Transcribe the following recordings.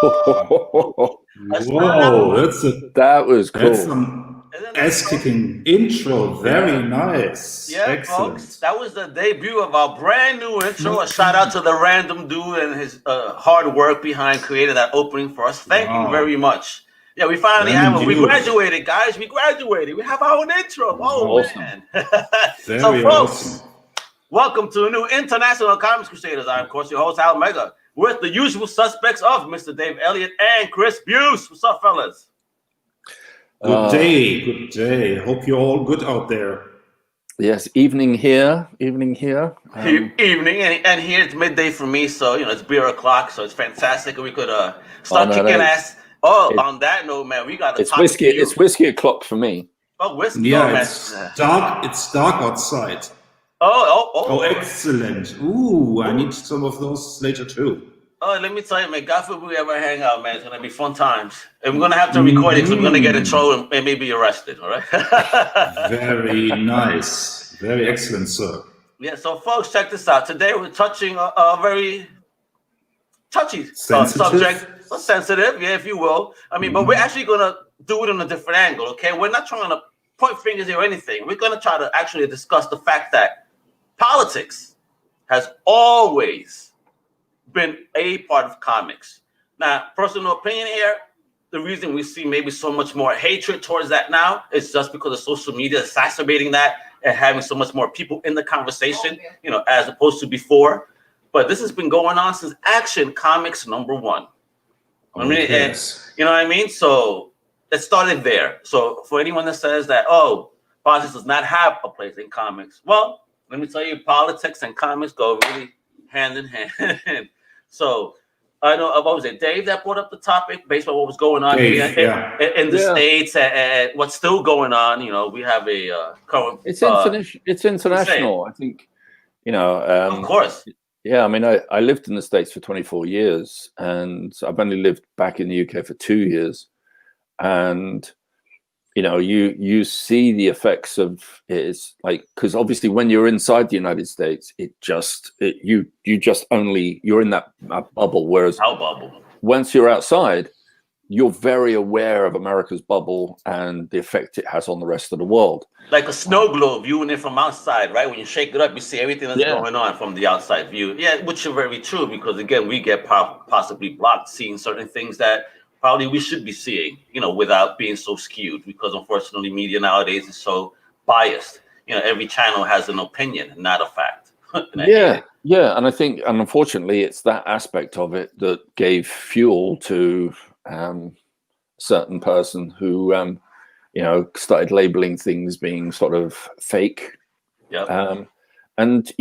Whoa, that was cool. That's some ass-kicking intro. Very nice. Yeah, excellent. Folks, that was the debut of our brand new intro. A shout out to the random dude and his hard work behind creating that opening for us. Thank you very much. Yeah, we finally have it. We graduated, guys. We graduated. We have our own intro. Oh, awesome. Man. So, folks, welcome to a new International Comics Crusaders. I'm, of course, your host, Al Mega, with the usual suspects of Mr. Dave Elliott and Chris Buse. What's up, fellas? Good day. Good day. Hope you're all good out there. Yes, evening here. Evening, and here it's midday for me, so, it's beer o'clock, so it's fantastic. And we could start kicking ass. On that note, man, we got it's whiskey. It's whiskey o'clock for me. Oh, whiskey! Yeah, it's dark. It's dark outside. Oh! Excellent! Ooh, I need some of those later too. Oh, let me tell you, man. God forbid we ever hang out, man. It's gonna be fun times, and we're gonna have to record it because we're gonna get in trouble and maybe arrested. All right. Very nice. Very excellent, sir. Yeah. So, folks, check this out. Today we're touching a very touchy subject. Sensitive, yeah, if you will. I mean, but we're actually gonna do it on a different angle, okay? We're not trying to point fingers or anything. We're gonna try to actually discuss the fact that politics has always been a part of comics. Now, personal opinion here, the reason we see maybe so much more hatred towards that now is just because of social media exacerbating that and having so much more people in the conversation, as opposed to before. But this has been going on since Action Comics #1. I mean, yes. You know what I mean? So it started there. So for anyone that says that, politics does not have a place in comics, well, let me tell you, politics and comics go really hand in hand. So I know, what was it, Dave, that brought up the topic based on what was going on in the States and what's still going on. We have a current. It's international. I think, of course. Yeah, I mean, I lived in the States for 24 years, and I've only lived back in the UK for 2 years. And, you see the effects of it. It's like, because obviously when you're inside the United States, you're in that bubble. Whereas once you're outside, you're very aware of America's bubble and the effect it has on the rest of the world. Like a snow globe, viewing it from outside, right? When you shake it up, you see everything that's going on from the outside view. Yeah, which is very true, because again, we get possibly blocked seeing certain things that probably we should be seeing, without being so skewed, because unfortunately media nowadays is so biased. Every channel has an opinion, not a fact. Yeah. And I think, and unfortunately, it's that aspect of it that gave fuel to a certain person who started labeling things being sort of fake. And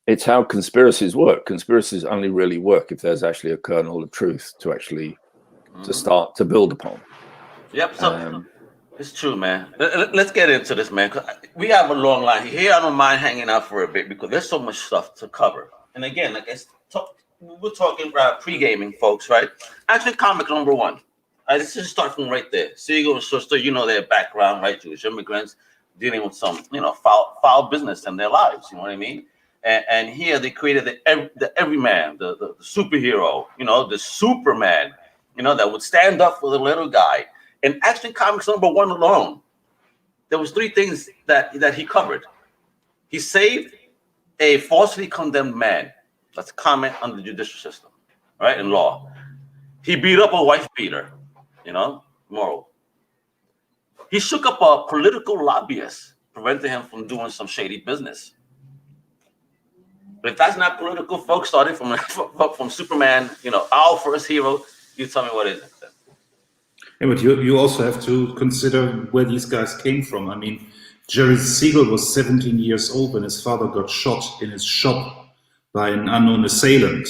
it's how conspiracies work. Conspiracies only really work if there's actually a kernel of truth to actually to start to build upon. So it's true, man. Let's get into this, man. We have a long line here. I don't mind hanging out for a bit because there's so much stuff to cover. And again, we're talking about pre-gaming, folks, right? Actually, comic #1. Let's just start from right there. Siegel and Schuster, their background, right? Jewish immigrants dealing with some, foul business in their lives. You know what I mean? And here they created the everyman, the superhero, the Superman, that would stand up for the little guy. And actually, comics #1 alone, there was 3 things that he covered. He saved a falsely condemned man. That's a comment on the judicial system, right? In law. He beat up a wife beater, moral. He shook up a political lobbyist, preventing him from doing some shady business. But if that's not political, folks, starting from Superman, our first hero, you tell me what is it then? Yeah, but you also have to consider where these guys came from. I mean, Jerry Siegel was 17 years old when his father got shot in his shop by an unknown assailant.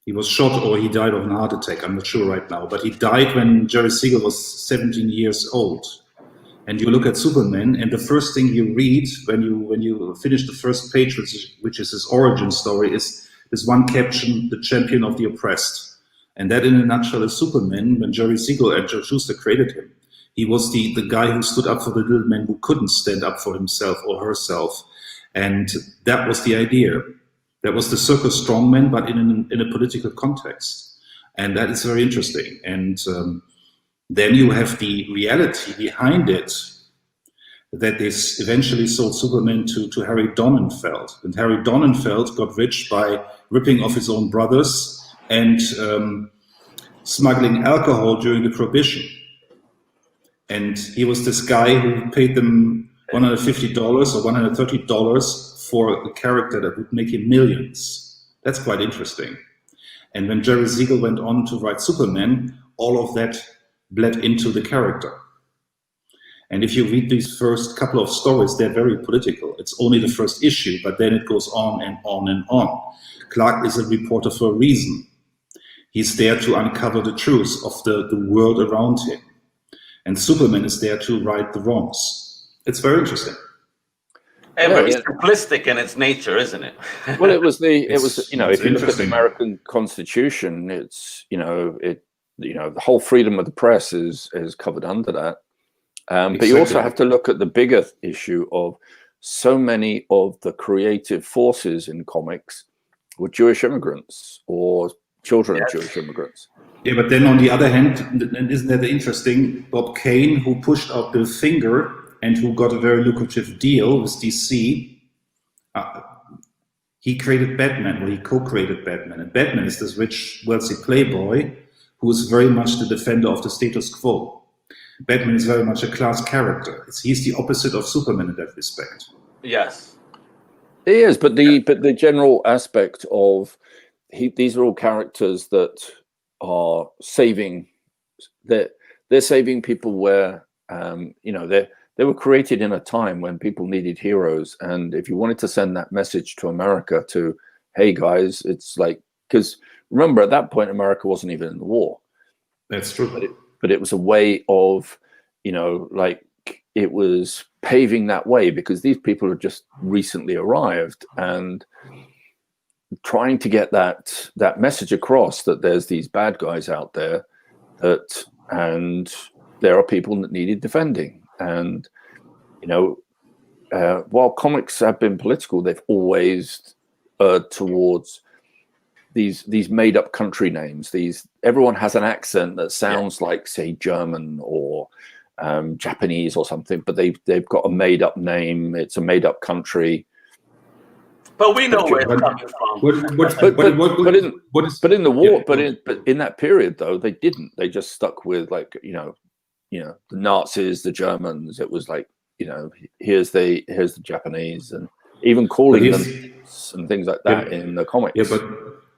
He was shot or he died of a heart attack. I'm not sure right now, but he died when Jerry Siegel was 17 years old. And you look at Superman, and the first thing you read when you finish the first page, which is his origin story, is this one caption: "The champion of the oppressed." And that, in a nutshell, is Superman. When Jerry Siegel and Joe Shuster created him, he was the guy who stood up for the little man who couldn't stand up for himself or herself. And that was the idea. That was the circus strongman, but in a political context. And that is very interesting. And then you have the reality behind it, that they eventually sold Superman to Harry Donenfeld. And Harry Donenfeld got rich by ripping off his own brothers and smuggling alcohol during the Prohibition. And he was this guy who paid them $150 or $130 for a character that would make him millions. That's quite interesting. And when Jerry Siegel went on to write Superman, all of that bled into the character. And if you read these first couple of stories, they're very political. It's only the first issue, but then it goes on and on and on. Clark is a reporter for a reason. He's there to uncover the truth of the world around him. And Superman is there to right the wrongs. It's very interesting. And very simplistic in its nature, isn't it? Well, it was if you look at the American Constitution, it's the whole freedom of the press is covered under that. But you also have to look at the bigger issue of so many of the creative forces in comics were Jewish immigrants or children of Jewish immigrants. Yeah, but then on the other hand, and isn't that interesting? Bob Kane, who pushed out Bill Finger and who got a very lucrative deal with DC, he created Batman, or he co-created Batman. And Batman is this rich, wealthy playboy who is very much the defender of the status quo. Batman is very much a class character. He's the opposite of Superman in that respect. Yes. He is, but the general aspect of these are all characters that are saving. They're saving people where they were created in a time when people needed heroes, and if you wanted to send that message to America, to hey guys, it's like, because remember at that point America wasn't even in the war. That's true. But it was a way of, it was paving that way because these people had just recently arrived and trying to get that message across that there's these bad guys out there and there are people that needed defending. And, while comics have been political, they've always towards these made up country names. Everyone has an accent that sounds like, say, German or Japanese or something, but they've got a made up name. It's a made up country. But we know where it's coming from. But in that period though, they didn't. They just stuck with the Nazis, the Germans. It was like, here's the Japanese, and even calling them and things like that in the comics. Yeah,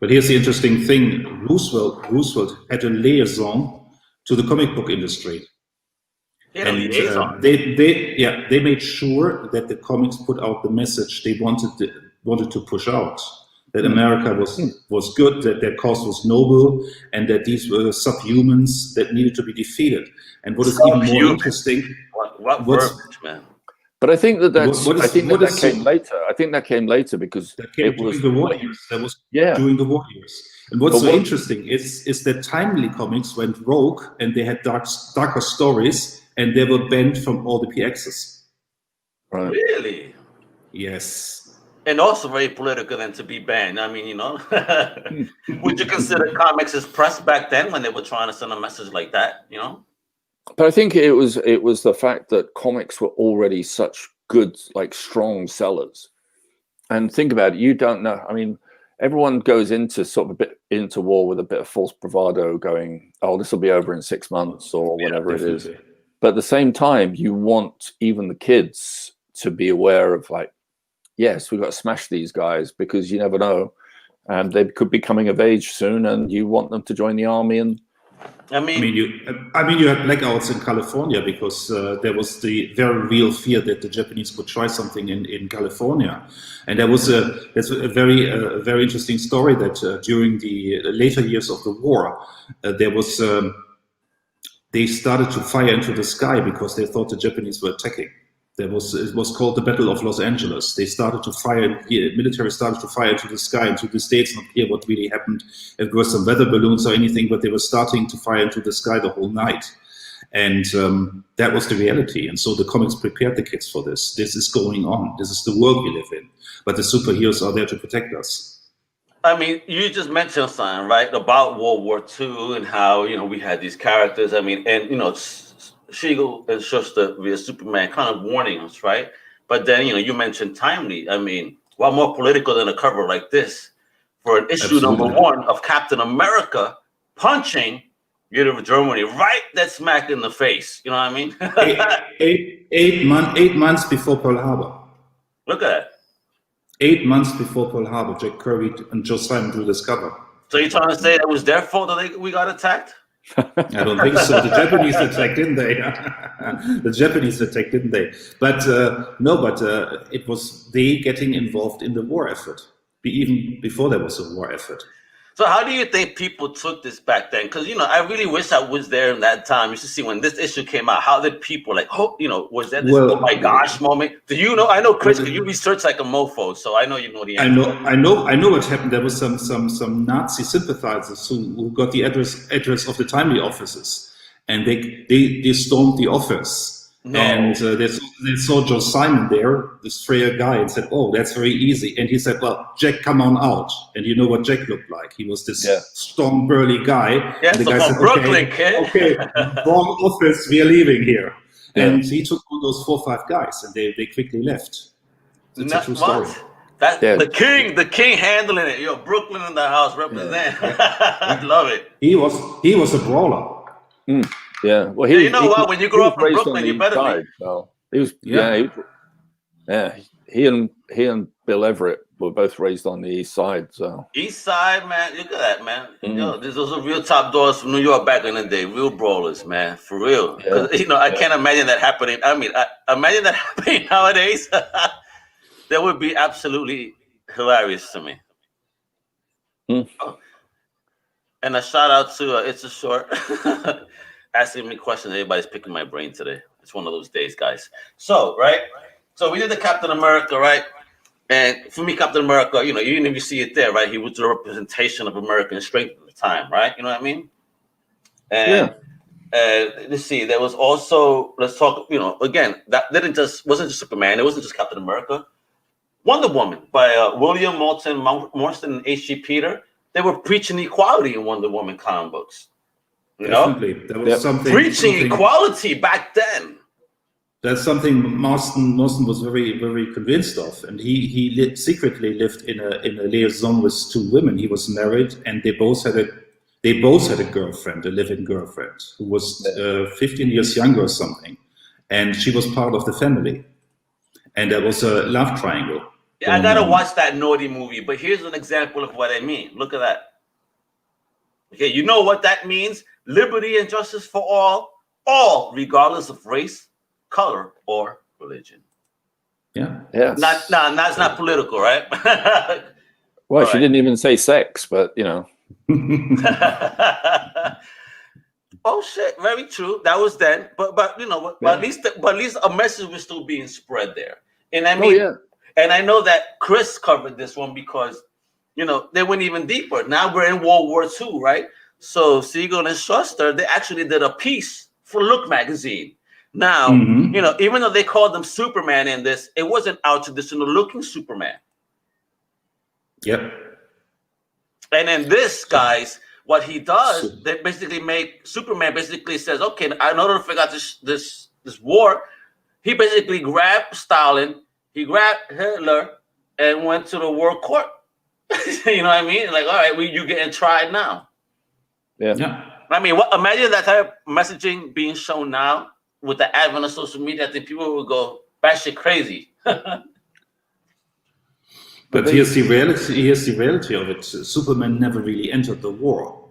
but here's the interesting thing. Roosevelt had a liaison to the comic book industry. And they made sure that the comics put out the message they wanted to push out. That America was good, that their cause was noble, and that these were subhumans that needed to be defeated. And what is even more interesting, what verbiage, man? But I think that came later. I think that came later because it was during the war years. That was during the war years. And what's so interesting is that Timely Comics went rogue and they had darker stories, and they were banned from all the PXs. Right. Really? Yes. And also very political than to be banned. I mean, would you consider comics as press back then when they were trying to send a message like that, But I think it was the fact that comics were already such good, strong sellers. And think about it, you don't know. I mean, everyone goes into sort of a bit into war with a bit of false bravado going, oh, this will be over in 6 months or whatever it is. But at the same time, you want even the kids to be aware of yes, we've got to smash these guys because you never know. They could be coming of age soon and you want them to join the army. And I mean, you had blackouts in California because there was the very real fear that the Japanese would try something in California. And there's a very interesting story that during the later years of the war, they started to fire into the sky because they thought the Japanese were attacking. It was called the Battle of Los Angeles. They started to fire, the military started to fire into the sky, into the States, not clear what really happened. If there were some weather balloons or anything, but they were starting to fire into the sky the whole night. And that was the reality. And so the comics prepared the kids for this. This is going on. This is the world we live in. But the superheroes are there to protect us. I mean, you just mentioned something, right, about World War II and how, we had these characters. I mean, and, Siegel and Schuster via Superman kind of warning us, right? But then, you mentioned timely. I mean, what more political than a cover like this for an issue Absolutely. number 1 of Captain America punching Germany right that smack in the face. You know what I mean? eight months before Pearl Harbor. Look at that. 8 months before Pearl Harbor, Jack Kirby and Joe Simon drew this cover. So you're trying to say it was their fault that we got attacked? I don't think so. The Japanese attacked, didn't they? The Japanese attacked, didn't they? But it was they getting involved in the war effort, even before there was a war effort. So how do you think people took this back then? Because, I really wish I was there in that time. You should see when this issue came out, how did people was that this oh my gosh moment? Do you know? I know, Chris, you research like a mofo, so I know you know the answer. I know what happened. There was some Nazi sympathizers who got the address of the Timely offices, and they stormed the office. No. And they saw Joe Simon there, this frail guy, and said, "Oh, that's very easy." And he said, "Well, Jack, come on out." And you know what Jack looked like? He was this strong, burly guy. Yeah, and the so guy said, Brooklyn, kid. Okay, wrong office, we are leaving here. Yeah. And he took all those 4 or 5 guys, and they quickly left. It's a true story. The king handling it. Brooklyn in the house represent. I love it. He was a brawler. Mm. Yeah, well, when you grow up in Brooklyn, you better be. So he was, he and Bill Everett were both raised on the East Side. So East Side, man, look at that, man. Those are real top dogs from New York back in the day, real brawlers, man, for real. I can't imagine that happening. I mean, imagine that happening nowadays. That would be absolutely hilarious to me. Mm. Oh. And a shout out to It's a Short. Asking me questions. Everybody's picking my brain today. It's one of those days, guys. So, right? So we did the Captain America, right? And for me, Captain America, even if you see it there, right? He was the representation of American strength at the time, right? You know what I mean? And let's see. There was also, let's talk, again, that wasn't just Superman. It wasn't just Captain America. Wonder Woman by William Moulton Marston and H.G. Peter. They were preaching equality in Wonder Woman comic books. Definitely. There was something preaching equality back then. That's something Marston was very, very convinced of, and he secretly lived in a liaison with 2 women. He was married, and they both had a girlfriend, a live-in girlfriend, who was 15 years younger or something, and she was part of the family, and there was a love triangle. Yeah, I gotta watch that naughty movie, but here's an example of what I mean. Look at that. Okay, you know what that means? Liberty and justice for all, regardless of race, color, or religion. Yeah. That's not political, right? Well, she didn't even say sex, but Oh shit! Very true. That was then, but at least a message was still being spread there. And I mean, and I know that Chris covered this one because they went even deeper. Now we're in World War II, right? So Siegel and Schuster, they actually did a piece for Look magazine. Now, even though they called them Superman in this, it wasn't our traditional looking Superman. Yep. And in this, guys, what he does, they basically make Superman basically says, okay, in order to figure out this war, he basically grabbed Stalin, he grabbed Hitler, and went to the world court. You know what I mean? Like, all right, you getting tried now. Yeah. I mean, imagine that type of messaging being shown now with the advent of social media. I think people would go batshit crazy. But here's the reality of it. Superman never really entered the war.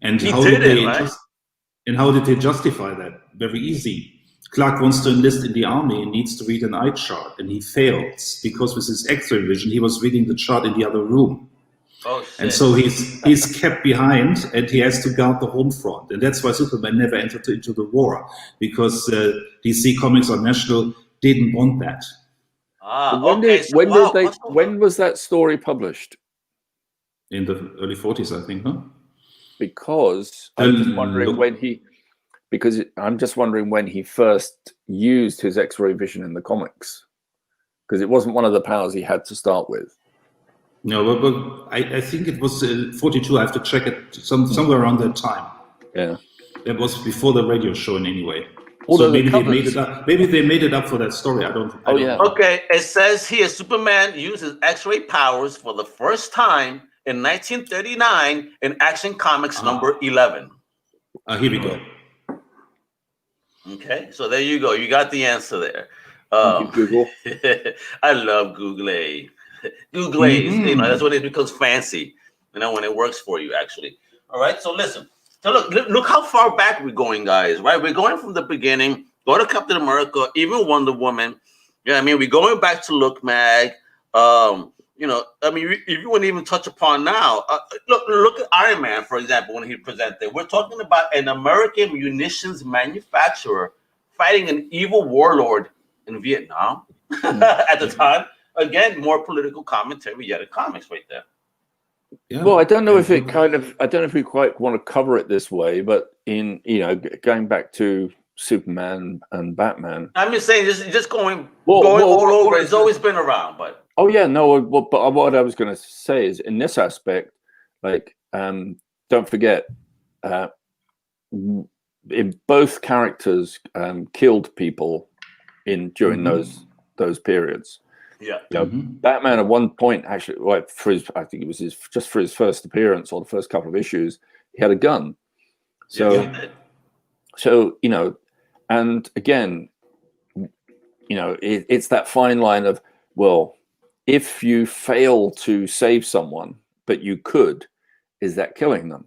And how did they justify that? Very easy. Clark wants to enlist in the army and needs to read an eye chart, and he fails because with his X-ray vision, he was reading the chart in the other room. Oh, shit. And so he's kept behind, and he has to guard the home front. And that's why Superman never entered into the war, because DC Comics or National didn't want that. When was that story published? In the early 40s, I think, huh? Because I'm just wondering when he first used his X-ray vision in the comics, because it wasn't one of the powers he had to start with. No, but I think it was 42. I have to check it somewhere around that time. Yeah. That was before the radio show in any way. Although So maybe the they made covers- it up. Maybe they made it up for that story. I don't yeah. know. Okay, it says here Superman uses X-ray powers for the first time in 1939 in Action Comics number 11. Here we go. Okay, so there you go. You got the answer there. Thank you, Google. I love Google. Google, you know, that's when it becomes fancy. You know, when it works for you, actually. All right. So listen. So look how far back we're going, guys. Right? We're going from the beginning. Go to Captain America, even Wonder Woman. Yeah, I mean, we're going back to Look Mag. You know, I mean, if you wouldn't even touch upon now, look at Iron Man, for example, when he presented. We're talking about an American munitions manufacturer fighting an evil warlord in Vietnam at the time. Again, more political commentary yet in comics right there. Yeah. Well, I don't know if it I don't know if we quite want to cover it this way, but in, you know, going back to Superman and Batman. I'm just saying, just going all over. It's always been around, but. Oh yeah, no. But what I was going to say is, in this aspect, like, don't forget, in both characters killed people during those periods. Yeah. You know, Batman at one point actually, like, I think it was just for his first appearance or the first couple of issues, he had a gun. So, so you know, and again, you know, it's that fine line of, well, if you fail to save someone, but you could, is that killing them?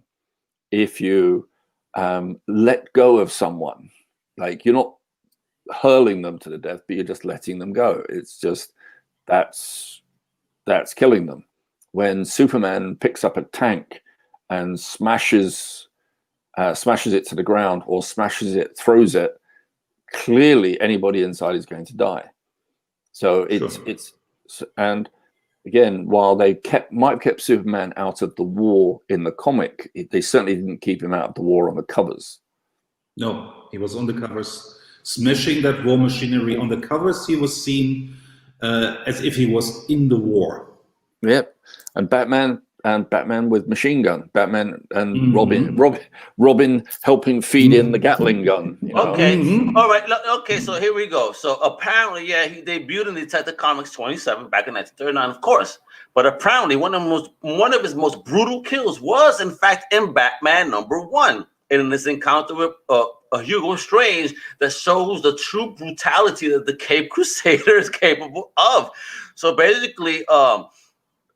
If you let go of someone, like, you're not hurling them to the death, but you're just letting them go. It's just, that's killing them. When Superman picks up a tank and smashes it to the ground, or throws it, clearly anybody inside is going to die. So it's and again, while they might have kept Superman out of the war in the comic, they certainly didn't keep him out of the war on the covers. No, he was on the covers, smashing that war machinery. On the covers, he was seen as if he was in the war. Yep, and Batman with machine gun, Batman and Robin helping feed in the Gatling gun. You know? Okay, all right. Okay, so here we go. So apparently, yeah, he debuted in Detective Comics 27 back in 1939, of course. But apparently, one of his most brutal kills was, in fact, in Batman #1, in this encounter with Hugo Strange that shows the true brutality that the Cape Crusader is capable of. So basically,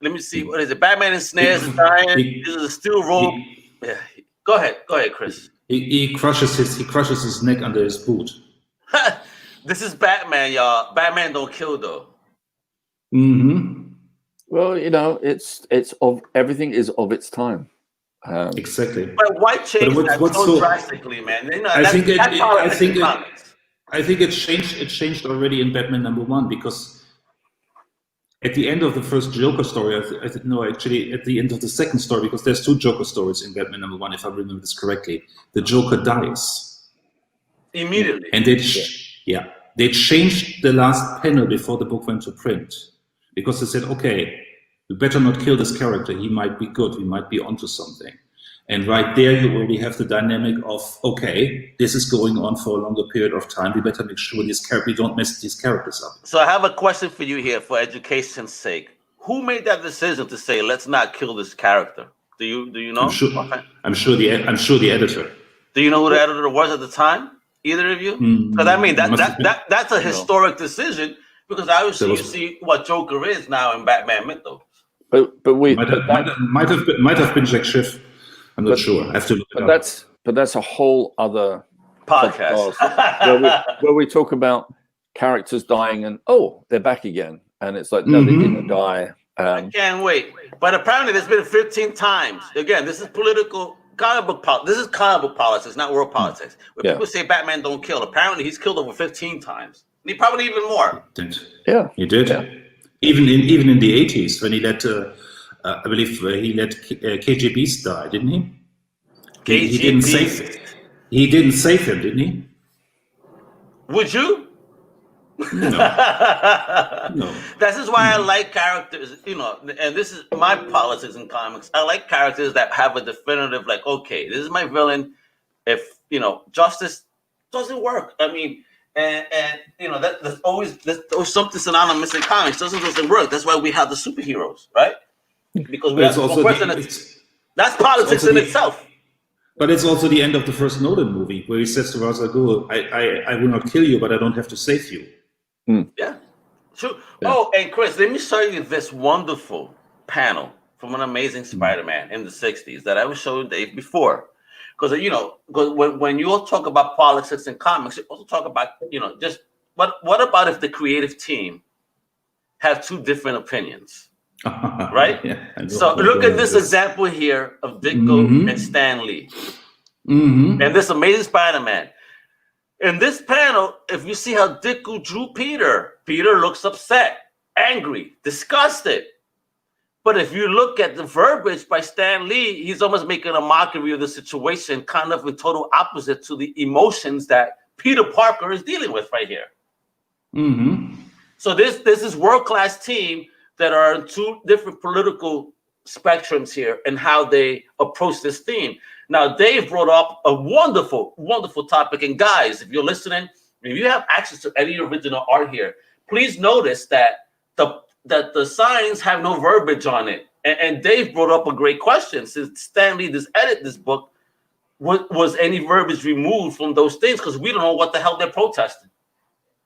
let me see. What is it? Batman ensnares Giant. This is a steel rope. Yeah. Go ahead, Chris. He crushes his neck under his boot. This is Batman, y'all. Batman don't kill though. Well, you know, it's of everything is of its time. Exactly. But why change that so drastically, man? You know, I think it changed already in Batman #1, because at the end of the first Joker story, actually at the end of the second story, because there's 2 Joker stories in Batman #1, if I remember this correctly, the Joker dies immediately, and they changed the last panel before the book went to print, because they said, okay, you better not kill this character. He might be good. He might be onto something. And right there, you already have the dynamic of, okay, this is going on for a longer period of time. We better make sure we don't mess these characters up. So I have a question for you here, for education's sake. Who made that decision to say, let's not kill this character? Do you know? I'm sure the editor. Do you know who the editor was at the time? Either of you? Because I mean, that's a historic decision, because obviously you see what Joker is now in Batman mythos. But we might have been Jack Schiff. I'm not sure. I have to look it up. But that's a whole other podcast where we talk about characters dying and they're back again, and it's like, no, they didn't die. I can't wait. But apparently, there's been 15 times. Again, this is comic book politics, not world politics. When people say Batman don't kill, apparently he's killed over 15 times. And he probably even more. He did. Yeah. Even in the 80s, when he let I believe he let KGBs die, didn't he? He didn't save him, didn't he? Would you? No. This is why I like characters, and this is my politics in comics. I like characters that have a definitive, like, okay, this is my villain. If justice doesn't work, I mean, and there's always something synonymous in comics. Doesn't work. That's why we have the superheroes, right? Because we have one person that's politics in itself. But it's also the end of the first Nolan movie where he says to Ra's al Ghul, I will not kill you, but I don't have to save you. Yeah, true. Yeah. Oh, and Chris, let me show you this wonderful panel from an Amazing Spider-Man in the 60s that I was showing Dave before. Because, when you all talk about politics in comics, you also talk about, just what about if the creative team have two different opinions? Right? Yeah, so look at this example here of Ditko and Stan Lee. And this Amazing Spider-Man. In this panel, if you see how Ditko drew Peter looks upset, angry, disgusted. But if you look at the verbiage by Stan Lee, he's almost making a mockery of the situation, kind of in total opposite to the emotions that Peter Parker is dealing with right here. So this is world-class team that are in two different political spectrums here and how they approach this theme. Now, Dave brought up a wonderful, wonderful topic. And guys, if you're listening, if you have access to any original art here, please notice that the signs have no verbiage on it. And Dave brought up a great question. Since Stan Lee just edited this book, was any verbiage removed from those things? Because we don't know what the hell they're protesting.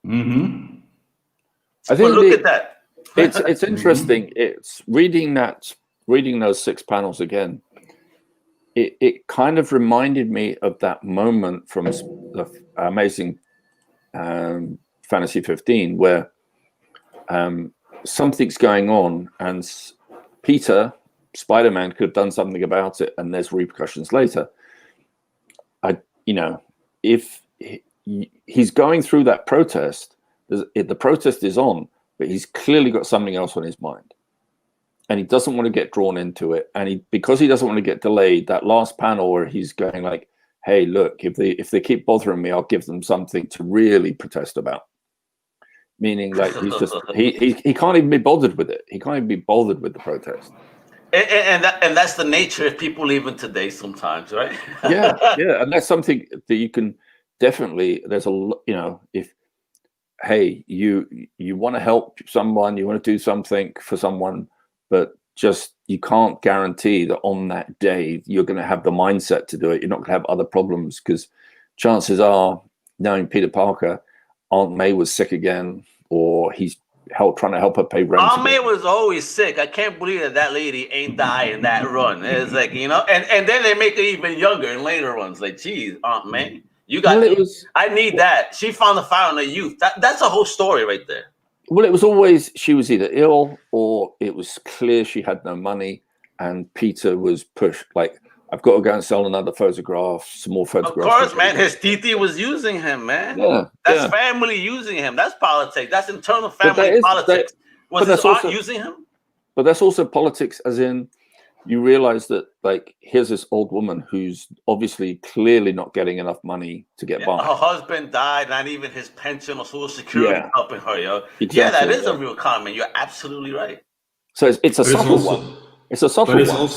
I think look at that. It's interesting. It's reading those 6 panels again. It kind of reminded me of that moment from the Amazing Fantasy 15 where something's going on and Peter, Spider-Man, could have done something about it and there's repercussions later. If he's going through that protest, the protest is on, but he's clearly got something else on his mind. And he doesn't want to get drawn into it. And because he doesn't want to get delayed, that last panel where he's going like, hey, look, if they keep bothering me, I'll give them something to really protest about. Meaning like he's just he can't even be bothered with it. He can't even be bothered with the protest. And that's the nature of people even today sometimes, right? yeah. And that's something that you can definitely, there's if hey, you want to help someone, you want to do something for someone, but just you can't guarantee that on that day you're going to have the mindset to do it. You're not going to have other problems because chances are, knowing Peter Parker, Aunt May was sick again, or he's trying to help her pay rent. Aunt May was always sick. I can't believe that lady ain't died in that run. It's like, and then they make her even younger in later runs. Like, geez, Aunt May, you got. Well, I need that. She found the fire in her youth. That's a whole story right there. Well, it was always she was either ill or it was clear she had no money, and Peter was pushed like, I've got to go and sell another photograph, some more photographs. Of course, man. His titi was using him, man. Yeah, that's family using him. That's politics. That's internal family politics. Was his aunt using him? But that's also politics, as in you realize that, like, here's this old woman who's obviously clearly not getting enough money to get by. Her husband died, not even his pension or Social Security helping her, yo. Exactly, yeah, that is a real comment. You're absolutely right. So it's a subtle one. It's a subtle one.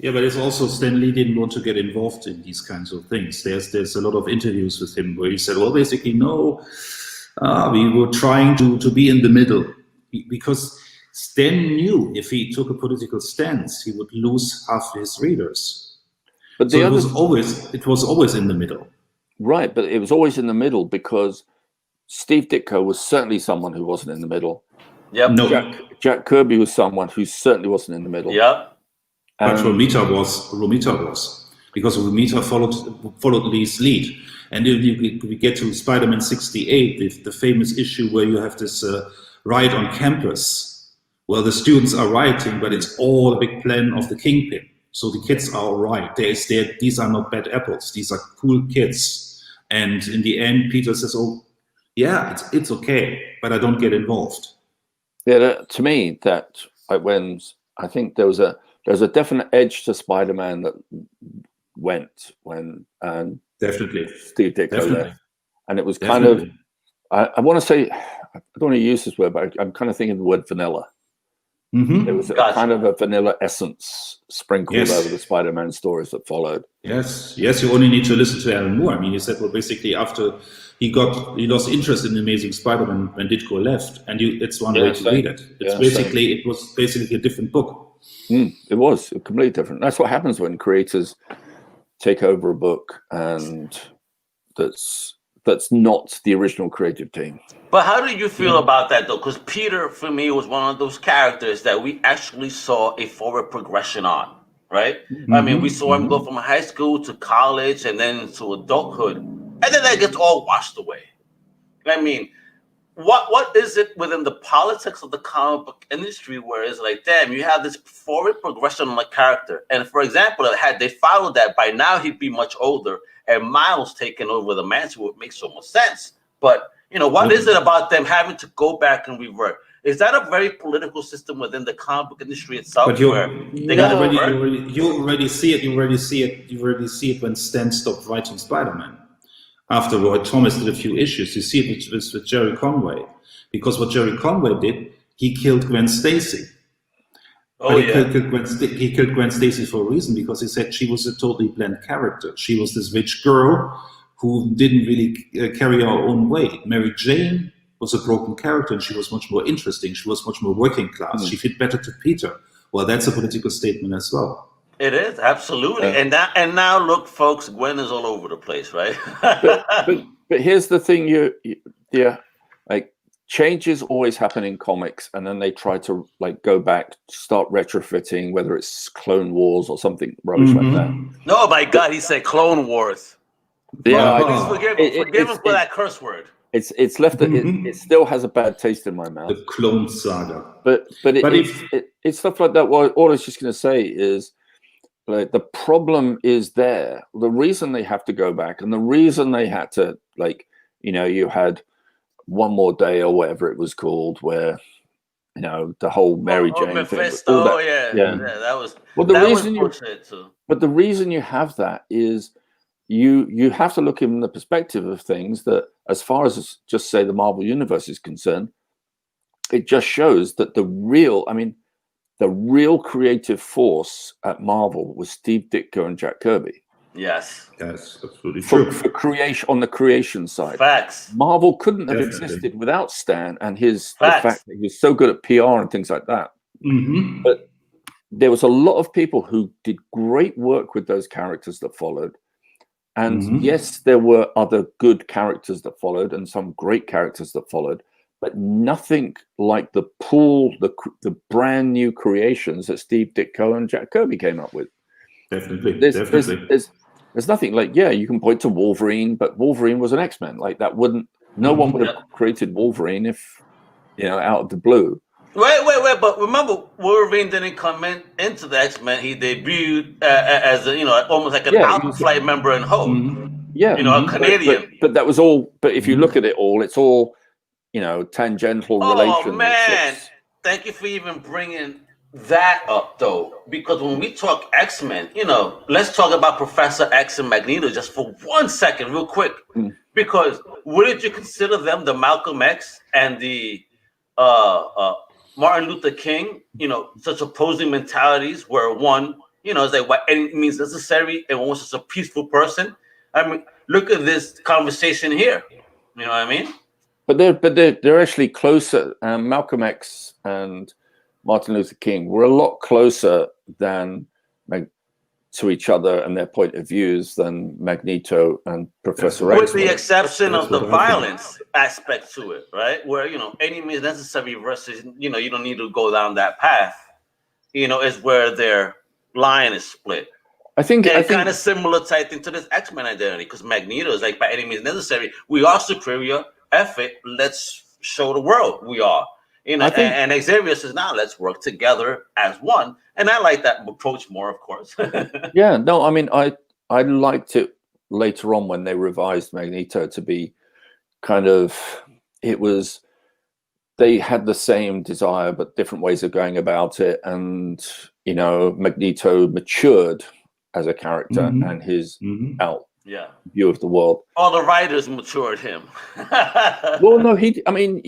Yeah, but it's also Stan Lee didn't want to get involved in these kinds of things. There's a lot of interviews with him where he said, well, basically, no, we were trying to be in the middle, because Stan knew if he took a political stance, he would lose half his readers. But it was always in the middle. Right, but it was always in the middle because Steve Ditko was certainly someone who wasn't in the middle. Yep. No. Jack Kirby was someone who certainly wasn't in the middle. Yep. But Romita was, because Romita followed Lee's lead. And if we get to Spider-Man 68, the famous issue where you have this riot on campus. Well, the students are rioting, but it's all a big plan of the Kingpin. So the kids are all right. These are not bad apples. These are cool kids. And in the end, Peter says, oh, yeah, it's okay, but I don't get involved. Yeah, to me, that when I think there's a definite edge to Spider-Man that went when definitely Steve Ditko left, and it was kind of I want to say, I don't want to use this word, but I'm kind of thinking the word vanilla. There was a kind of a vanilla essence sprinkled over the Spider-Man stories that followed. Yes, you only need to listen to Alan Moore. I mean, he said, well, basically after he lost interest in Amazing Spider-Man when Ditko left, and it's one way to read it. It was basically a different book. It was completely different. That's what happens when creators take over a book, and that's not the original creative team. But how do you feel about that, though? Because Peter, for me, was one of those characters that we actually saw a forward progression on, right? I mean, we saw him go from high school to college and then to adulthood, and then that gets all washed away. I mean, what is it within the politics of the comic book industry where it's like, damn, you have this forward progression on a character, and for example, had they followed that, by now he'd be much older, and Miles taking over the mantle would make so much sense. But what is it about them having to go back and revert? Is that a very political system within the comic book industry itself? But you already see it when Stan stopped writing Spider-Man. After Roy Thomas did a few issues, you see it with Jerry Conway, because what Jerry Conway did, he killed Gwen Stacy. He killed Gwen Stacy for a reason, because he said she was a totally bland character. She was this rich girl who didn't really carry her own weight. Mary Jane was a broken character, and she was much more interesting. She was much more working class. She fit better to Peter. Well, that's a political statement as well. It is, absolutely. And now look, folks, Gwen is all over the place, right? but here's the thing, like, changes always happen in comics, and then they try to like go back, start retrofitting, whether it's Clone Wars or something rubbish like that. No, my God, he said Clone Wars. Yeah, forgive him for that curse word. It's left. It still has a bad taste in my mouth. The Clone Saga. But it's stuff like that. Well, all I was just going to say is, like, the problem is there. The reason they have to go back, and the reason they had to, like, you had One More Day or whatever it was called, where the whole Mary Jane Mephisto, thing. That was. Well, but the reason you have that is you have to look in the perspective of things that, as far as just say the Marvel Universe is concerned, it just shows that the real creative force at Marvel was Steve Ditko and Jack Kirby. Yes, absolutely true. For creation, on the creation side. Facts. Marvel couldn't have existed without Stan and the fact that he was so good at PR and things like that. But there was a lot of people who did great work with those characters that followed. And yes, there were other good characters that followed and some great characters that followed, but nothing like the pool, the brand new creations that Steve Ditko and Jack Kirby came up with. Definitely. There's nothing like, you can point to Wolverine, but Wolverine was an X-Men. Like, that no one would have created Wolverine if, out of the blue. Wait, but remember, Wolverine didn't come into the X-Men. He debuted as almost like an Alpha Flight member in Hope. A Canadian. But that was all. But if you look at it all, it's all, tangential relationships. Oh man, thank you for even bringing that up, though, because when we talk X-Men, let's talk about Professor X and Magneto just for 1 second, real quick, because wouldn't you consider them the Malcolm X and the Martin Luther King, such opposing mentalities, where one, is like what any means necessary, and one was just a peaceful person? I mean, look at this conversation here. You know what I mean? But they're actually closer. Malcolm X and Martin Luther King were a lot closer to each other and their point of views than Magneto and Professor X. With the exception of the violence aspect to it, right? Where, any means necessary versus, you don't need to go down that path, is where their line is split. I think kind of similar type thing to this X-Men identity, because Magneto is like, by any means necessary, we are superior, F it, let's show the world we are. And Xavier says, now let's work together as one. And I like that approach more, of course. I liked it later on when they revised Magneto to be kind of, they had the same desire, but different ways of going about it. And, Magneto matured as a character and his view of the world. All the writers matured him. Well, no, I mean,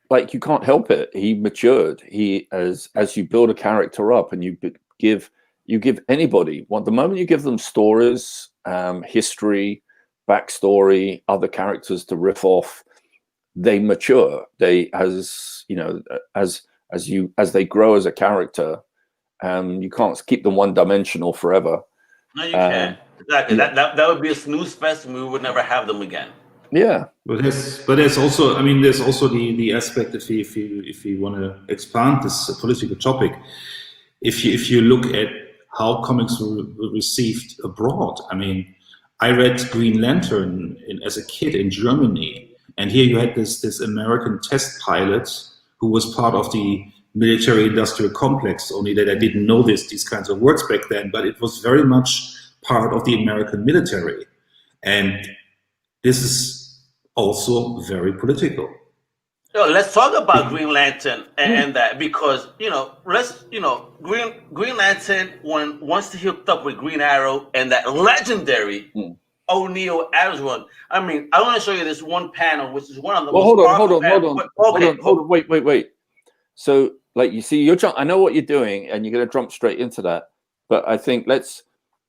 like you can't help it. He matured. As you build a character up and you give anybody, the moment you give them stories, history, backstory, other characters to riff off, they mature. They, as they grow as a character, you can't keep them one-dimensional forever. No, you can't. Exactly. That would be a snooze fest, and we would never have them again. Yeah. But there's also, I mean, there's also the aspect, if you want to expand this political topic, if you look at how comics were received abroad. I mean, I read Green Lantern as a kid in Germany, and here you had this American test pilot who was part of the military-industrial complex, only that I didn't know these kinds of words back then, but it was very much part of the American military. And this is also very political. Let's talk about Green Lantern and that, because Green Lantern, once he hooked up with Green Arrow and that legendary O'Neill Adams run. I mean, I want to show you this one panel, which is one of the most hold on, wait. So, like, you see, I know what you're doing, and you're going to jump straight into that. But I think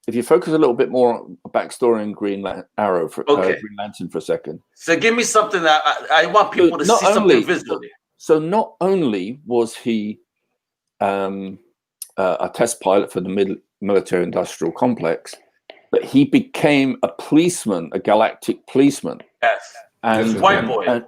if you focus a little bit more on backstory in Green Arrow Green Lantern for a second. So give me something that I want people to see something visually. So not only was he a test pilot for the military-industrial complex, but he became a policeman, a galactic policeman. Yes. And white boy.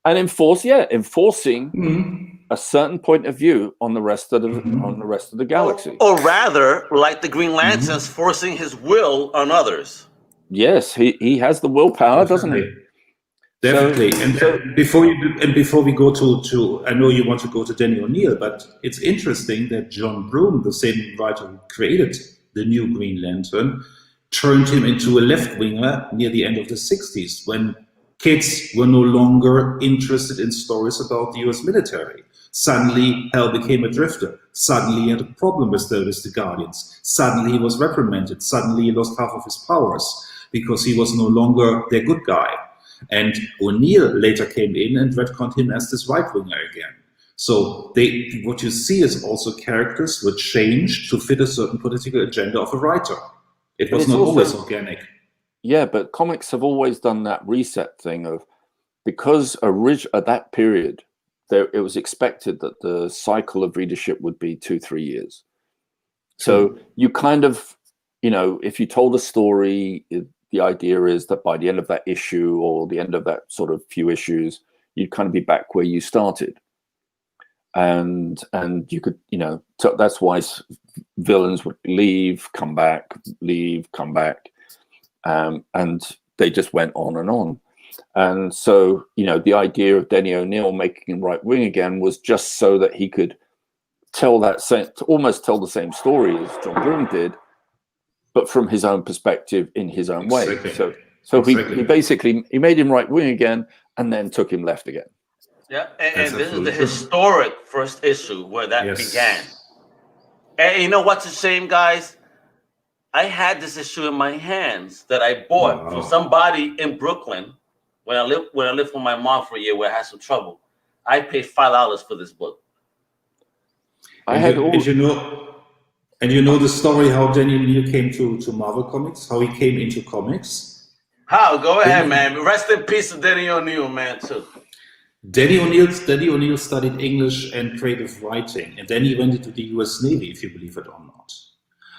Enforcing a certain point of view on the rest of the galaxy. Or rather, like the Green Lanterns, forcing his will on others. Yes, he has the willpower, doesn't he? Definitely. Before we go to, I know you want to go to Danny O'Neill, but it's interesting that John Broome, the same writer who created the new Green Lantern, turned him into a left-winger near the end of the 60s, when kids were no longer interested in stories about the US military. Suddenly, Hal became a drifter. Suddenly, he had a problem with the Guardians. Suddenly, he was reprimanded. Suddenly, he lost half of his powers because he was no longer their good guy. And O'Neill later came in and retconned him as this right-winger again. So what you see is also characters were changed to fit a certain political agenda of a writer. It was not always organic. Yeah, but comics have always done that reset thing of, because at that period, it was expected that the cycle of readership would be 2-3 years. So you kind of, if you told a story, the idea is that by the end of that issue or the end of that sort of few issues, you'd kind of be back where you started. And you could, so that's why villains would leave, come back, and they just went on and on. And so, the idea of Denny O'Neill making him right wing again was just so that he could almost tell the same story as John Broome did, but from his own perspective in his own way. So he basically made him right wing again and then took him left again. Yeah, and this is the historic first issue where that began. And you know what's a shame, guys? I had this issue in my hands that I bought from somebody in Brooklyn when I lived with my mom for a year, where I had some trouble. I paid $5 for this book. And you know the story how Danny O'Neill came to Marvel Comics, how he came into comics? How? Go ahead, man. Rest in peace to Danny O'Neill, man, too. Danny O'Neill studied English and creative writing, and then he went into the US Navy, if you believe it or not.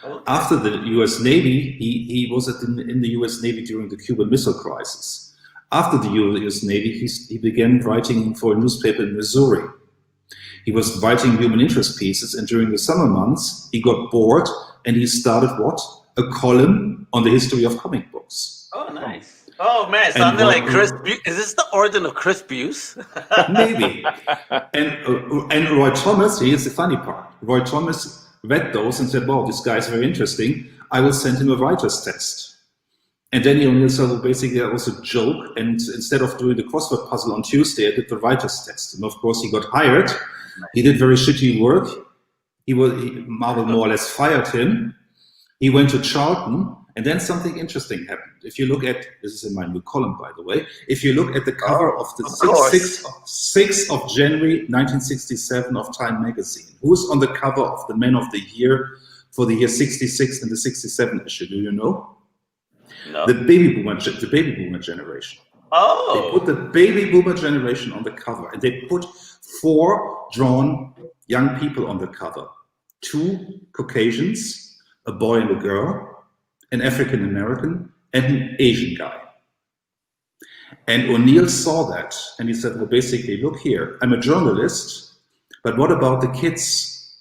Okay. After the US Navy, he was in the US Navy during the Cuban Missile Crisis. After the US Navy, he began writing for a newspaper in Missouri. He was writing human interest pieces, and during the summer months, he got bored, and he started a column on the history of comic books. Oh, nice. Oh, man, sounding like Chris Buse. Is this the origin of Chris Buse? Maybe. And Roy Thomas, here's the funny part. Roy Thomas read those and said, wow, this guy is very interesting. I will send him a writer's test. And Danny O'Neill said, well, basically that was a joke. And instead of doing the crossword puzzle on Tuesday, I did the writer's test. And of course, he got hired. He did very shitty work. Marvel more or less fired him. He went to Charlton And then something interesting happened. If you look at, this is in my new column, by the way, if you look at the cover of the 6th of January 1967 of Time magazine, who's on the cover of the Man of the Year for the year 66 and the 67 issue? Do you know? No. The baby boomer generation. Oh. They put the baby boomer generation on the cover, and they put 4 drawn young people on the cover. 2 Caucasians, a boy and a girl, an African American, and an Asian guy. And O'Neill saw that, and he said, well, basically, look here, I'm a journalist, but what about the kids?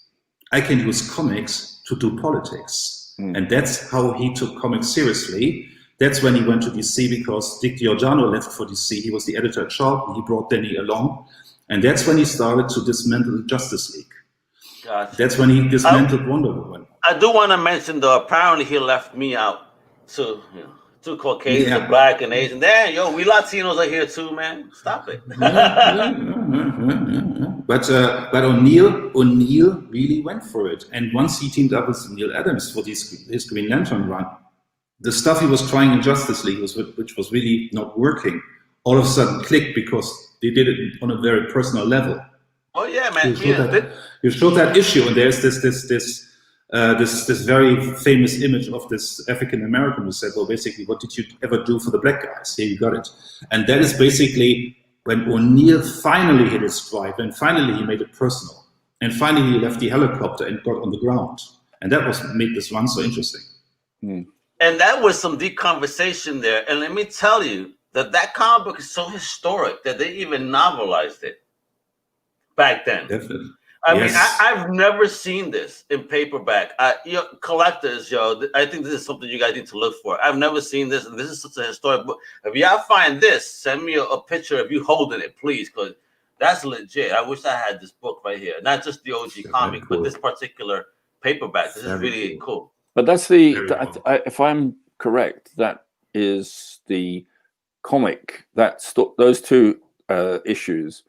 I can use comics to do politics. And that's how he took comics seriously. That's when he went to DC, because Dick Giordano left for DC. He was the editor at Charlton. He brought Denny along. And that's when he started to dismantle the Justice League. Gotcha. That's when he dismantled Wonder Woman. I do want to mention, though, apparently he left me out. So, two Caucasians, a black and Asian. Damn, yo, we Latinos are here too, man. Stop it. But O'Neill really went for it. And once he teamed up with Neil Adams for his Green Lantern run, the stuff he was trying in Justice League, which was really not working, all of a sudden clicked, because they did it on a very personal level. Oh yeah, man. You showed that issue, and there's this very famous image of this African American who said, well, basically, what did you ever do for the black guys? Here you got it. And that is basically when O'Neill finally hit his stride, when finally he made it personal, and finally he left the helicopter and got on the ground. And that made this run so interesting. And that was some deep conversation there. And let me tell you that comic book is so historic that they even novelized it back then. Definitely. I mean, I've never seen this in paperback. Collectors, I think this is something you guys need to look for. I've never seen this, and this is such a historic book. If y'all find this, send me a picture of you holding it, please, because that's legit. I wish I had this book right here. Not just the OG comic, but this particular paperback. This is really cool. But that's if I'm correct, that is the comic, those 2 issues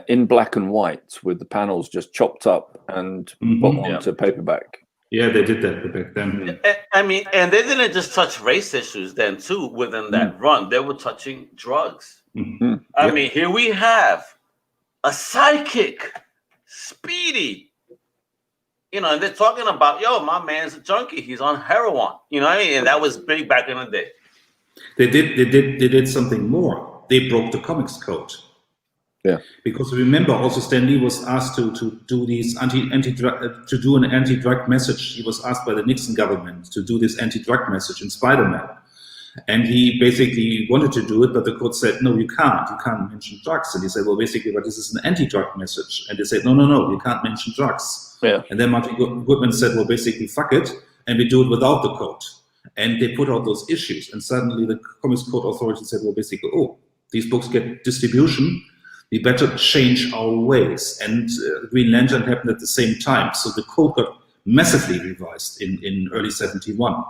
in black and white, with the panels just chopped up and put onto paperback. Yeah, they did that back then. I mean, and they didn't just touch race issues then too within that run. They were touching drugs. I mean, here we have a sidekick, Speedy. And they're talking about, my man's a junkie. He's on heroin. You know what I mean? And that was big back in the day. They did something more. They broke the comics code. Yeah. Because remember, also Stan Lee was asked to do these to do an anti-drug message. He was asked by the Nixon government to do this anti-drug message in Spider-Man. And he basically wanted to do it, but the court said, no, you can't. You can't mention drugs. And he said, well, basically, but this is an anti-drug message. And they said, no, you can't mention drugs. Yeah. And then Martin Goodman said, well, basically, fuck it, and we do it without the code. And they put out those issues. And suddenly the Comics Code Authority said, well, basically, these books get distribution. We better change our ways. And Green Lantern happened at the same time. So the code got massively revised in early 71.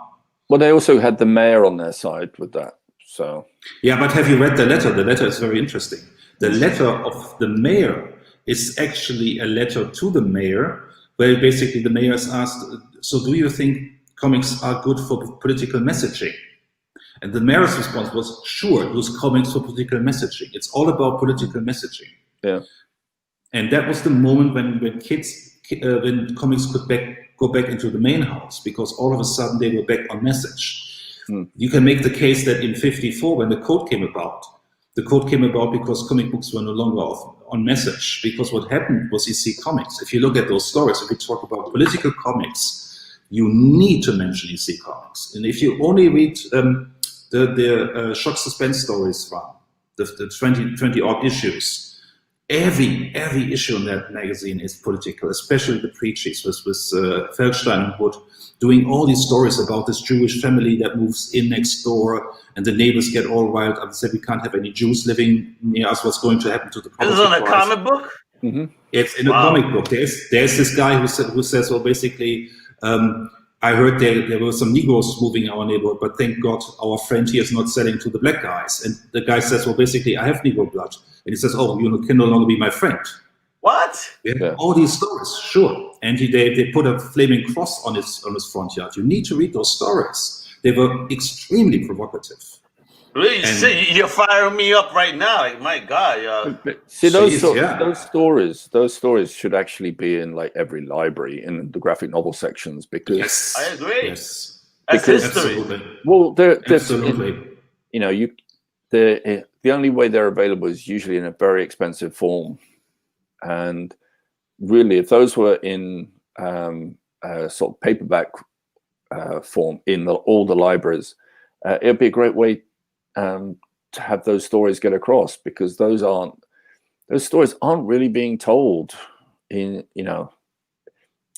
Well, they also had the mayor on their side with that. So yeah, but have you read the letter? The letter is very interesting. The letter of the mayor is actually a letter to the mayor, where basically the mayor is asked, so do you think comics are good for political messaging? And the mayor's response was, sure, use comics for political messaging. It's all about political messaging. Yeah. And that was the moment when comics could go back into the main house, because all of a sudden they were back on message. You can make the case that in 54, when the code came about because comic books were no longer on message, because what happened was EC Comics. If you look at those stories, if we talk about political comics, you need to mention EC Comics. And if you only read the Shock Suspense stories from the 20 odd issues, every issue in that magazine is political, especially the preaches with Feldstein and Wood, doing all these stories about this Jewish family that moves in next door, and the neighbors get all wild up and say, we can't have any Jews living near us, what's going to happen to the property. This is on a comic book? Mm-hmm. It's in a comic book. There's this guy who says, well, basically, I heard there were some Negroes moving in our neighborhood, but thank God our friend here is not selling to the black guys. And the guy says, well, basically, I have Negro blood. And he says, oh, you can no longer be my friend. What? Yeah. All these stories, sure. And they put a flaming cross on his front yard. You need to read those stories. They were extremely provocative. Really, you're firing me up right now. Like, my God, See, those stories should actually be in like every library in the graphic novel sections, because yes, I agree. Yes, That's history. absolutely. Well, Absolutely. the only way they're available is usually in a very expensive form, and really, if those were in sort of paperback form in all the libraries, it'd be a great way to have those stories get across, because those stories aren't really being told in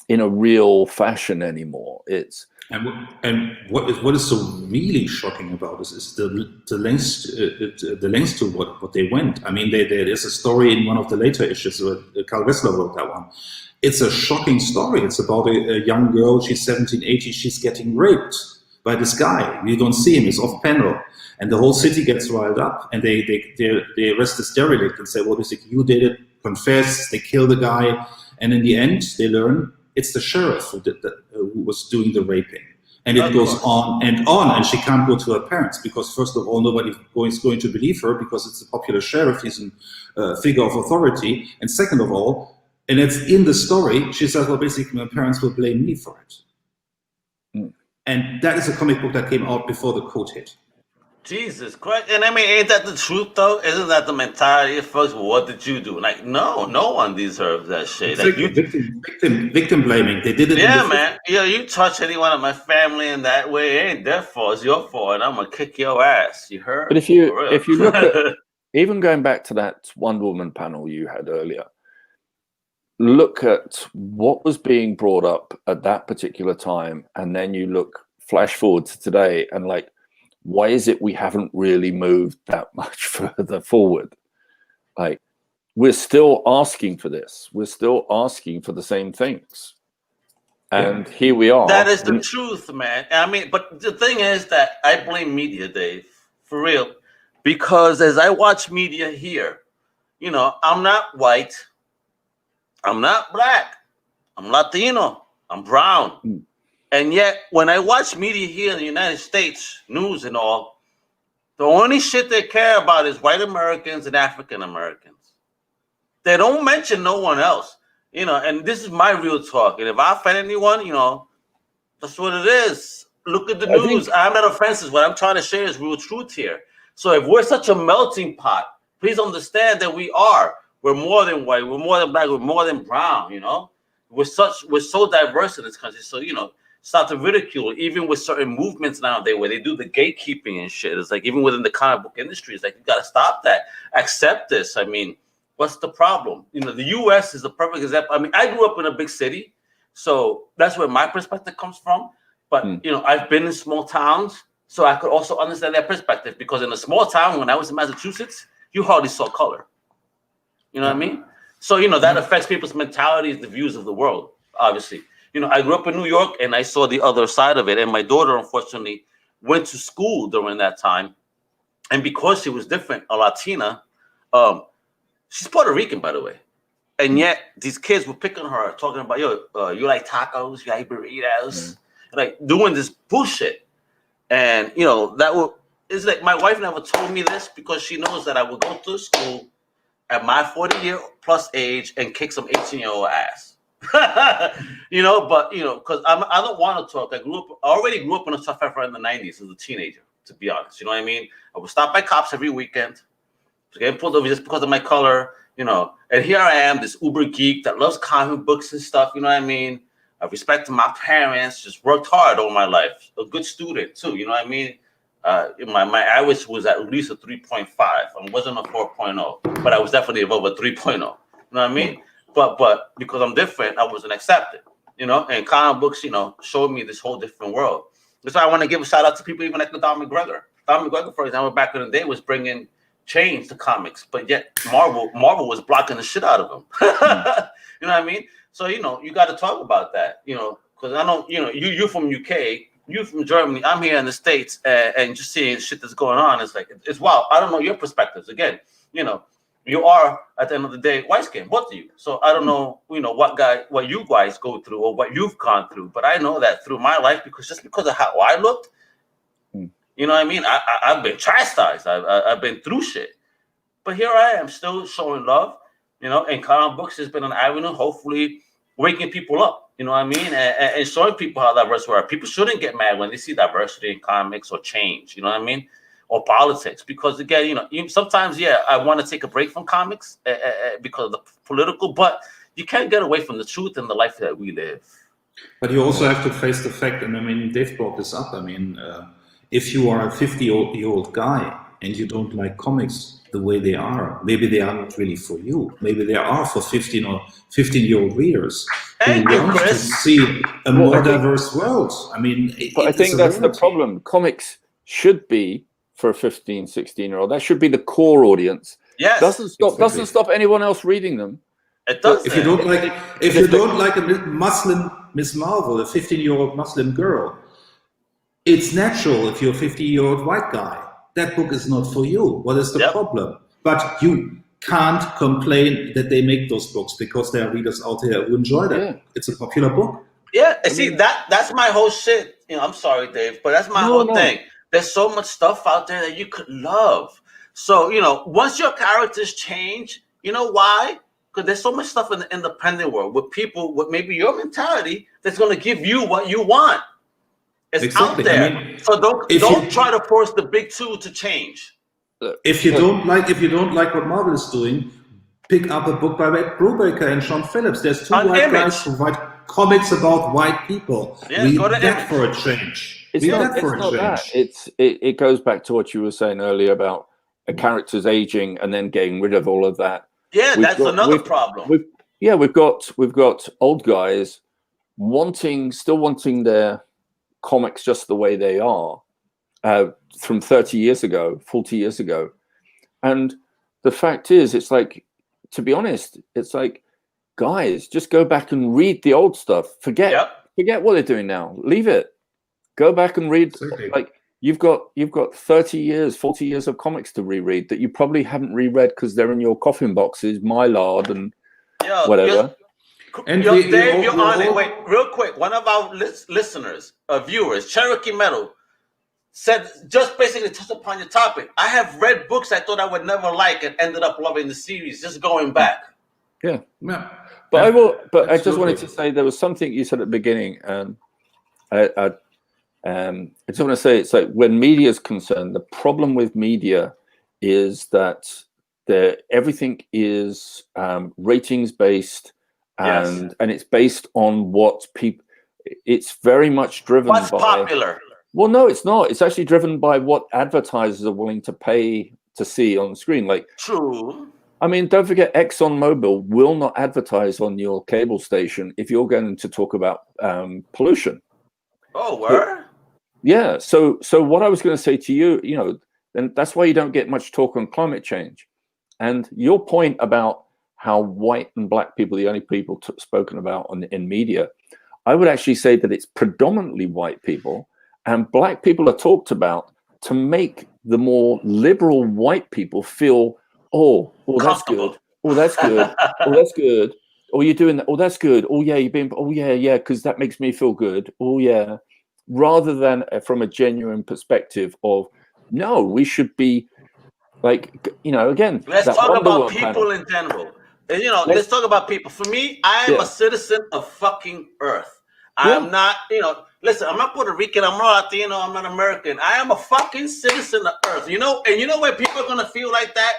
a real fashion anymore. It's and what is so really shocking about this is the lengths to what they went. I mean, there is a story in one of the later issues. Carl Wessler wrote that one. It's a shocking story. It's about a young girl. She's 17, 18. She's getting raped by this guy. You don't see him. He's off panel. And the whole city gets riled up, and they arrest this derelict and say, well, basically, you did it, confess. They kill the guy. And in the end, they learn it's the sheriff who was doing the raping. And it goes on, and she can't go to her parents because, first of all, nobody is going to believe her because it's a popular sheriff. He's a figure of authority. And second of all, and it's in the story, she says, well, basically, my parents will blame me for it. Mm. And that is a comic book that came out before the code hit. Jesus Christ. And I mean, ain't that the truth, though? Isn't that the mentality of folks? Well, what did you do? Like, no one deserves that shit. Like, victim blaming. They did it. Yeah, man. You touch anyone in my family in that way, it ain't their fault. It's your fault, and I'm gonna kick your ass. You heard? But if you look at, even going back to that Wonder Woman panel you had earlier, look at what was being brought up at that particular time, and then you flash forward to today, and like, why is it we haven't really moved that much further forward? Like, we're still asking for this. We're still asking for the same things. And here we are. That is the truth, man. I mean, but the thing is that I blame media, Dave, for real. Because as I watch media here, I'm not white. I'm not black. I'm Latino. I'm brown. Mm. And yet, when I watch media here in the United States, news and all, the only shit they care about is white Americans and African Americans. They don't mention no one else, and this is my real talk. And if I offend anyone, that's what it is. Look at the news. I'm not offensive. What I'm trying to share is real truth here. So if we're such a melting pot, please understand that we are. We're more than white. We're more than black. We're more than brown, We're so diverse in this country. So, start to ridicule, even with certain movements nowadays where they do the gatekeeping and shit. It's like, even within the comic book industry, it's like, you got to stop that. Accept this. I mean, what's the problem? The U.S. is the perfect example. I mean, I grew up in a big city, so that's where my perspective comes from. But, I've been in small towns, so I could also understand that perspective, because in a small town, when I was in Massachusetts, you hardly saw color. You know what I mean? So, that affects people's mentalities, the views of the world, obviously. I grew up in New York, and I saw the other side of it. And my daughter, unfortunately, went to school during that time. And because she was different, a Latina, she's Puerto Rican, by the way. And yet these kids were picking her, talking about, you like tacos, you like burritos, like doing this bullshit. And, it's like, my wife never told me this because she knows that I would go to school at my 40-year-plus age and kick some 18-year-old ass. But because I don't want to talk. I already grew up in a tough effort in the 90s as a teenager, to be honest. You know what I mean? I was stopped by cops every weekend, getting pulled over just because of my color, and here I am, this uber geek that loves comic books and stuff, you know what I mean? I respected my parents, just worked hard all my life, a good student too, you know what I mean? My average was at least a 3.5. I wasn't a 4.0, but I was definitely above a 3.0. You know what I mean? But because I'm different, I wasn't accepted, and comic books, showed me this whole different world. That's why I want to give a shout out to people even like Don McGregor. Don McGregor, for example, back in the day was bringing change to comics, but yet Marvel was blocking the shit out of them. You know what I mean? So, you got to talk about that, because I know, you're from UK, you from Germany, I'm here in the States, and just seeing shit that's going on, it's like, it's wild. I don't know your perspectives. Again, you are, at the end of the day, white skin, both of you. So I don't know, what you guys go through or what you've gone through. But I know that through my life, because of how I looked, You know what I mean? I've been chastised. I've been through shit. But here I am still showing love, you know, and comic books has been an avenue, hopefully waking people up, you know what I mean? And showing people how diverse we are. People shouldn't get mad when they see diversity in comics or change, you know what I mean? Or politics. Because again, you know, sometimes, yeah, I want to take a break from comics because of the political, but you can't get away from the truth and the life that we live. But you also have to face the fact, and I mean, Dave brought this up. I mean, if you are a 50-year-old guy and you don't like comics the way they are, maybe they aren't really for you. Maybe they are for 15 or 15-year-old readers who want to see a more diverse world. I mean, but I think that's the problem. Comics should be for a 15, 16-year-old. That should be the core audience. Yes. Doesn't stop anyone else reading them. It does. If you don't like a Muslim Miss Marvel, a 15-year-old Muslim girl, it's natural if you're a 50-year-old white guy. That book is not for you. What is the problem? But you can't complain that they make those books because there are readers out there who enjoy that. Yeah. It's a popular book. Yeah, see, that's my whole shit. You know, I'm sorry, Dave, but that's my whole thing. There's so much stuff out there that you could love. So, you know, once your characters change, you know why? Because there's so much stuff in the independent world with people with maybe your mentality that's going to give you what you want. It's out there. I mean, so don't try to force the big two to change. If you don't like what Marvel is doing, pick up a book by Ed Brubaker and Sean Phillips. There's two white guys who write comics about white people. Yeah, read that for a change. It's not that. It goes back to what you were saying earlier about a character's aging and then getting rid of all of that. Yeah, that's another problem. We've got old guys still wanting their comics just the way they are from 30 years ago, 40 years ago. And the fact is, it's like, to be honest, it's like, guys, just go back and read the old stuff. Forget what they're doing now. Leave it. Go back and read. Like you've got 30 years, 40 years of comics to reread that you probably haven't reread because they're in your coffin boxes, Mylard and whatever. And Dave, you're on it. Wait, real quick. One of our listeners, viewers, Cherokee Metal, said, just basically touch upon your topic. I have read books I thought I would never like and ended up loving the series, just going back. Yeah. But I just wanted to say there was something you said at the beginning. I just want to say, it's like when media is concerned, the problem with media is that everything is ratings based. And it's based on what people. It's very much driven by what's popular. Well, no, it's not. It's actually driven by what advertisers are willing to pay to see on the screen. Like, true. I mean, don't forget, ExxonMobil will not advertise on your cable station if you're going to talk about pollution. Oh, where? Yeah. So what I was going to say to you, you know, then that's why you don't get much talk on climate change. And your point about how white and black people are the only people spoken about in media, I would actually say that it's predominantly white people, and black people are talked about to make the more liberal white people feel, oh, that's good. Oh, that's good. Oh, that's good. Oh, you're doing that. Oh, that's good. Oh, yeah, yeah, because that makes me feel good. Oh, yeah. Rather than from a genuine perspective of, no, we should be like, you know, again. Let's talk about people in general. You know, let's talk about people. For me, I am a citizen of fucking Earth. I'm not, you know, listen, I'm not Puerto Rican, I'm not Latino, I'm not American. I am a fucking citizen of Earth. You know, and you know where people are going to feel like that?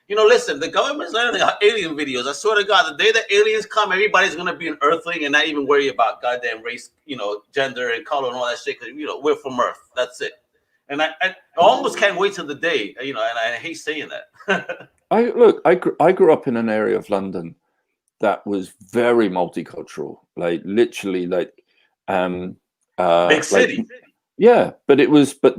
You know, listen, the government's learning alien videos. I swear to God, the day that aliens come, everybody's going to be an Earthling and not even worry about goddamn race, you know, gender and color and all that shit. Because, you know, we're from Earth. That's it. And I almost can't wait till the day, you know, and I hate saying that. I grew up in an area of London that was very multicultural, like literally like big city. Like, yeah, but it was but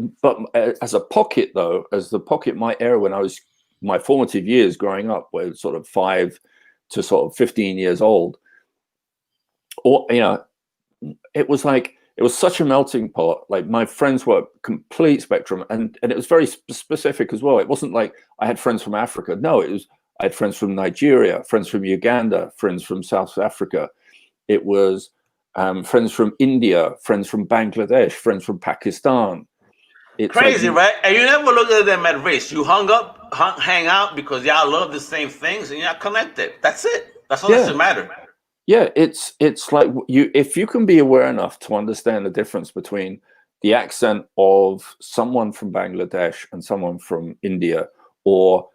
as a pocket though, as the pocket my era when I was my formative years growing up, were sort of 5 to sort of 15 years old, or you know, it was like it was such a melting pot. Like my friends were complete spectrum, and it was very specific as well. It wasn't like I had friends from Africa. No, it was I had friends from Nigeria, friends from Uganda, friends from South Africa. It was friends from India, friends from Bangladesh, friends from Pakistan. it's Crazy, like, right? And you never look at them at race. You hang out because y'all love the same things and y'all connected. That's it. That's all that should matter. Yeah, it's like if you can be aware enough to understand the difference between the accent of someone from Bangladesh and someone from India, or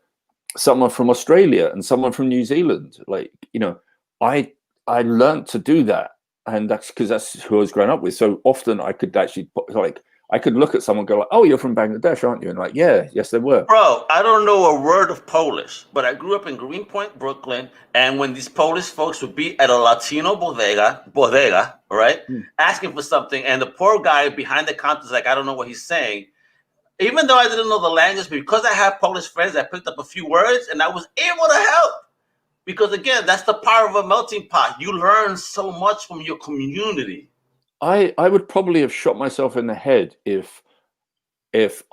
someone from Australia and someone from New Zealand, like, you know, I learned to do that, and that's because that's who I was growing up with. So often I could actually, like, I could look at someone and go like, "Oh, you're from Bangladesh, aren't you?" And like, "Yeah, yes, they were." Bro, I don't know a word of Polish, but I grew up in Greenpoint, Brooklyn, and when these Polish folks would be at a Latino bodega, right, asking for something, and the poor guy behind the counter is like, I don't know what he's saying. Even though I didn't know the language, because I have Polish friends, I picked up a few words, and I was able to help. Because again, that's the power of a melting pot. You learn so much from your community. I would probably have shot myself in the head if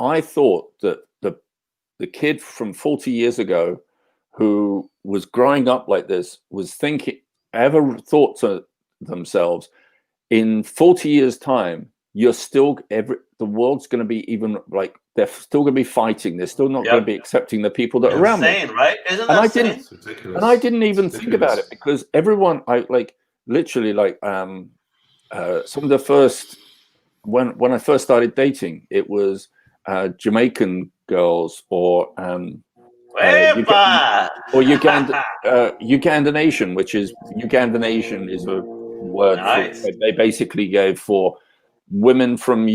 I thought that the kid from 40 years ago who was growing up like this was ever thought to themselves, in 40 years time, you're still, the world's going to be even, like, they're still going to be fighting. They're still not going to be accepting the people that are around me. Insane, right? Isn't that insane? And I didn't even think about it, because everyone, I like, literally, like, some of the first, when I first started dating, it was Jamaican girls, or Ugandan Asian, which is, Ugandan Asian is a word they basically gave for women from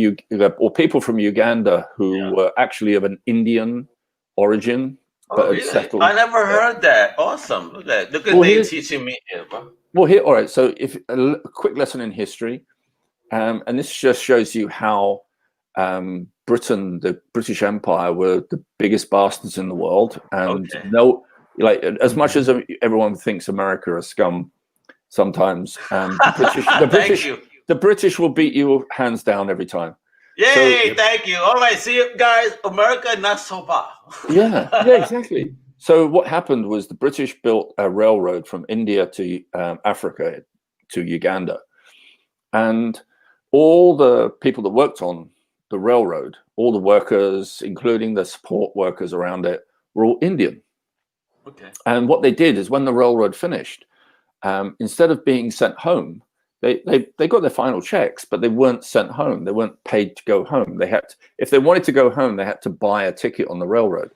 or people from Uganda who were actually of an Indian origin. Oh, really? I never heard that. Awesome. Look at they teaching me here, bro. Well, here, all right. So, if a quick lesson in history, and this just shows you how Britain, the British Empire, were the biggest bastards in the world, and like, as much as everyone thinks America are scum, sometimes the British will beat you hands down every time. Yay! Thank you. All right, see you guys. America not so bad. yeah, exactly. So what happened was the British built a railroad from India to Africa to Uganda, and all the people that worked on the railroad, all the workers, including the support workers around it, were all Indian. Okay. And what they did is, when the railroad finished, instead of being sent home, they got their final checks, but they weren't sent home. They weren't paid to go home. They had to, if they wanted to go home, they had to buy a ticket on the railroad,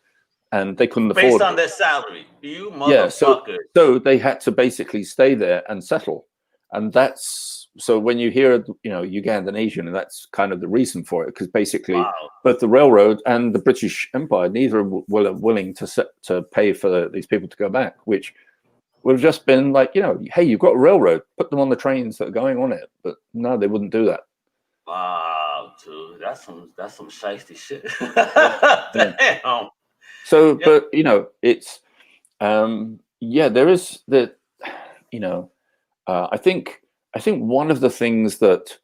and they couldn't afford it. Based on their salary. You motherfuckers. So they had to basically stay there and settle. And that's, so when you hear, Ugandan Asian, and that's kind of the reason for it, because basically both the railroad and the British Empire, neither were willing to pay for these people to go back, which would have just been like, hey, you've got a railroad, put them on the trains that are going on it. But no, they wouldn't do that. Wow, dude, that's some shiesty shit. Damn. So, but it's there is that, I think one of the things that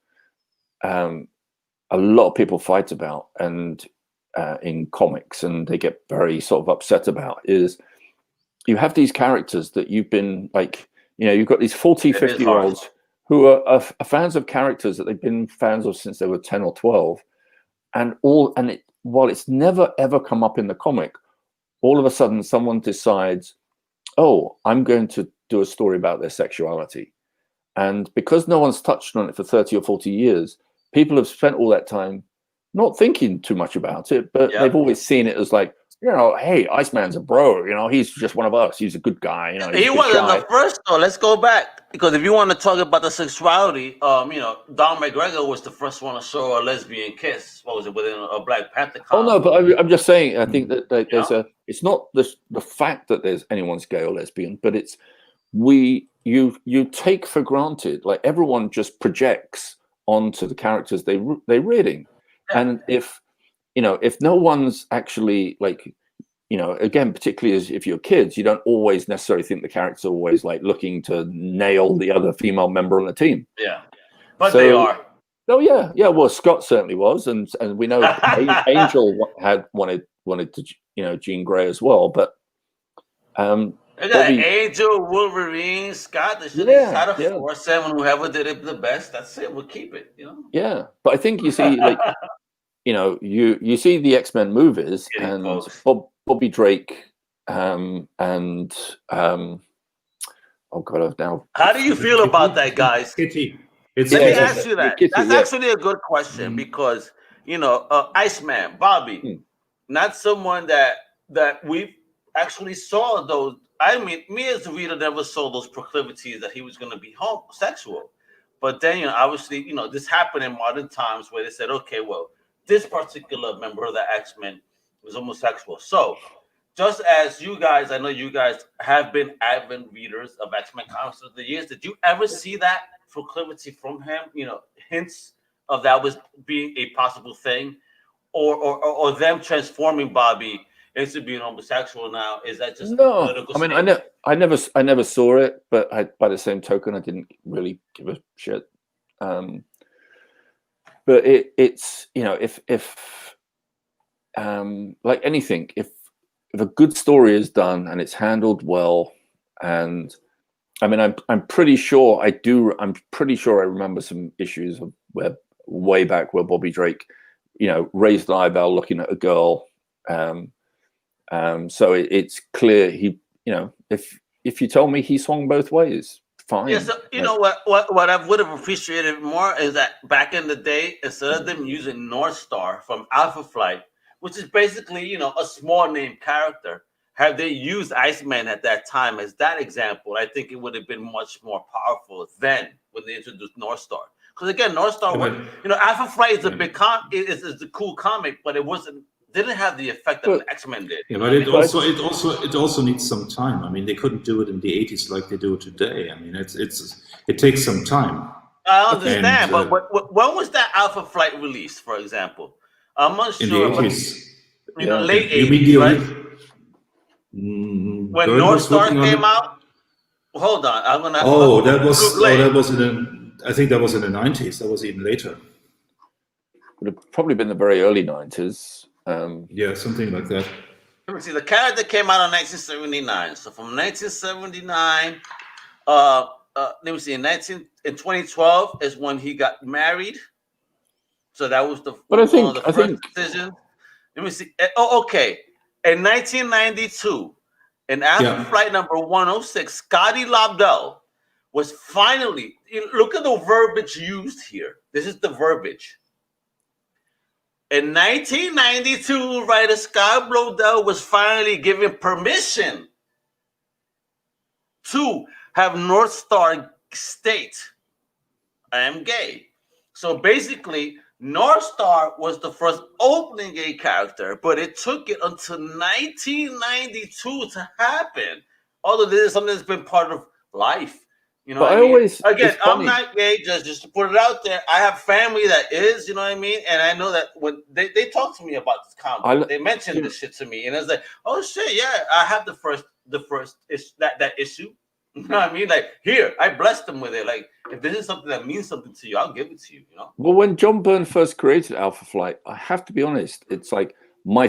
a lot of people fight about, and in comics, and they get very sort of upset about, is you have these characters that you've been like, you've got these 40, 50-year-olds who are fans of characters that they've been fans of since they were 10 or 12, while it's never ever come up in the comic, all of a sudden someone decides, oh, I'm going to do a story about their sexuality. And because no one's touched on it for 30 or 40 years, people have spent all that time not thinking too much about it, but they've always seen it as like, hey, Iceman's a bro, he's just one of us. He's a good guy. He wasn't the first, though. Let's go back, because if you want to talk about the sexuality, Don McGregor was the first one to show a lesbian kiss. What was it, within a Black Panther comic? Oh no, but I'm just saying, I think that there's it's not the fact that there's anyone's gay or lesbian, but it's you take for granted, like, everyone just projects onto the characters they're reading, and if no one's actually, like, again, particularly as if you're kids, you don't always necessarily think the characters are always like looking to nail the other female member on the team. Yeah, but they are. Oh yeah. Well, Scott certainly was, and we know Angel wanted to, Jean Grey as well, but Angel, Wolverine, Scott. They should have 4/7. Whoever did it the best, that's it. We'll keep it. Yeah, but I think you see, like, you know, you see the X-Men movies, and Bobby Drake and oh god, I've now. How do you feel about that, guys? Kitty. Let me ask you that. Kitty, That's actually a good question because, you know, Iceman, Bobby, not someone that we actually saw those. I mean, me as a reader never saw those proclivities that he was going to be homosexual. But then, you know, obviously, you know, this happened in modern times where they said, okay, well, this particular member of the X-Men was homosexual. So just as you guys, I know you guys have been avid readers of X-Men comics over the years. Did you ever see that proclivity from him? You know, hints of that was being a possible thing, or them transforming Bobby into being homosexual now? Is that just no? Political I mean, statement? I never saw it, but by the same token, I didn't really give a shit. But it's you know, if like anything, if a good story is done and it's handled well, and I mean, I'm pretty sure I remember some issues of where way back where Bobby Drake, you know, raised an eyebrow looking at a girl. So it's clear he, you know, if you told me he swung both ways, fine. Yeah, so you know what I would have appreciated more is that back in the day, instead of them using North Star from Alpha Flight, which is basically, you know, a small name character, have they used Iceman at that time as that example? I think it would have been much more powerful then when they introduced North Star. Because again, North Star, you know, Alpha Flight is a big is a cool comic, but it didn't have the effect that the X-Men did. Yeah, but it also needs some time. I mean, they couldn't do it in the 80s like they do today. I mean, it takes some time. I understand, but when was that Alpha Flight released, for example? I'm not sure. In the 80s. You know, late 80s, right? When North Star came out? Hold on, I'm gonna. That was I think that was in the 90s. That was even later. Would have probably been the very early 90s. Yeah, something like that. Let me see. The character came out in 1979. So from 1979, let me see. In 2012 is when he got married. So that was the first decision. Let me see. Oh, okay. In 1992, in Alpha Flight number 106, Scotty Lobdell was finally. Look at the verbiage used here. This is the verbiage. In 1992, writer Scott Lobdell was finally given permission to have North Star state, I am gay. So basically, North Star was the first opening gay character, but it took it until 1992 to happen. Although this is something that's been part of life. You know, I'm not gay. Just to put it out there, I have family that is. You know what I mean? And I know that when they talk to me about this comic, they mentioned this shit to me, and it's like, oh shit, yeah, I have the first that issue. You know what I mean? Like, here, I blessed them with it. Like, if this is something that means something to you, I'll give it to you. You know. Well, when John Byrne first created Alpha Flight, I have to be honest, it's like my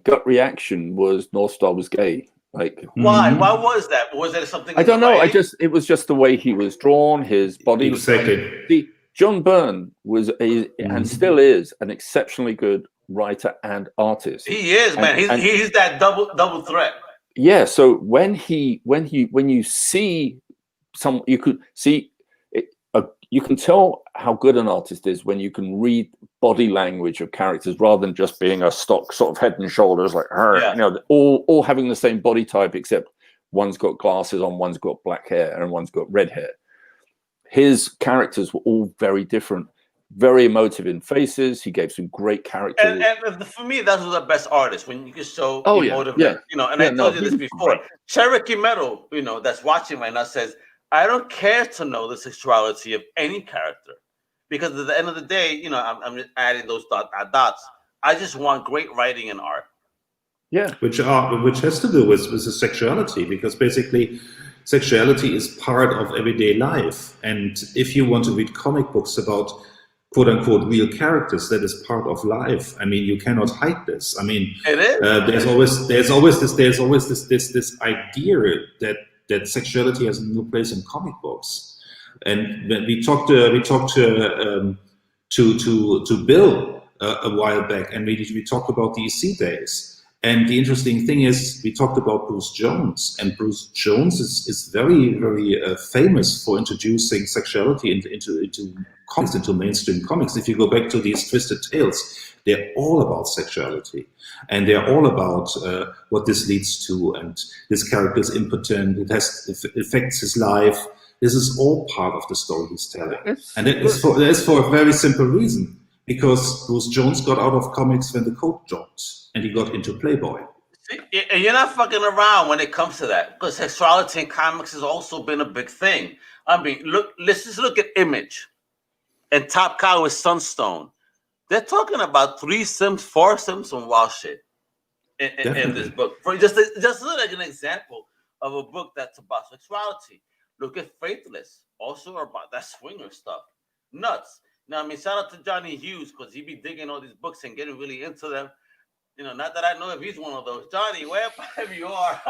gut reaction was North Star was gay. Like, why? Why was that? Was there something? I don't know. It was just the way he was drawn. His body. Exactly. John Byrne was and still is an exceptionally good writer and artist. He is, man. He's that double threat. Yeah. So when you see you could see it, you can tell how good an artist is when you can read body language of characters rather than just being a stock sort of head and shoulders, like you know, all having the same body type, except one's got glasses on, one's got black hair, and one's got red hair. His characters were all very different, very emotive in faces. He gave some great characters. And for me, that was the best artist when you can show emotive. You know, and I told you this before. Cherokee Metal, you know, that's watching right now says, I don't care to know the sexuality of any character, because at the end of the day, you know, I'm just adding those dots. I just want great writing and art. Yeah, which has to do with the sexuality, because basically, sexuality is part of everyday life, and if you want to read comic books about quote unquote real characters, that is part of life. I mean, you cannot hide this. I mean, it is. There's always this idea that sexuality has no place in comic books. And when we talked to Bill a while back, and we talked about the EC days. And the interesting thing is, we talked about Bruce Jones, and Bruce Jones is very, very famous for introducing sexuality into comics, into mainstream comics. If you go back to these Twisted Tales, they're all about sexuality, and they're all about what this leads to, and this character is impotent, it affects his life. This is all part of the story he's telling. And that is for a very simple reason, because Bruce Jones got out of comics when the coat dropped, and he got into Playboy. And you're not fucking around when it comes to that, because sexuality in comics has also been a big thing. I mean, let's just look at Image and Top Cow with Sunstone. They're talking about 4 Simpson wild shit in this book. For just like an example of a book that's about sexuality. Look at Faithless, also about that swinger stuff. Nuts. Now, I mean, shout out to Johnny Hughes, because he be digging all these books and getting really into them. You know, not that I know if he's one of those. Johnny, wherever you are,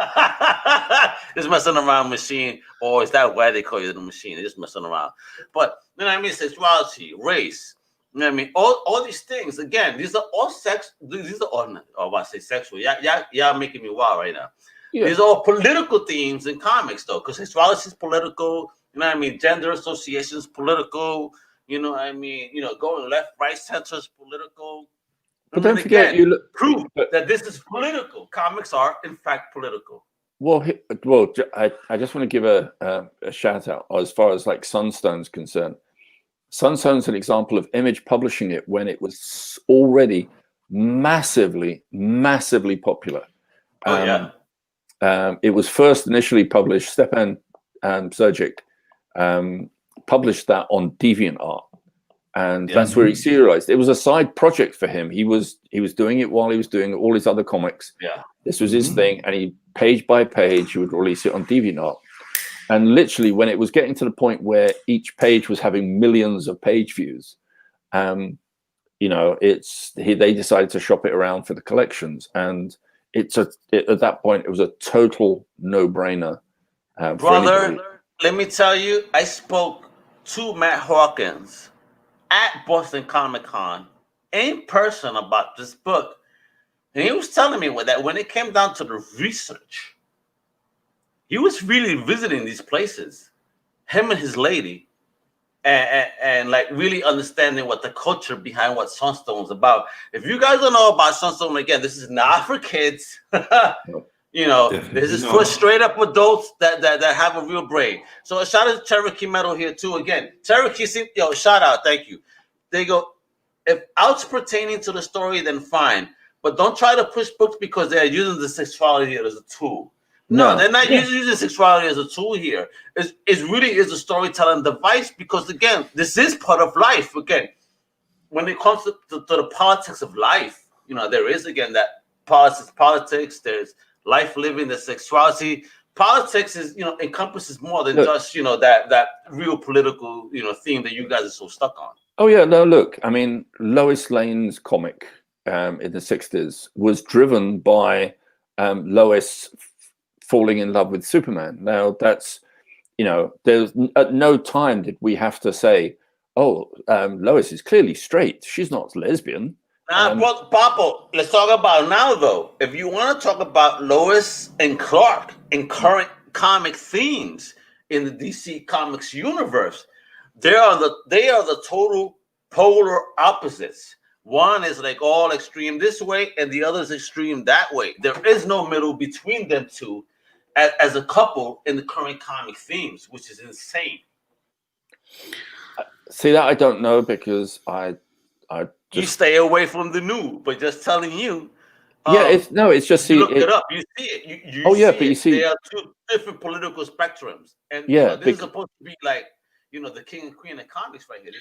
just messing around machine, or is that why they call you the machine? They're just messing around. But, you know what I mean? Sexuality, race, you know what I mean? All these things, again, these are all I want to say sexual. Y'all making me wild right now. Yeah. These are all political themes in comics, though, because sexuality is political. You know what I mean? Gender association is political. You know what I mean? You know, going left, right, center is political. But don't forget, prove that this is political. Comics are, in fact, political. Well, I just want to give a shout out as far as like Sunstone's concerned. Sunstone's an example of Image publishing it when it was already massively popular. It was first initially published. Stepan Surgic published that on DeviantArt, and that's where he serialized. It was a side project for him. He was doing it while he was doing all his other comics. Yeah, this was his thing, and he page by page he would release it on DeviantArt. And literally, when it was getting to the point where each page was having millions of page views, you know, they decided to shop it around for the collections, and at that point it was a total no-brainer. Brother, let me tell you, I spoke to Matt Hawkins at Boston Comic Con in person about this book, and he was telling me that when it came down to the research, he was really visiting these places, him and his lady, and like really understanding what the culture behind what Sunstone is about. If you guys don't know about Sunstone, again, this is not for kids. You know, this is for straight up adults that have a real brain. So a shout out to Cherokee Metal here too. Again, Cherokee, shout out, thank you. They go, if outs pertaining to the story, then fine, but don't try to push books because they are using the sexuality as a tool. No, they're not using sexuality as a tool here. It really is a storytelling device, because again, this is part of life. Again, when it comes to the politics of life, you know, there is again that politics. There's life living, the sexuality. Politics is, you know, encompasses more than just, you know, that real political, you know, theme that you guys are so stuck on. Oh yeah, no, look, I mean, Lois Lane's comic in the 60s was driven by Lois falling in love with Superman. Now that's, you know, there's at no time did we have to say, oh, Lois is clearly straight, she's not lesbian. Well, Papo, let's talk about now, though. If you want to talk about Lois and Clark in current comic themes in the DC Comics universe, they are the total polar opposites. One is like all extreme this way, and the other is extreme that way. There is no middle between them two as a couple in the current comic themes, which is insane. See, that I don't know, because you stay away from the new, but just telling you. It's just you look it up, you see it. You see there are two different political spectrums, and this is supposed to be like, you know, the king and queen of comics right here.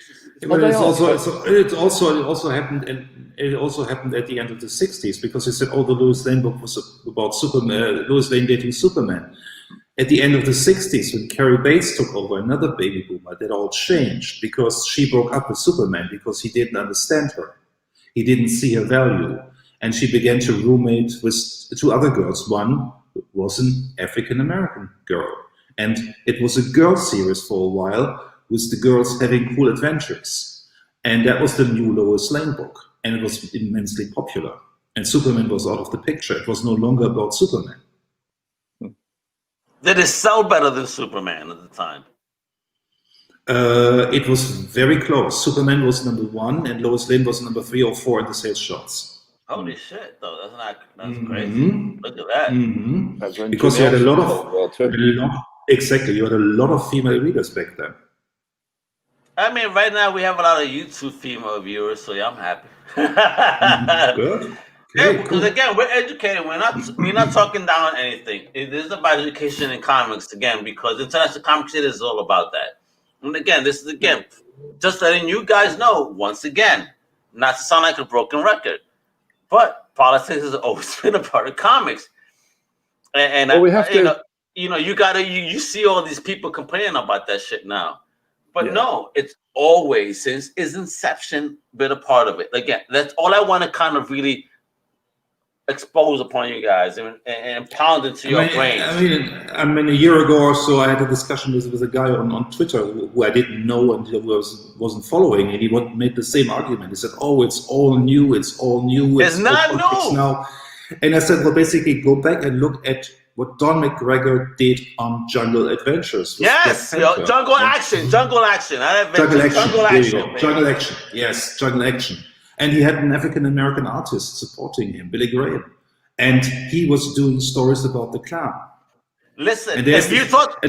It also happened at the end of the 60s, because you said, the Lois Lane book was about Superman, Lois Lane dating Superman. At the end of the 60s, when Carrie Bates took over, another baby boomer, that all changed, because she broke up with Superman because he didn't understand her. He didn't see her value. And she began to roommate with two other girls. One was an African-American girl. And it was a girl series for a while, with the girls having cool adventures. And that was the new Lois Lane book. and it was immensely popular. And Superman was out of the picture. It was no longer about Superman. Did it sell better than Superman at the time? It was very close. Superman was number 1, and Lois Lane was number 3 or 4 in the sales charts. Holy shit, though. That's crazy. Look at that. That's when Because Jimmy you had Olsen exactly, you had a lot of female readers back then. I mean, right now we have a lot of YouTube female viewers, so yeah, I'm happy. Good. Yeah, Okay, because cool. again, we're educated. We're not talking down on anything. It is about education in comics again, because international comics is all about that. And again, this is just letting you guys know once again, not to sound like a broken record, but politics has always been a part of comics. And Well, we have to. You see all these people complaining about that shit now, but no, it's always since its inception been a part of it. Again, that's all I want to kind of really expose upon you guys and pound into your brains. I mean, a year ago or so, I had a discussion with a guy on Twitter who I didn't know and wasn't following, and he made the same argument. He said, "Oh, it's all new. It's all new. It's not new now." And I said, "Well, basically, go back and look at what Don McGregor did on Jungle Adventures." Yes, jungle action. Jungle action. There you go. Jungle action. Yes, jungle action. And he had an African-American artist supporting him, Billy Graham. And he was doing stories about the Klan. Listen, if you thought,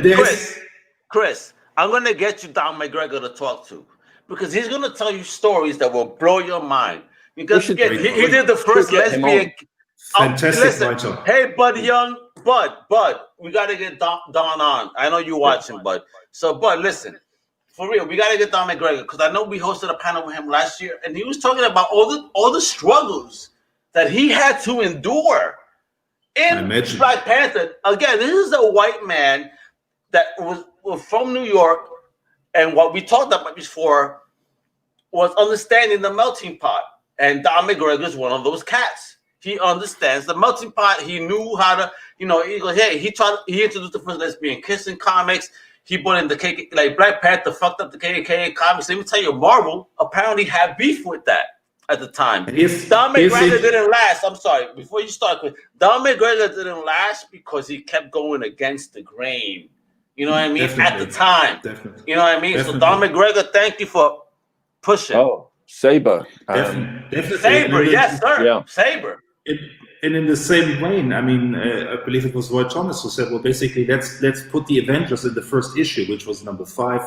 Chris, I'm going to get you Don McGregor to talk to. Because he's going to tell you stories that will blow your mind. Because he did the first lesbian. Fantastic writer. Hey, Bud, we got to get Don on. I know you're watching, Bud. So, Bud, listen. For real, we gotta get Don McGregor because I know we hosted a panel with him last year, and he was talking about all the struggles that he had to endure in Black Panther. Again, this is a white man that was from New York, and what we talked about before was understanding the melting pot. And Don McGregor is one of those cats. He understands the melting pot. He knew how to, he goes, hey, he introduced the first lesbian kiss in comics. He put in the KKK, like Black Panther fucked up the KKK comics. Let me tell you, Marvel apparently had beef with that at the time. Don McGregor didn't last. I'm sorry, before you start, Don McGregor didn't last because he kept going against the grain. You know what I mean? Definitely. At the time. Definitely. You know what I mean? Definitely. So Don McGregor, thank you for pushing. Oh, Saber. Definitely. Saber, yes, sir. Yeah. Saber. And in the same vein, I mean, I believe it was Roy Thomas who said, well, basically, let's put the Avengers in the first issue, which was number 5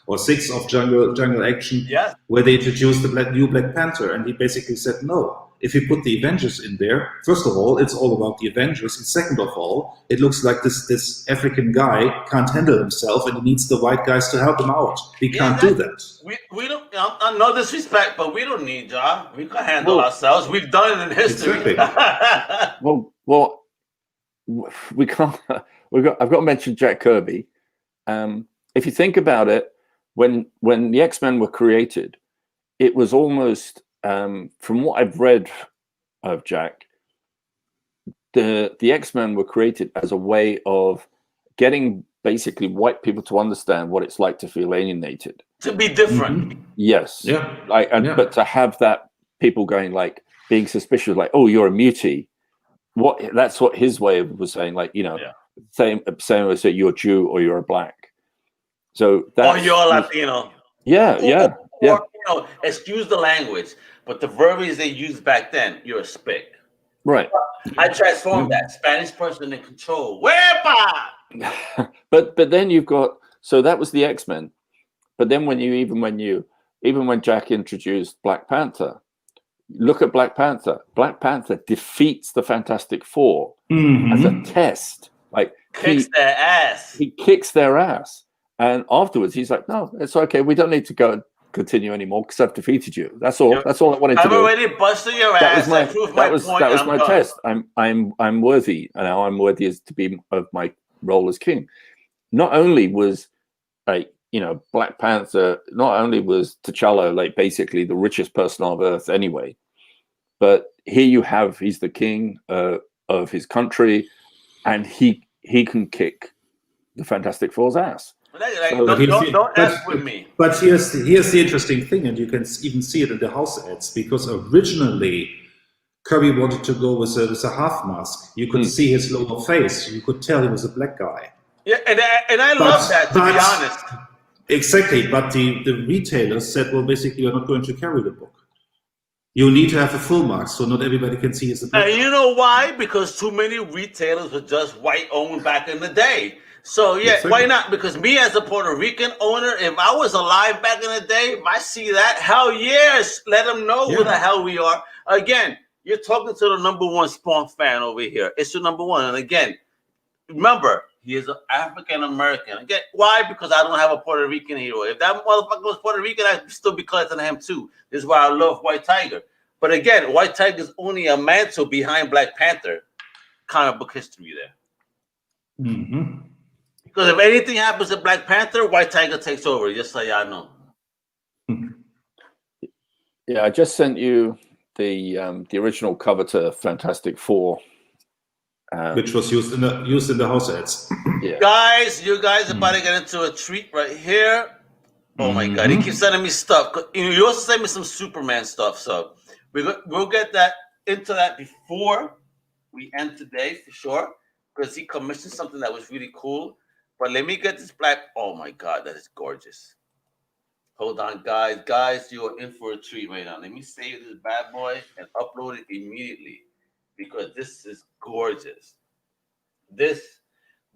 or 6 of Jungle Action, where they introduced the new Black Panther. And he basically said, no, if you put the Avengers in there, first of all, it's all about the Avengers. And second of all, it looks like this African guy can't handle himself and he needs the white guys to help him out. We can't do that. We don't, no disrespect, but we don't need y'all. We can handle ourselves. We've done it in history. Exactly. well, we can't. I've got to mention Jack Kirby. If you think about it, when the X-Men were created, it was almost from what I've read of Jack, the X-Men were created as a way of getting basically white people to understand what it's like to feel alienated, to be different. Mm-hmm. Yes. Yeah. But to have that people going like being suspicious, like, oh, you're a mutie. That's what his way was saying, like, same as that you're Jew or you're a black. So or you're Latino. Or, excuse the language, but the verbiage they used back then, you're a spick. Right. I transformed that. Spanish person in control. Wepa! But then you've got, so that was the X-Men. But then when Jack introduced Black Panther, look at Black Panther. Black Panther defeats the Fantastic Four as a test. Like kicks their ass. He kicks their ass. And afterwards he's like, no, it's okay. We don't need to continue anymore because I've defeated you. That's all. That's all I wanted to do. I've already busted your ass. That was my test. I'm worthy, and now I'm worthy as to be of my role as king. Not only was Black Panther, not only was T'Challa like basically the richest person on earth anyway, but here you have he's the king of his country, and he can kick the Fantastic Four's ass. Like, So- don't F with me. But here's the interesting thing, and you can even see it in the house ads, because originally Kirby wanted to go with a half mask. You could see his lower face. You could tell he was a black guy. Yeah, and I love that, to be honest. Exactly, but the retailers said, well, basically, you're not going to carry the book. You need to have a full mask, so not everybody can see he's a black guy. And you know why? Because too many retailers were just white-owned back in the day. So, yeah, Exactly. why not? Because me as a Puerto Rican owner, if I was alive back in the day, if I see that, hell yes, let them know who the hell we are. Again, you're talking to the #1 Spawn fan over here. It's your #1. And again, remember, he is an African American. Again, why? Because I don't have a Puerto Rican hero. If that motherfucker was Puerto Rican, I'd still be collecting him too. This is why I love White Tiger. But again, White Tiger is only a mantle behind Black Panther. Comic book history there. Mm-hmm. Because if anything happens to Black Panther, White Tiger takes over. Just so y'all know. Yeah, I just sent you the original cover to Fantastic Four. Which was used in the house ads. Yeah. Guys, you guys are about to get into a treat right here. Oh my God, he keeps sending me stuff. You also sent me some Superman stuff, so we'll get into that before we end today for sure, because he commissioned something that was really cool. But let me get this black. Oh my God, that is gorgeous. Hold on, guys. Guys, you are in for a treat right now. Let me save this bad boy and upload it immediately, because this is gorgeous. This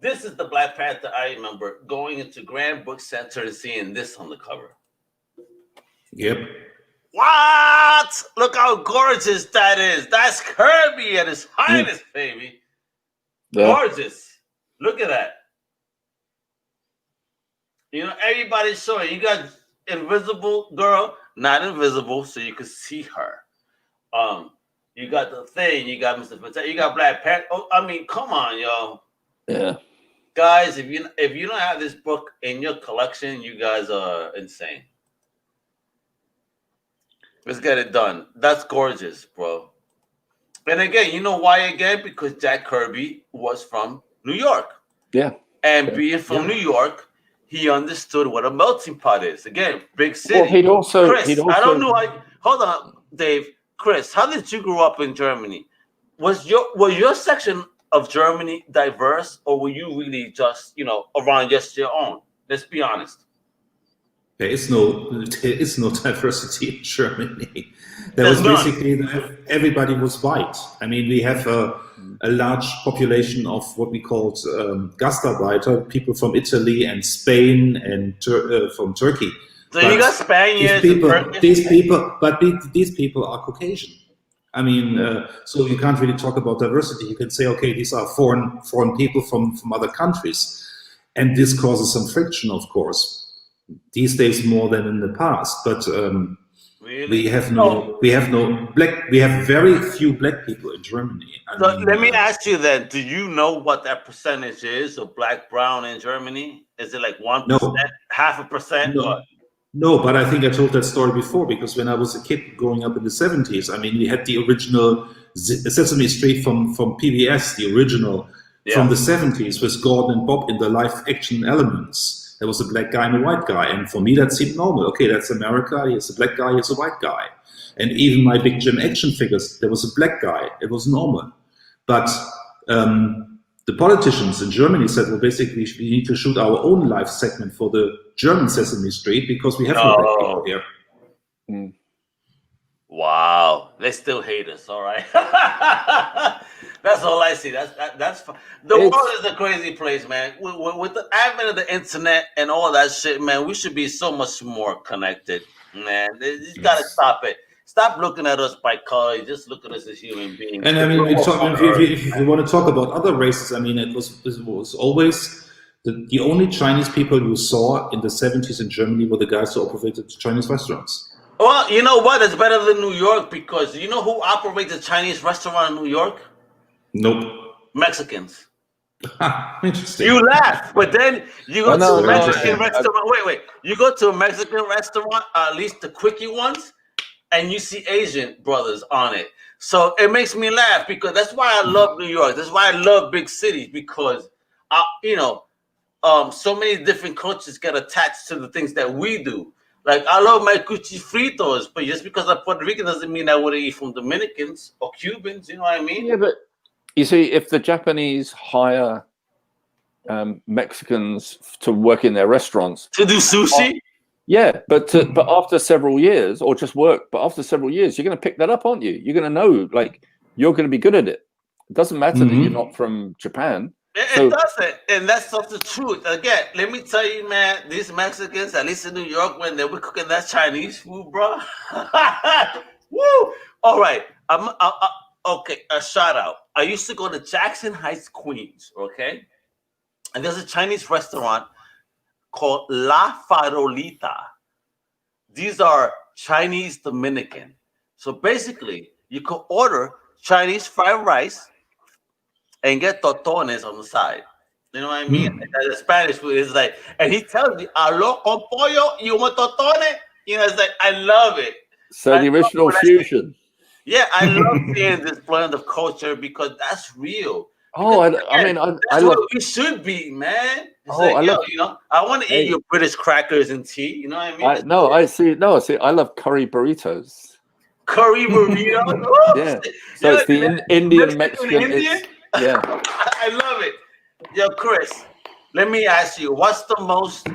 is the Black Panther I remember going into Grand Book Center and seeing this on the cover. Yep. What? Look how gorgeous that is. That's Kirby at his highness, baby. Yeah. Gorgeous. Look at that. You know, everybody's showing. You got Invisible Girl, not invisible, so you can see her. You got the Thing. You got Mr. Potato. You got Black Panther. Oh, I mean, come on, yo. Yeah. Guys, if you don't have this book in your collection, you guys are insane. Let's get it done. That's gorgeous, bro. And again, you know why again? Because Jack Kirby was from New York. Yeah. And being from New York, he understood what a melting pot is. Again, big city. Well, he'd also I don't know. Hold on, Dave. Chris, how did you grow up in Germany? Was your section of Germany diverse, or were you really just, around just your own? Let's be honest. There is no diversity in Germany. There was basically everybody was white. I mean, we have a large population of what we called Gastarbeiter, people from Italy and Spain and from Turkey. So you got Spaniards. These people are Caucasian. I mean, so you can't really talk about diversity. You can say, okay, these are foreign people from other countries, and this causes some friction, of course. These days more than in the past, but really? we have very few black people in Germany. Let me ask you then: do you know what that percentage is of black brown in Germany? Is it like 1%, No. 0.5%? No, but I think I told that story before, because when I was a kid growing up in the 70s, I mean, we had the original Sesame Street from PBS, the original from the 70s with Gordon and Bob in the live action elements. There was a black guy and a white guy, and for me that seemed normal. Okay, that's America, here's a black guy, here's a white guy. And even my Big Jim action figures, there was a black guy, it was normal. But the politicians in Germany said, well, basically, we need to shoot our own live segment for the German Sesame Street because we have no black people here. Mm. Wow, they still hate us. All right, that's all I see. That's fine. The world is a crazy place, man. With the advent of the internet and all that shit, man, we should be so much more connected, man. You gotta stop it. Stop looking at us by color. Just look at us as human beings. And I mean, if you want to talk about other races, I mean, it was always the only Chinese people you saw in the 70s in Germany were the guys who operated Chinese restaurants. Well, you know what? It's better than New York, because you know who operates a Chinese restaurant in New York? Nope. Mexicans. Interesting. You laugh, but then you go to a Mexican restaurant. Wait. You go to a Mexican restaurant, at least the quickie ones, and you see Asian brothers on it. So it makes me laugh, because that's why I love New York. That's why I love big cities, because, so many different cultures get attached to the things that we do. Like, I love my cuchi fritos, but just because I'm Puerto Rican doesn't mean I wouldn't eat from Dominicans or Cubans. You know what I mean? Yeah, but you see, if the Japanese hire Mexicans to work in their restaurants to do sushi. But after several years, or just work, but after several years, you're going to pick that up, aren't you? You're going to know, like, you're going to be good at it. It doesn't matter that you're not from Japan. It doesn't, and that's not the truth. Again, let me tell you, man, these Mexicans, at least in New York, when they were cooking that Chinese food, bro. Woo! All right, okay, a shout out. I used to go to Jackson Heights, Queens, okay? And there's a Chinese restaurant called La Farolita. These are Chinese Dominican. So basically, you could order Chinese fried rice and get totones on the side. You know what I mean? The Spanish food is like, and he tells me, "Aló con pollo, you want totone?" You know, it's like, I love it. So the original fusion. Yeah, I love seeing this blend of culture because that's real. Oh, Because, I mean, that's I love. what we should be, man. It's Oh, like, I love. you know, I want to eat your British crackers and tea. You know what I mean? I see. I love curry burritos. Curry burrito. Yeah. So it's the Indian Mexican. Indian? Yeah. I love it. Yo, Chris, let me ask you, what's the most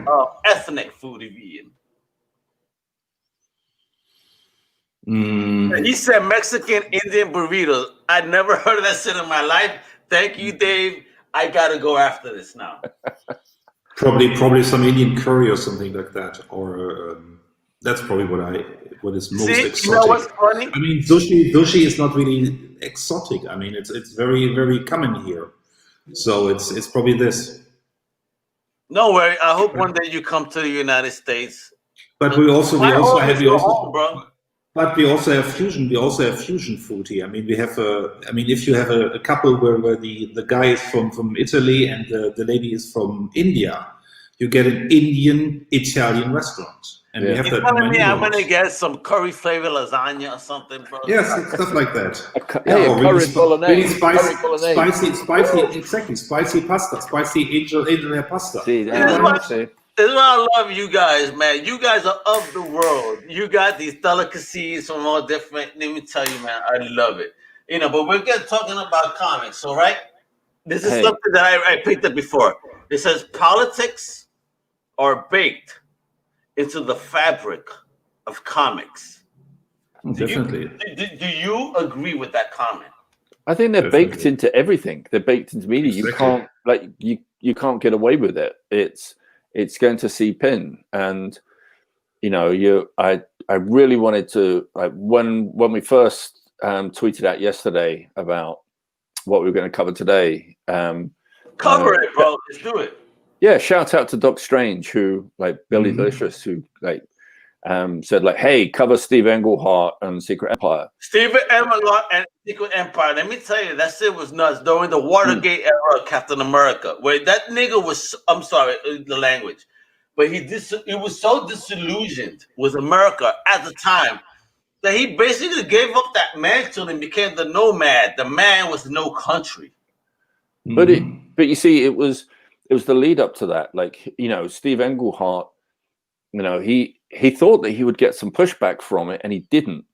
ethnic food you've eaten? He said Mexican Indian burritos. I never heard of that shit in my life. Thank you, Dave. I gotta go after this now. Probably some Indian curry or something like that, or that's probably what is most exotic. You know what's funny? I mean, sushi is not really exotic. I mean, it's very, very common here, so it's probably this. No worry. I hope one day you come to the United States. But we also have fusion. We also have fusion food here. I mean, if you have a couple where the guy is from Italy and the lady is from India, you get an Indian Italian restaurant. And we have that. Telling me I'm gonna get some curry flavored lasagna or something, bro. Yes, stuff like that. Curry bolagnese. Spicy pasta, spicy angel hair pasta. This is why I love you guys, man. You guys are of the world. You got these delicacies from all different. Let me tell you, man, I love it. You know, but we're talking about comics, all right? This is something that I picked up before. It says politics are baked into the fabric of comics. Definitely. Do you agree with that comment? I think they're baked into everything. They're baked into media. Exactly. You can't get away with it. It's going to seep in. And you know, I really wanted to, like, when we first tweeted out yesterday about what we were going to cover today. Cover it, bro. Let's do it. Yeah, shout out to Doc Strange, who, like, Billy Delicious, who, like, said, like, hey, cover Steve Englehart and Secret Empire. Steve Englehart and Secret Empire. Let me tell you, that shit was nuts during the Watergate era of Captain America, where that nigga was, I'm sorry, the language, but he was so disillusioned with America at the time that he basically gave up that mantle and became the nomad, the man with no country. But you see, it was the lead up to that. Like, you know, Steve Englehart, you know, he thought that he would get some pushback from it, and he didn't.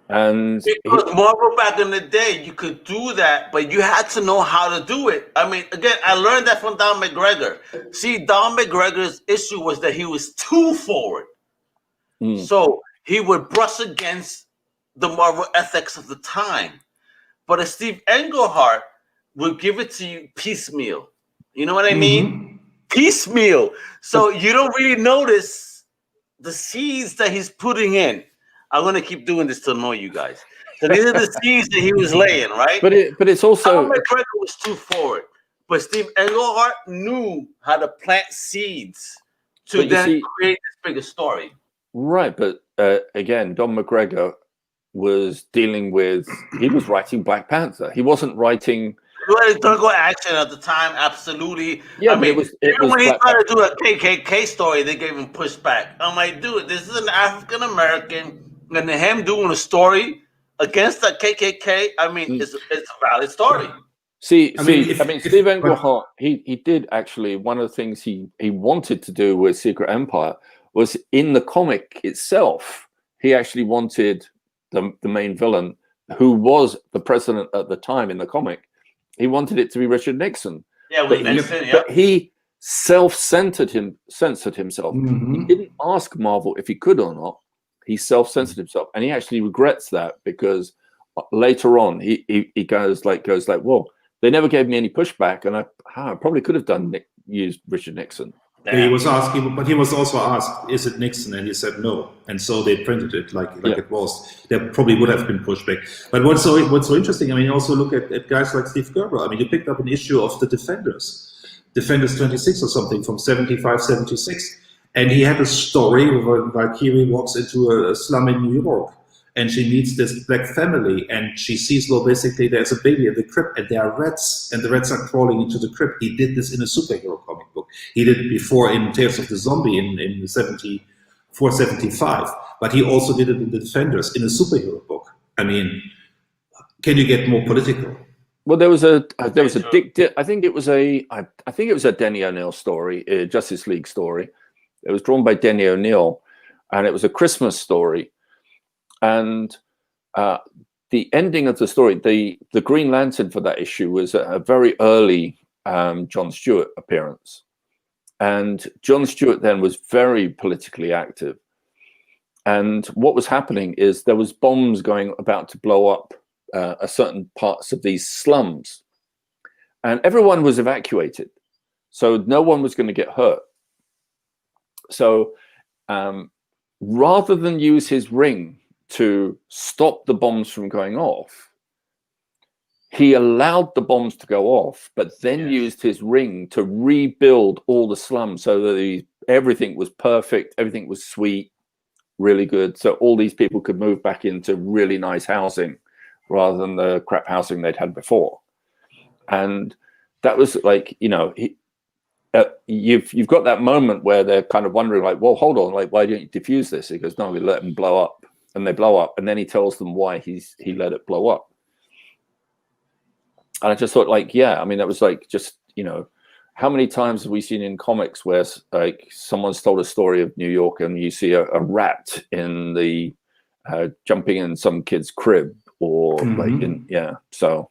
And because Marvel back in the day, you could do that, but you had to know how to do it. I mean, again, I learned that from Don McGregor. See, Don McGregor's issue was that he was too forward. So he would brush against the Marvel ethics of the time. But a Steve Englehart would give it to you piecemeal. You know what I mean? Piecemeal. So you don't really notice the seeds that he's putting in. I'm gonna keep doing this to annoy you guys. So these are the seeds that he was laying, right? But it's also, Tom McGregor was too forward, but Steve Englehart knew how to plant seeds to then create this bigger story. Right, but again, Don McGregor was dealing with. He was writing Black Panther. He wasn't writing. Historical action at the time, absolutely. Yeah, I mean, it was when he tried to do a KKK story, they gave him pushback. I'm like, dude, this is an African American, and him doing a story against the KKK. I mean, it's a valid story. I mean, Steve Englehart, he did actually, one of the things he wanted to do with Secret Empire was, in the comic itself, he actually wanted the main villain, who was the president at the time in the comic, he wanted it to be Richard Nixon. Yeah, but he self-censored himself. He didn't ask Marvel if he could or not. He self-censored himself, and he actually regrets that, because later on he goes like, well, they never gave me any pushback, and I probably could have used Richard Nixon. Yeah, he was asking, but he was also asked, "Is it Nixon?" And he said no, and so they printed it like it was. There probably would have been pushback. But what's so interesting? I mean, also look at guys like Steve Gerber. I mean, you picked up an issue of the Defenders 26 or something from 75, 76, and he had a story where Valkyrie walks into a slum in New York, and she meets this black family, and she sees, well, basically there's a baby in the crypt, and there are rats, and the rats are crawling into the crypt. He did this in a superhero comic book. He did it before in Tales of the Zombie in 74, 75, but he also did it in the Defenders in a superhero book. I mean, can you get more political? Well, there was a Dick. I think it was a Denny O'Neil story, a Justice League story. It was drawn by Denny O'Neil, and it was a Christmas story. And the ending of the story, the Green Lantern for that issue was a very early John Stewart appearance. And John Stewart then was very politically active. And what was happening is there was bombs about to blow up a certain parts of these slums. And everyone was evacuated. So no one was going to get hurt. So rather than use his ring to stop the bombs from going off, he allowed the bombs to go off, but then used his ring to rebuild all the slums so that everything was perfect, everything was sweet, really good. So all these people could move back into really nice housing rather than the crap housing they'd had before. And that was like, you've got that moment where they're kind of wondering, like, well, hold on, like, why don't you defuse this? He goes, no, we let them blow up. And they blow up, and then he tells them why he let it blow up. And I just thought, like, yeah, I mean, that was like, just, how many times have we seen in comics where like someone's told a story of New York and you see a rat in the jumping in some kid's crib, or so.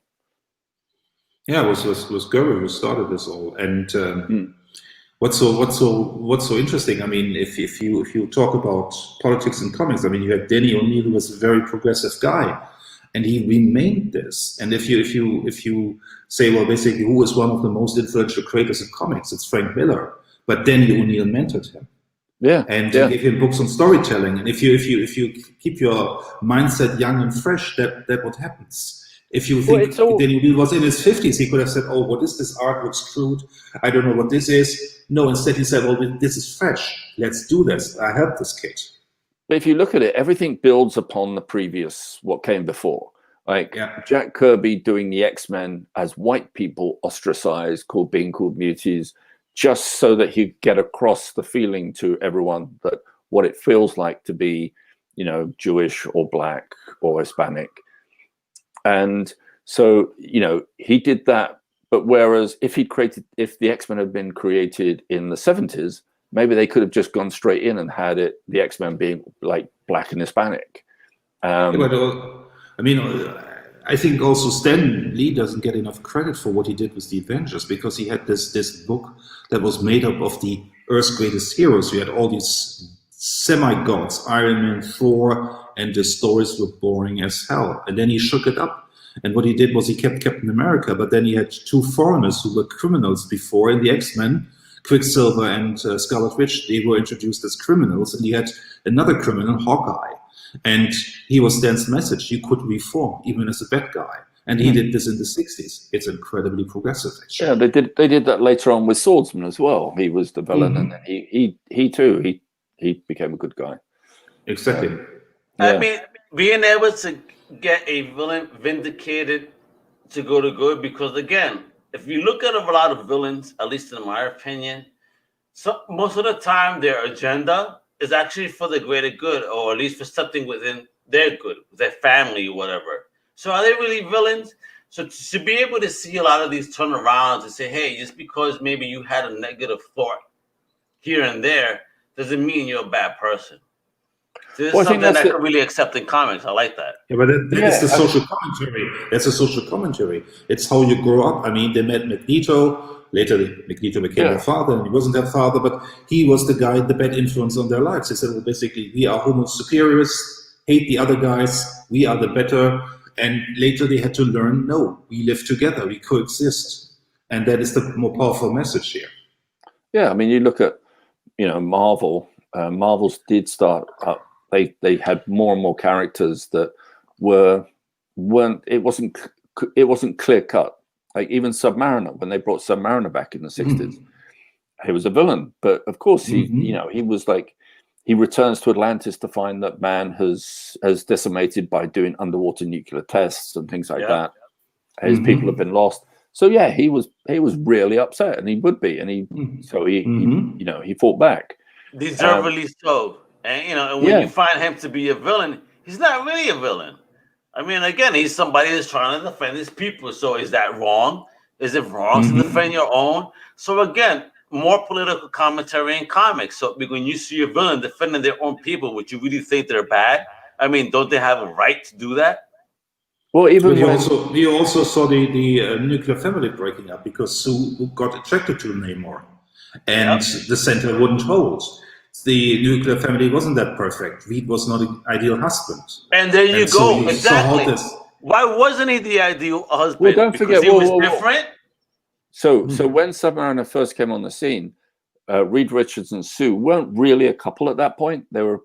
Yeah, it was Gerber who started this all, and what's so interesting? I mean, if you talk about politics and comics, I mean, you had Denny O'Neil, who was a very progressive guy, and he remained this. And if you say, well, basically, who is one of the most influential creators in comics? It's Frank Miller, but Denny O'Neil mentored him. And gave him books on storytelling. And if you keep your mindset young and fresh, that what happens. If you think Denny O'Neil was in his 50s, he could have said, oh, what is this? Art looks crude. I don't know what this is. No, instead he said, well, this is fresh. Let's do this. I help this kid. But if you look at it, everything builds upon the previous, what came before. Like Jack Kirby doing the X-Men as white people ostracized, being called muties, just so that he'd get across the feeling to everyone that what it feels like to be, Jewish or black or Hispanic. And so, he did that. But whereas if the X-Men had been created in the 70s, maybe they could have just gone straight in and had the X-Men being like black and Hispanic. I think also Stan Lee doesn't get enough credit for what he did with the Avengers, because he had this book that was made up of the Earth's greatest heroes. You had all these semi-gods, Iron Man, Thor, and the stories were boring as hell. And then he shook it up. And what he did was he kept Captain America, but then he had two foreigners who were criminals before in the X-Men, Quicksilver and Scarlet Witch. They were introduced as criminals, and he had another criminal, Hawkeye. And he was Stan's message: you could reform even as a bad guy. And he did this in the 60s. It's incredibly progressive, actually. Yeah, they did that later on with Swordsman as well. He was the villain, and then he too became a good guy. Exactly. I mean, being able to get a villain vindicated to go to good, because again, if you look at a lot of villains, at least in my opinion, most of the time their agenda is actually for the greater good, or at least for something within their good, their family, or whatever. So are they really villains? So to be able to see a lot of these turnarounds and say, hey, just because maybe you had a negative thought here and there doesn't mean you're a bad person. So this is something I can really accept in comics. I like that. Yeah, but it's the social commentary. That's a social commentary. It's how you grow up. I mean, they met Magneto. Later, Magneto became their father, and he wasn't their father, but he was the guy, the bad influence on their lives. They said, well, basically, we are homo superiors, hate the other guys, we are the better. And later they had to learn, no, we live together, we coexist. And that is the more powerful message here. Yeah, I mean, you look at, Marvel. Marvels did start up. They had more and more characters that weren't. It wasn't clear cut. Like even Submariner, when they brought Submariner back in the 60s, he was a villain. But of course, he was like, he returns to Atlantis to find that man has decimated by doing underwater nuclear tests and things like that. His people have been lost. So yeah, he was really upset, and he would be, and he fought back. Deservedly so. And when you find him to be a villain, he's not really a villain. I mean, again, he's somebody that's trying to defend his people. So is that wrong? Is it wrong to defend your own? So again, more political commentary in comics. So when you see a villain defending their own people, would you really think they're bad? I mean, don't they have a right to do that? Well, even you also saw the nuclear family breaking up because Sue got attracted to Namor, and the center wouldn't hold. The nuclear family wasn't that perfect. Reed was not an ideal husband. And there you go. Exactly. Why wasn't he the ideal husband? Well, don't forget, he was different. So when Submariner first came on the scene, Reed Richards and Sue weren't really a couple at that point. In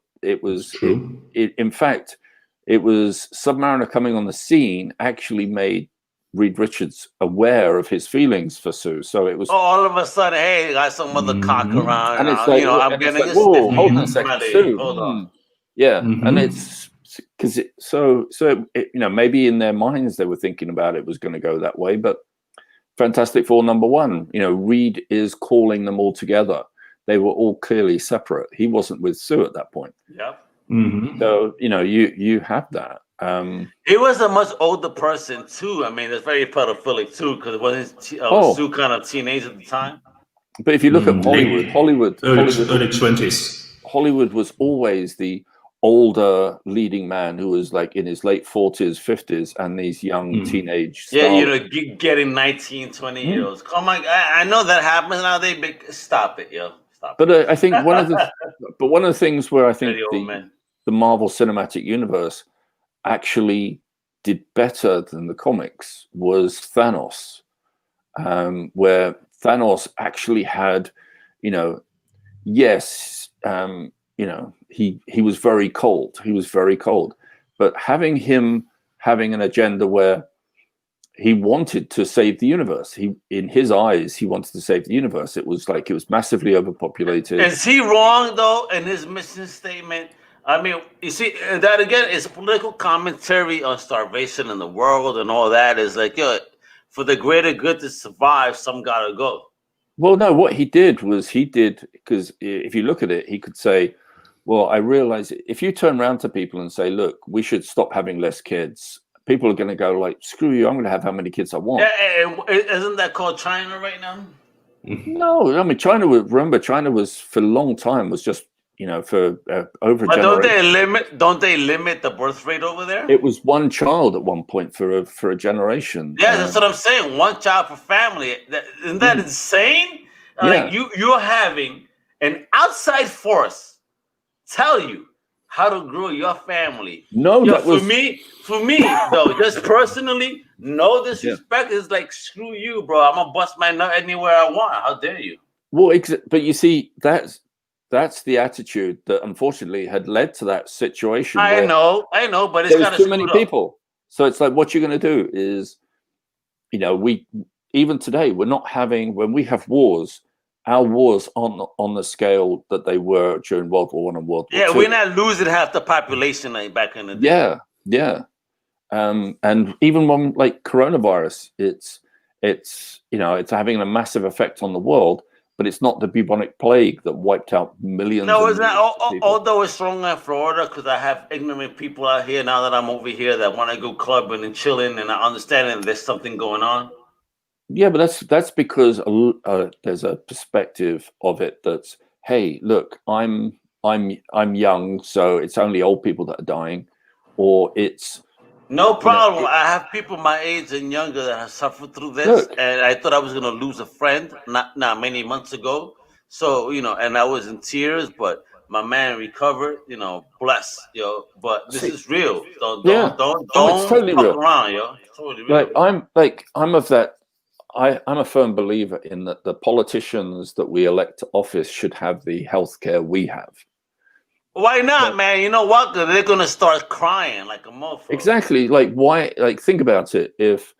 fact, it was Submariner coming on the scene actually made Reed Richards aware of his feelings for Sue. So it was all of a sudden, hey, got some other cock around. And it's like, I'm getting like, whoa, hold on a second, Sue. Hold on. Yeah, and it's because maybe in their minds they were thinking about it was going to go that way, but Fantastic Four #1, Reed is calling them all together. They were all clearly separate. He wasn't with Sue at that point. Yep. So you have that. He was a much older person too. I mean, it's very pedophilic too, because it wasn't Sue kind of teenage at the time. But if you look at Hollywood, early 20s. Hollywood was always the older leading man who was like in his late 40s, 50s, and these young teenage stars. Yeah, getting 19, 20 years. Come on, I know that happens now. Stop it, yo. Stop. But I think one of the things where I think the Marvel Cinematic Universe actually did better than the comics was Thanos, where Thanos actually had, he was very cold. He was very cold, but having an agenda where he wanted to save the universe. In his eyes, he wanted to save the universe. It was massively overpopulated. Is he wrong though in his mission statement? I mean, you see, that again is political commentary on starvation in the world and all that. Is like, for the greater good to survive, some gotta go. Well, no, what he did, because if you look at it, he could say, well, I realize if you turn around to people and say, look, we should stop having less kids, people are going to go like, screw you, I'm going to have how many kids I want. Yeah, isn't that called China right now? No, I mean, China was for a long time was just, for over a generation. Don't they limit the birth rate over there? It was one child at one point for a generation. Yeah, that's what I'm saying. One child per family. Isn't that insane? Like you're having an outside force tell you how to grow your family. No, for me though, just personally, no disrespect is like, screw you, bro. I'm gonna bust my nut anywhere I want. How dare you? Well, but you see, that's the attitude that unfortunately had led to that situation. I know, but it's got too many people. So it's like, what you're going to do is, we even today we're not having, when we have wars, our wars on the scale that they were during World War I and World War II. Yeah, we're not losing half the population like back in the day. Yeah. And even when like coronavirus, it's having a massive effect on the world. but it's not the bubonic plague that wiped out millions. No, and it's not. millions of people. Although it's strong in Florida, because I have ignorant people out here now that I'm over here that want to go clubbing and chilling, and I understand that there's something going on. Yeah, but that's because there's a perspective of it that's, hey, look, I'm young, so it's only old people that are dying, or it's no problem. I have people my age and younger that have suffered through this, and I thought I was gonna lose a friend not many months ago. So and I was in tears, but my man recovered. Bless, yo. But this is real. Don't it's totally fuck real. around, yo. It's totally real. I'm of that. I'm a firm believer in that the politicians that we elect to office should have the healthcare we have. Why not, man? You know what? They're gonna start crying like a motherfucker. Exactly. Like, why? Like, think about it. If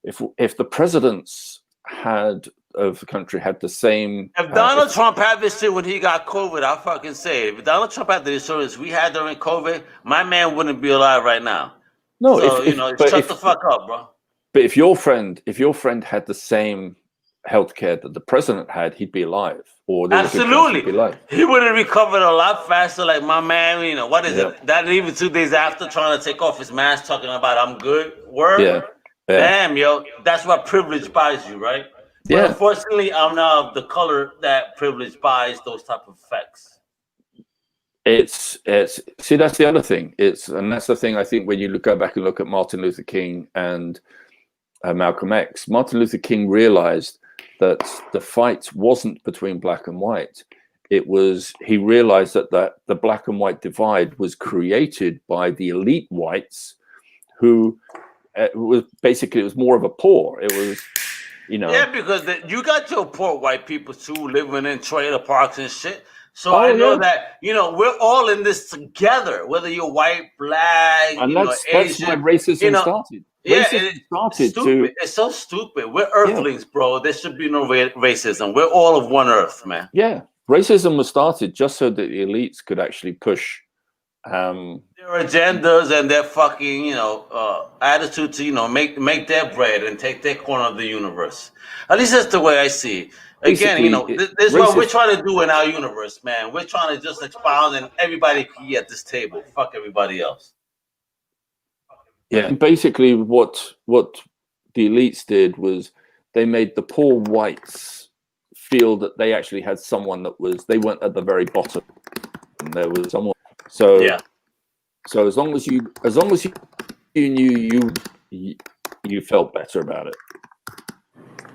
the presidents of the country had the same. If Donald Trump had this shit when he got COVID, I'll fucking say it. If Donald Trump had the insurance we had during COVID, my man wouldn't be alive right now. No, so shut the fuck up, bro. But if your friend had the same healthcare that the president had, he'd be alive. Absolutely, he would have recovered a lot faster. Like my man, what is it? That even 2 days after trying to take off his mask, talking about I'm good. Word. Yeah. Damn, yo, that's what privilege buys you, right? But unfortunately, I'm not of the color that privilege buys those type of effects. It's see, that's the other thing. And that's the thing. I think when you go back and look at Martin Luther King and Malcolm X, Martin Luther King realized that the fight wasn't between black and white. He realized that the black and white divide was created by the elite whites who it was more of a poor. It was, Yeah, because you got your poor white people too living in trailer parks and shit. So I know that, we're all in this together, whether you're white, black, and that's Asian. Why racism started. It's so stupid. We're earthlings, bro. There should be no racism. We're all of one earth, man. Yeah. Racism was started just so that the elites could actually push their agendas and their fucking, attitude to, make their bread and take their corner of the universe. At least that's the way I see it. Again, this is what we're trying to do in our universe, man. We're trying to just expound and everybody can be at this table. Fuck everybody else. Yeah, and basically what the elites did was they made the poor whites feel that they actually had someone they weren't at the very bottom. And there was someone. So as long as you knew you felt better about it.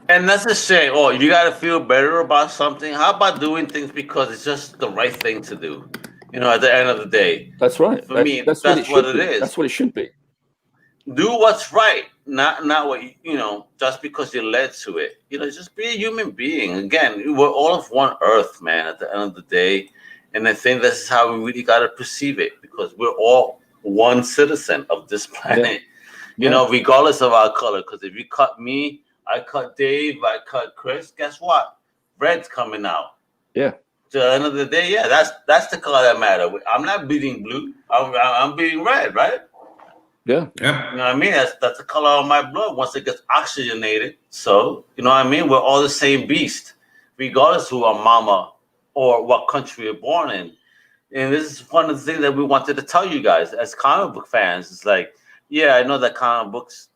And that's a shame. Oh, you got to feel better about something. How about doing things because it's just the right thing to do? At the end of the day. That's right. For me, that's what it is. That's what it should be. Do what's right, not what just because you're led to it. Just be a human being. Again, we're all of one earth, man. At the end of the day, and I think this is how we really got to perceive it, because we're all one citizen of this planet. Regardless of our color. Because if you cut me, I cut Dave, I cut Chris. Guess what? Red's coming out. Yeah. To the end of the day, that's the color that matters. I'm not bleeding blue. I'm bleeding red, right? Yeah. You know what I mean? That's the color of my blood once it gets oxygenated. So, you know what I mean? We're all the same beast, regardless who our mama or what country we're born in. And this is one of the things that we wanted to tell you guys as comic book fans. It's like, I know that comic books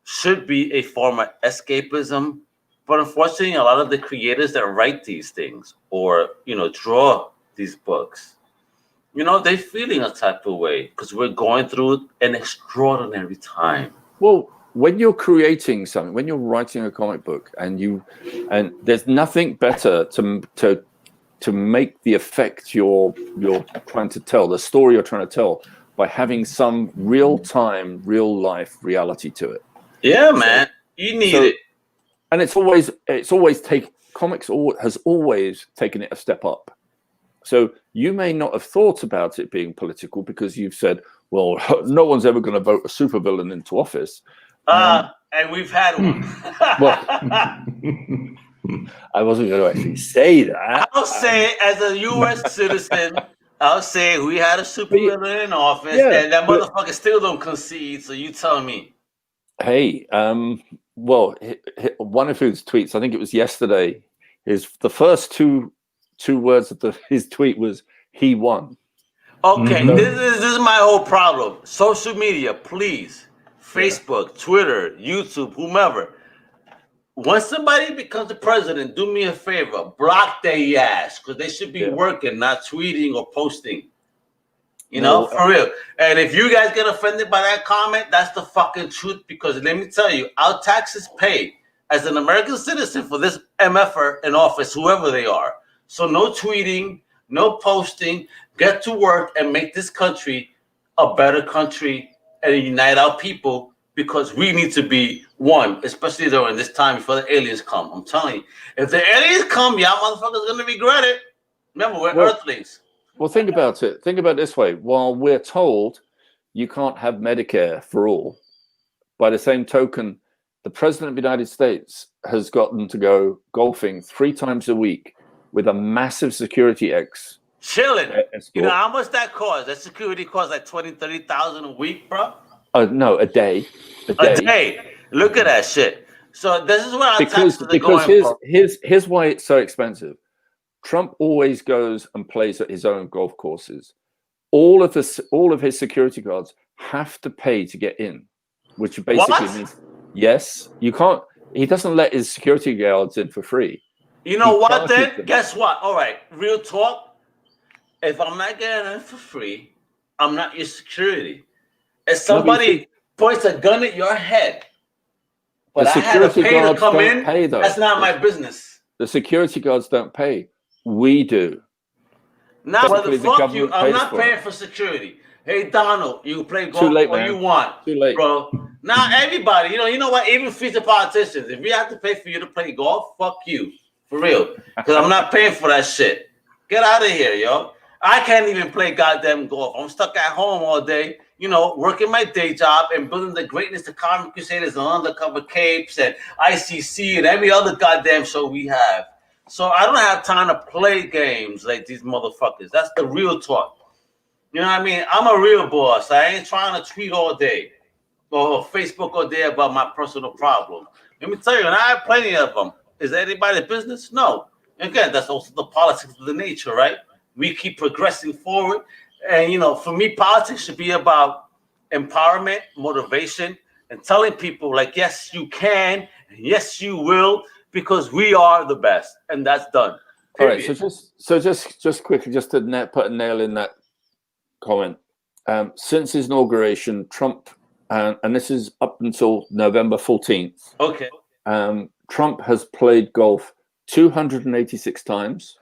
should be a form of escapism, but unfortunately, a lot of the creators that write these things or, draw these books, they're feeling a type of way because we're going through an extraordinary time. Well, when you're creating something, when you're writing a comic book, and there's nothing better to make the effect you're trying to tell, the story you're trying to tell, by having some real-time, real-life reality to it. Yeah, man, you need it. And comics has always taken it a step up. So you may not have thought about it being political because you've said, well, no one's ever going to vote a supervillain into office. And we've had one. Well, I wasn't going to actually say that. I'll say it as a U.S. citizen. I'll say we had a supervillain in office, and that motherfucker still don't concede. So you tell me. Hey, well, one of his tweets, I think it was yesterday, the first two words of his tweet was "he won." Okay, this is my whole problem. Social media, please. Facebook, Twitter, YouTube, whomever. Once somebody becomes the president, do me a favor, block their ass, because they should be working, not tweeting or posting. You know, for real. And if you guys get offended by that comment, that's the fucking truth. Because let me tell you, our taxes paid as an American citizen for this MFer in office, whoever they are. So no tweeting, no posting. Get to work and make this country a better country and unite our people, because we need to be one, especially during this time before the aliens come. I'm telling you, if the aliens come, y'all motherfuckers gonna regret it. Remember, we're Earthlings. Well, think about it. Think about it this way. While we're told you can't have Medicare for all, by the same token, the President of the United States has gotten to go golfing 3 times a week with a massive security chilling. You know how much that costs? That security costs like 20,000, 30,000 a week, bro. No, a day. A day. Look at that shit. So this is what our taxes are going for. Here's why it's so expensive. Trump always goes and plays at his own golf courses. All of his security guards have to pay to get in, which basically means you can't. He doesn't let his security guards in for free. You know what? Then guess what? All right, real talk. If I'm not getting in for free, I'm not your security. If somebody points a gun at your head, but I had to pay to come in, that's not my business. The security guards don't pay. We do. Now, fuck you. I'm not paying for security. Hey, Donald, you play golf all you want. Too late, bro. Now, everybody, you know what? Even future politicians, if we have to pay for you to play golf, fuck you. For real. Because I'm not paying for that shit. Get out of here, yo. I can't even play goddamn golf. I'm stuck at home all day, working my day job and building the greatness of Comic Crusaders and Undercover Capes and ICC and every other goddamn show we have. So I don't have time to play games like these motherfuckers. That's the real talk. You know what I mean? I'm a real boss. I ain't trying to tweet all day or Facebook all day about my personal problem. Let me tell you, and I have plenty of them. Is that anybody's business? No. Again, that's also the politics of the nature, right? We keep progressing forward. And, for me, politics should be about empowerment, motivation, and telling people, like, yes, you can, and yes, you will, because we are the best. And that's done. Period. All right, so just quickly, just to put a nail in that comment. Since his inauguration, Trump, and this is up until November 14th. Okay. Trump has played golf 286 times.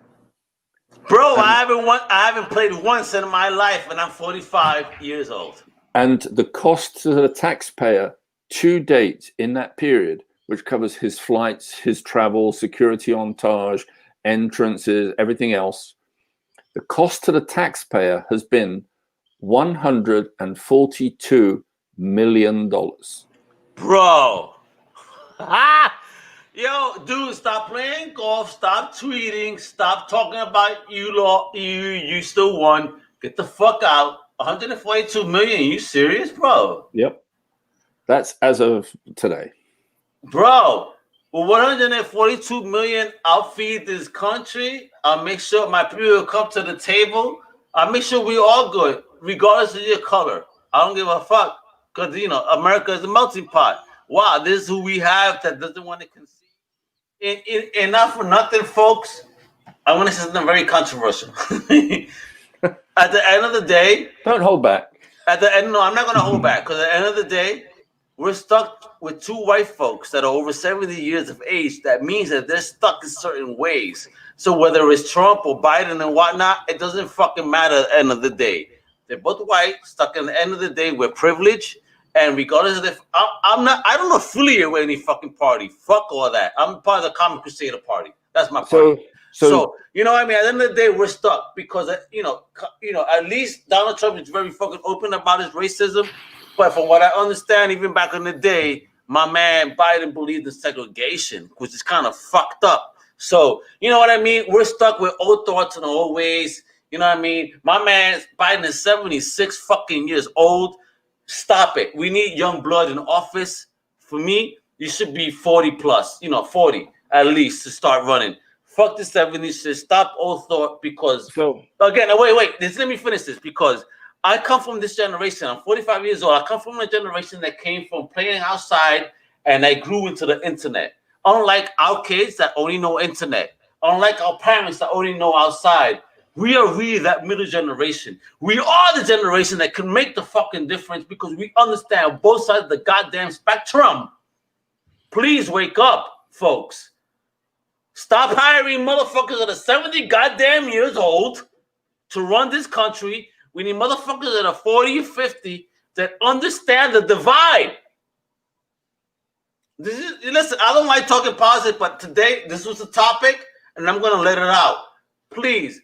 Bro, I haven't played once in my life, and I'm 45 years old. And the cost to the taxpayer to date in that period, which covers his flights, his travel, security entourage, entrances, everything else, the cost to the taxpayer has been $142 million. Bro. Yo, dude, stop playing golf, stop tweeting, stop talking about you still won. Get the fuck out. 142 million, you serious, bro? Yep. That's as of today. Bro, with 142 million, I'll feed this country. I'll make sure my people will come to the table. I'll make sure we all good, regardless of your color. I don't give a fuck, because, America is a melting pot. Wow, this is who we have that doesn't want to concede. And not for nothing, folks. I want to say something very controversial. At the end of the day, don't hold back. No, I'm not going to hold back, because at the end of the day, we're stuck with 2 white folks that are over 70 years of age. That means that they're stuck in certain ways. So whether it's Trump or Biden and whatnot, it doesn't fucking matter at the end of the day. They're both white, stuck at the end of the day. We're privileged. And regardless of I don't affiliate with any fucking party. Fuck all that. I'm part of the Common Crusader party. That's my party. So you know what I mean? At the end of the day, we're stuck because, at least Donald Trump is very fucking open about his racism. But from what I understand, even back in the day, my man Biden believed in segregation, which is kind of fucked up. So, you know what I mean? We're stuck with old thoughts and old ways. You know what I mean? My man Biden is 76 fucking years old. Stop it. We need young blood in office. For me, you should be 40 plus, 40 at least to start running. Fuck the 70s shit. Stop old thought because So again, wait. Let me finish this because I come from this generation. I'm 45 years old. I come from a generation that came from playing outside and I grew into the internet. Unlike our kids that only know internet. Unlike our parents that only know outside. We are really that middle generation. We are the generation that can make the fucking difference because we understand both sides of the goddamn spectrum. Please wake up, folks. Stop hiring motherfuckers that are 70 goddamn years old to run this country. We need motherfuckers that are 40, 50 that understand the divide. Listen, I don't like talking politics, but today this was the topic, and I'm going to let it out. Please,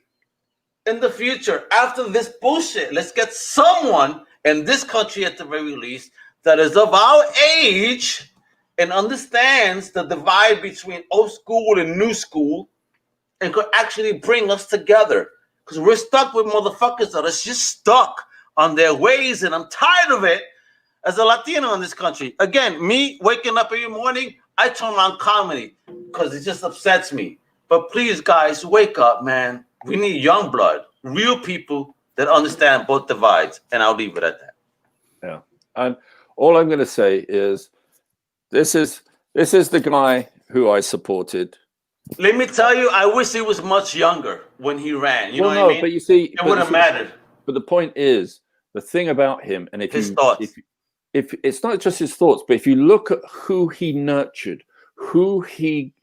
in the future, after this bullshit, let's get someone in this country at the very least that is of our age and understands the divide between old school and new school and could actually bring us together. Because we're stuck with motherfuckers that are just stuck on their ways, and I'm tired of it as a Latino in this country. Again, me waking up every morning, I turn on comedy because it just upsets me. But please, guys, wake up, man. We need young blood, real people that understand both divides, and I'll leave it at that. Yeah, and all I'm going to say is this is the guy who I supported. Let me tell you, I wish he was much younger when he ran. You know what I mean? But you see, it wouldn't have mattered. But the point is, the thing about him, and his thoughts. If it's not just his thoughts, but if you look at who he nurtured, who he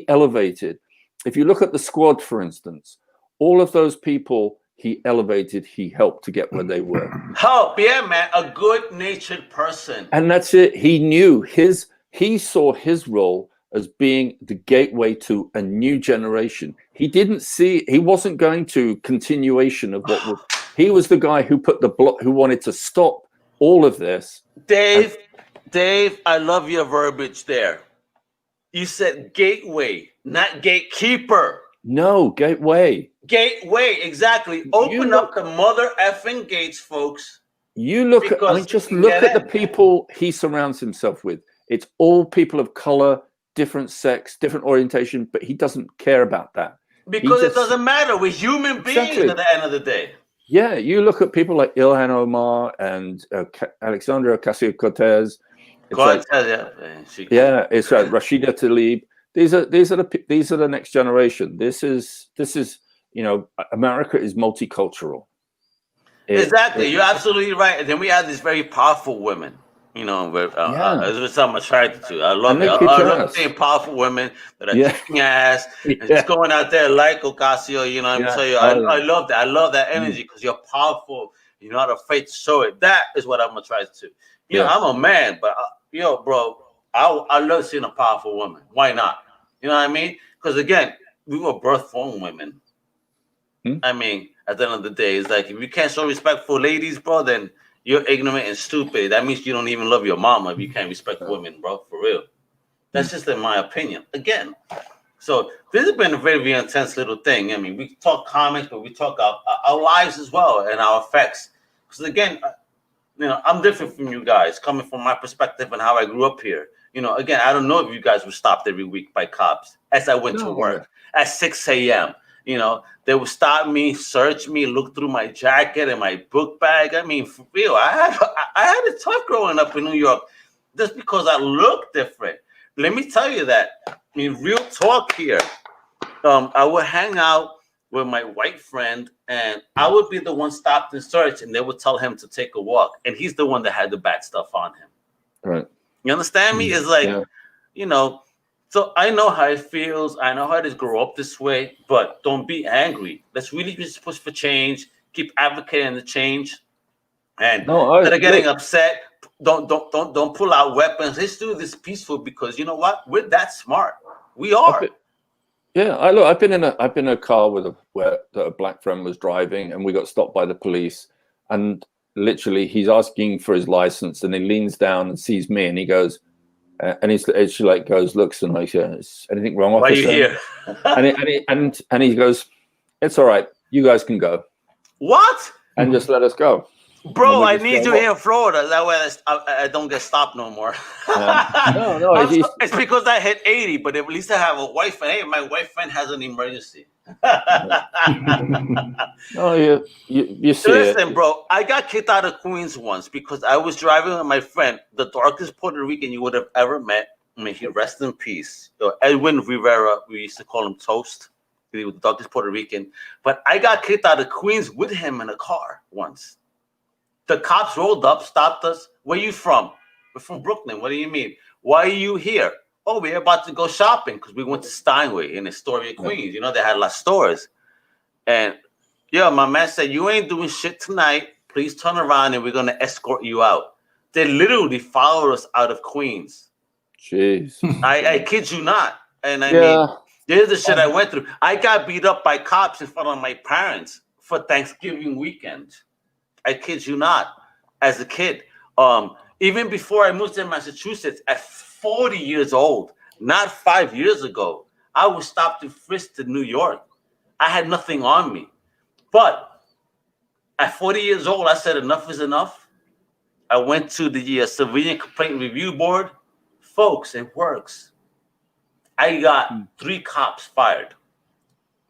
elevated, if you look at the squad, for instance, all of those people he elevated, he helped to get where they were. Help, yeah, man, a good-natured person. And that's it. He saw his role as being the gateway to a new generation. He wasn't going to continuation of what was. He was the guy who put the block, who wanted to stop all of this. Dave, I love your verbiage there. You said gateway, not gatekeeper. No, gateway. Gateway, exactly. Open up the mother effing gates, folks. You look at, just look at the people he surrounds himself with. It's all people of color, different sex, different orientation, but he doesn't care about that. Because it doesn't matter. We're human beings at the end of the day. Yeah, you look at people like Ilhan Omar and Alexandra Ocasio-Cortez. It's Rashida Tlaib. These are the next generation. This is America is multicultural. Exactly, you're absolutely right. And then we have these very powerful women. That's what I'm attracted to. I love it. I love seeing powerful women that are kicking ass and just going out there like Ocasio. You know, I'm telling you, I love that. I love that energy because you're powerful. You're not afraid to show it. That is what I'm attracted to. You know, I'm a man, but bro, I love seeing a powerful woman. Why not? You know what I mean? Because again, we were birthed from women. I mean, at the end of the day, it's like if you can't show respect for ladies, bro, then you're ignorant and stupid. That means you don't even love your mama if you can't respect women, bro. For real. That's just in my opinion. Again, so this has been a very, very intense little thing. I mean, we talk comics, but we talk our lives as well and our effects. Because again, I'm different from you guys, coming from my perspective and how I grew up here. Again, I don't know if you guys were stopped every week by cops as I went to work at 6 a.m. They would stop me, search me, look through my jacket and my book bag. I mean, for real, I had it tough growing up in New York just because I look different. Let me tell you that. I mean, real talk here. I would hang out with my white friend and I would be the one stopped and searched and they would tell him to take a walk. And he's the one that had the bad stuff on him. Right. You understand me? It's like, so I know how it feels. I know how it is grow up this way, but don't be angry. Let's really just push for change. Keep advocating the change. And instead of getting upset, don't pull out weapons. Let's do this peaceful because you know what? We're that smart. We are. I've been in a car where a black friend was driving and we got stopped by the police and literally he's asking for his license and he leans down and sees me and he goes, she like goes, looks and like, is anything wrong? Why are you here? and he goes, it's all right. You guys can go. What? And just let us go. Bro, we I just need go, you here in Florida. That way I don't get stopped no more. No, It's because I hit 80, but at least I have a wife. And hey, my wife friend has an emergency. no, you see Listen, it. bro, I got kicked out of Queens once because I was driving with my friend, the darkest Puerto Rican you would have ever met. I mean, he rest in peace. Edwin Rivera, we used to call him Toast. He was the darkest Puerto Rican. But I got kicked out of Queens with him in a car once. The cops rolled up, stopped us. Where you from? We're from Brooklyn. What do you mean? Why are you here? Oh, we're about to go shopping because we went to Steinway in Astoria, Queens. You know, they had a lot of stores. And yeah, my man said, you ain't doing shit tonight. Please turn around and we're going to escort you out. They literally followed us out of Queens. Jeez. I kid you not. And I Yeah. mean, this is the shit I went through. I got beat up by cops in front of my parents for Thanksgiving weekend. I kid you not. As a kid, even before I moved to Massachusetts, at 40 years old, not 5 years ago, I was stopped and frisked in New York. I had nothing on me. But at 40 years old, I said enough is enough. I went to the Civilian Complaint Review Board. Folks, it works. I got 3 cops fired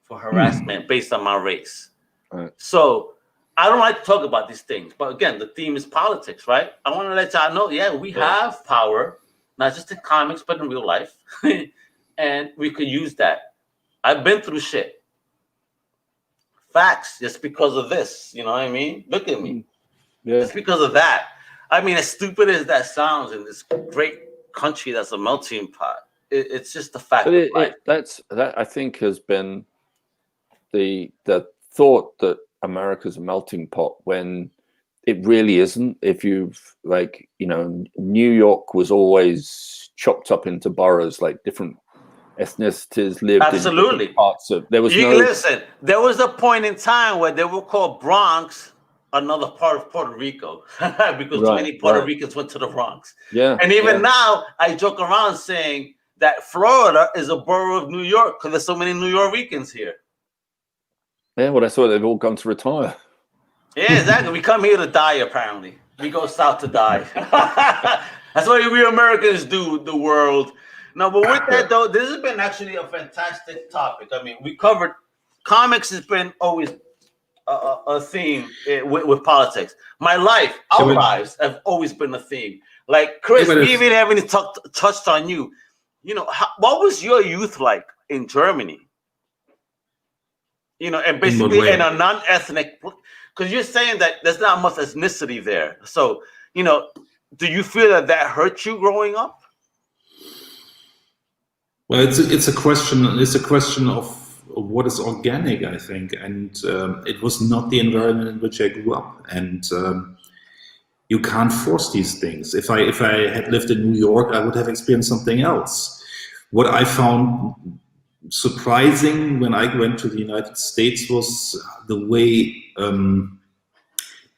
for harassment based on my race. Right. So I don't like to talk about these things. But again, the theme is politics, right? I want to let y'all know, yeah, we have power, not just in comics, but in real life. And we could use that. I've been through shit. Facts, just because of this. You know what I mean? Look at me. Yeah. Just because of that. I mean, as stupid as that sounds in this great country that's a melting pot, it's just the fact of life. That I think has been the thought that America's a melting pot when it really isn't. If you've New York was always chopped up into boroughs, like different ethnicities lived in different parts of. Listen, there was a point in time where they were called Bronx, another part of Puerto Rico, because too many Puerto Ricans went to the Bronx. Yeah, and even now I joke around saying that Florida is a borough of New York because there's so many New Yorkers here. Yeah, well, that's why they've all gone to retire. Yeah, exactly. We come here to die, apparently. We go south to die. That's what we Americans do, the world. No, but with that, though, this has been actually a fantastic topic. I mean, we covered comics has been always a theme with politics. My life, our lives have always been a theme. Like, Chris, we even haven't touched on you. You know, what was your youth like in Germany? You know, and basically in a non-ethnic, because you're saying that there's not much ethnicity there. So, you know, do you feel that hurt you growing up? Well, it's a question. It's a question of what is organic, I think, and it was not the environment in which I grew up, and you can't force these things. If I had lived in New York, I would have experienced something else. What I found surprising when I went to the United States was the way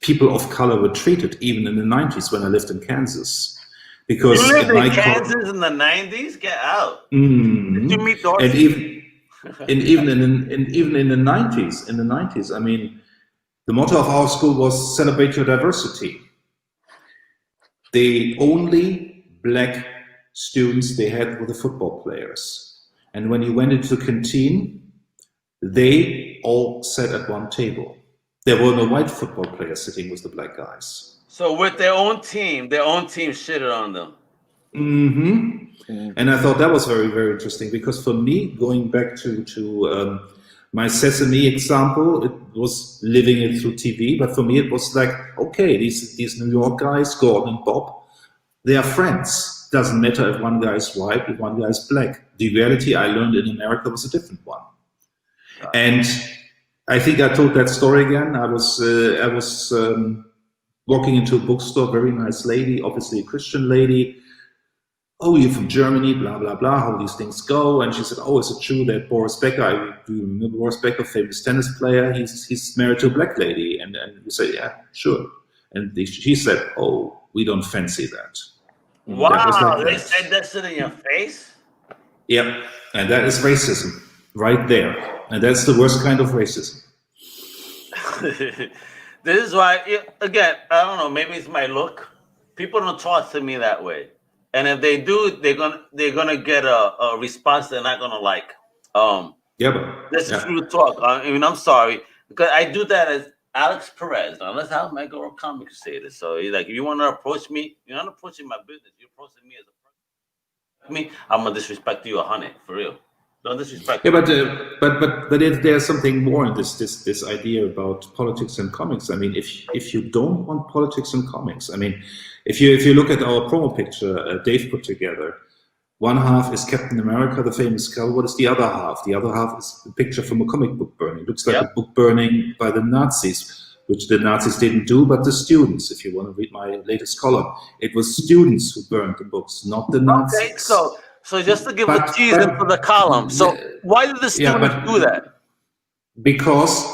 people of color were treated, even in the 90s when I lived in Kansas. Because you lived in Kansas in the 90s? Get out. Mm-hmm. Did you meet Dorothy? And even in the 90s, I mean, the motto of our school was celebrate your diversity. The only black students they had were the football players. And when you went into the canteen, they all sat at one table. There were no white football players sitting with the black guys. So with their own team shitted on them. Mm-hmm. And I thought that was very, very interesting, because for me, going back to my Sesame example, it was living it through TV. But for me, it was like, okay, these New York guys, Gordon and Bob, they are friends. Doesn't matter if one guy is white, if one guy is black. The reality I learned in America was a different one. And I think I told that story again. I was walking into a bookstore, very nice lady, obviously a Christian lady. Oh, you're from Germany, blah, blah, blah, how these things go. And she said, oh, is it true that Boris Becker, do you remember Boris Becker, famous tennis player, he's married to a black lady? And we said, yeah, sure. And she said, oh, we don't fancy that. Wow, they said that shit in your face? Yep, and that is racism right there. And that's the worst kind of racism. This is why, again, I don't know. Maybe it's my look. People don't talk to me that way, and if they do, they're gonna get a response they're not gonna like. That's true talk. I mean, I'm sorry because I do that as Alex Perez. Now let's have my girl comic Crusaders. So he's like, if you want to approach me, you're not approaching my business. You're approaching me as a person. I mean, I'm gonna disrespect you 100 for real. Don't disrespect. Yeah, but there's something more in this idea about politics and comics. I mean, if you don't want politics and comics, I mean, if you look at our promo picture Dave put together, one half is Captain America, the famous cover. What is the other half? The other half is a picture from a comic book burning. It looks like a book burning by the Nazis, which the Nazis didn't do, but the students. If you want to read my latest column, it was students who burned the books, not the Nazis. Okay, so just to give a tease into the column. So why did the students do that? Because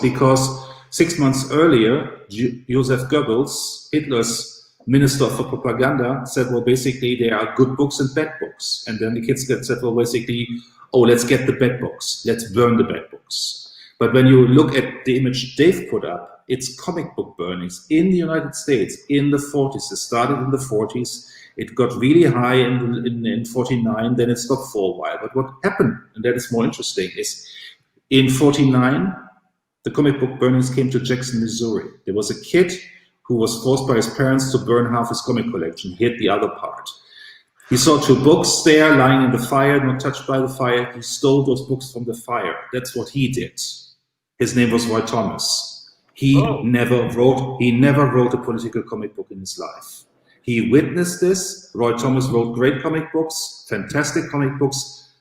6 months earlier, Joseph Goebbels, Hitler's Minister for Propaganda, said, well, basically there are good books and bad books. And then the kids said, well, basically, oh, let's get the bad books. Let's burn the bad books. But when you look at the image Dave put up, it's comic book burnings in the United States in the 40s. It started in the 40s. It got really high in 49, then it stopped for a while. But what happened, and that is more interesting, is in 49, the comic book burnings came to Jackson, Missouri. There was a kid who was forced by his parents to burn half his comic collection. He hid the other part. He saw 2 books there lying in the fire, not touched by the fire. He stole those books from the fire. That's what he did. His name was Roy Thomas. He never wrote a political comic book in his life. He witnessed this. Roy Thomas wrote great comic books, fantastic comic books.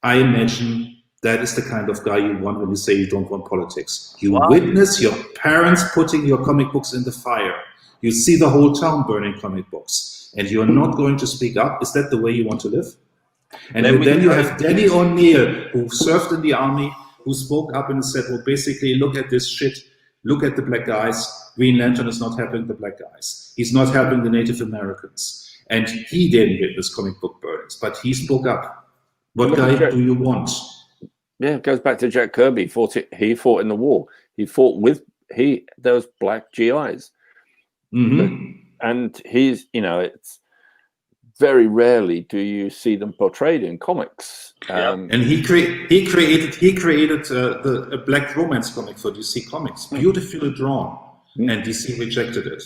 I imagine that is the kind of guy you want when you say you don't want politics. You witness your parents putting your comic books in the fire. You see the whole town burning comic books, and you're not going to speak up. Is that the way you want to live? And then you have Danny O'Neill, who served in the army, who spoke up and said, well, basically, look at this shit. Look at the black guys. Green Lantern is not helping the black guys. He's not helping the Native Americans. And he didn't witness comic book burnings, but he spoke up. What guy do you want? Yeah, it goes back to Jack Kirby. He fought in the war. He fought with there was black GIs, and he's it's very rarely do you see them portrayed in comics. And he created a black romance comic for DC Comics, beautifully drawn, and DC rejected it.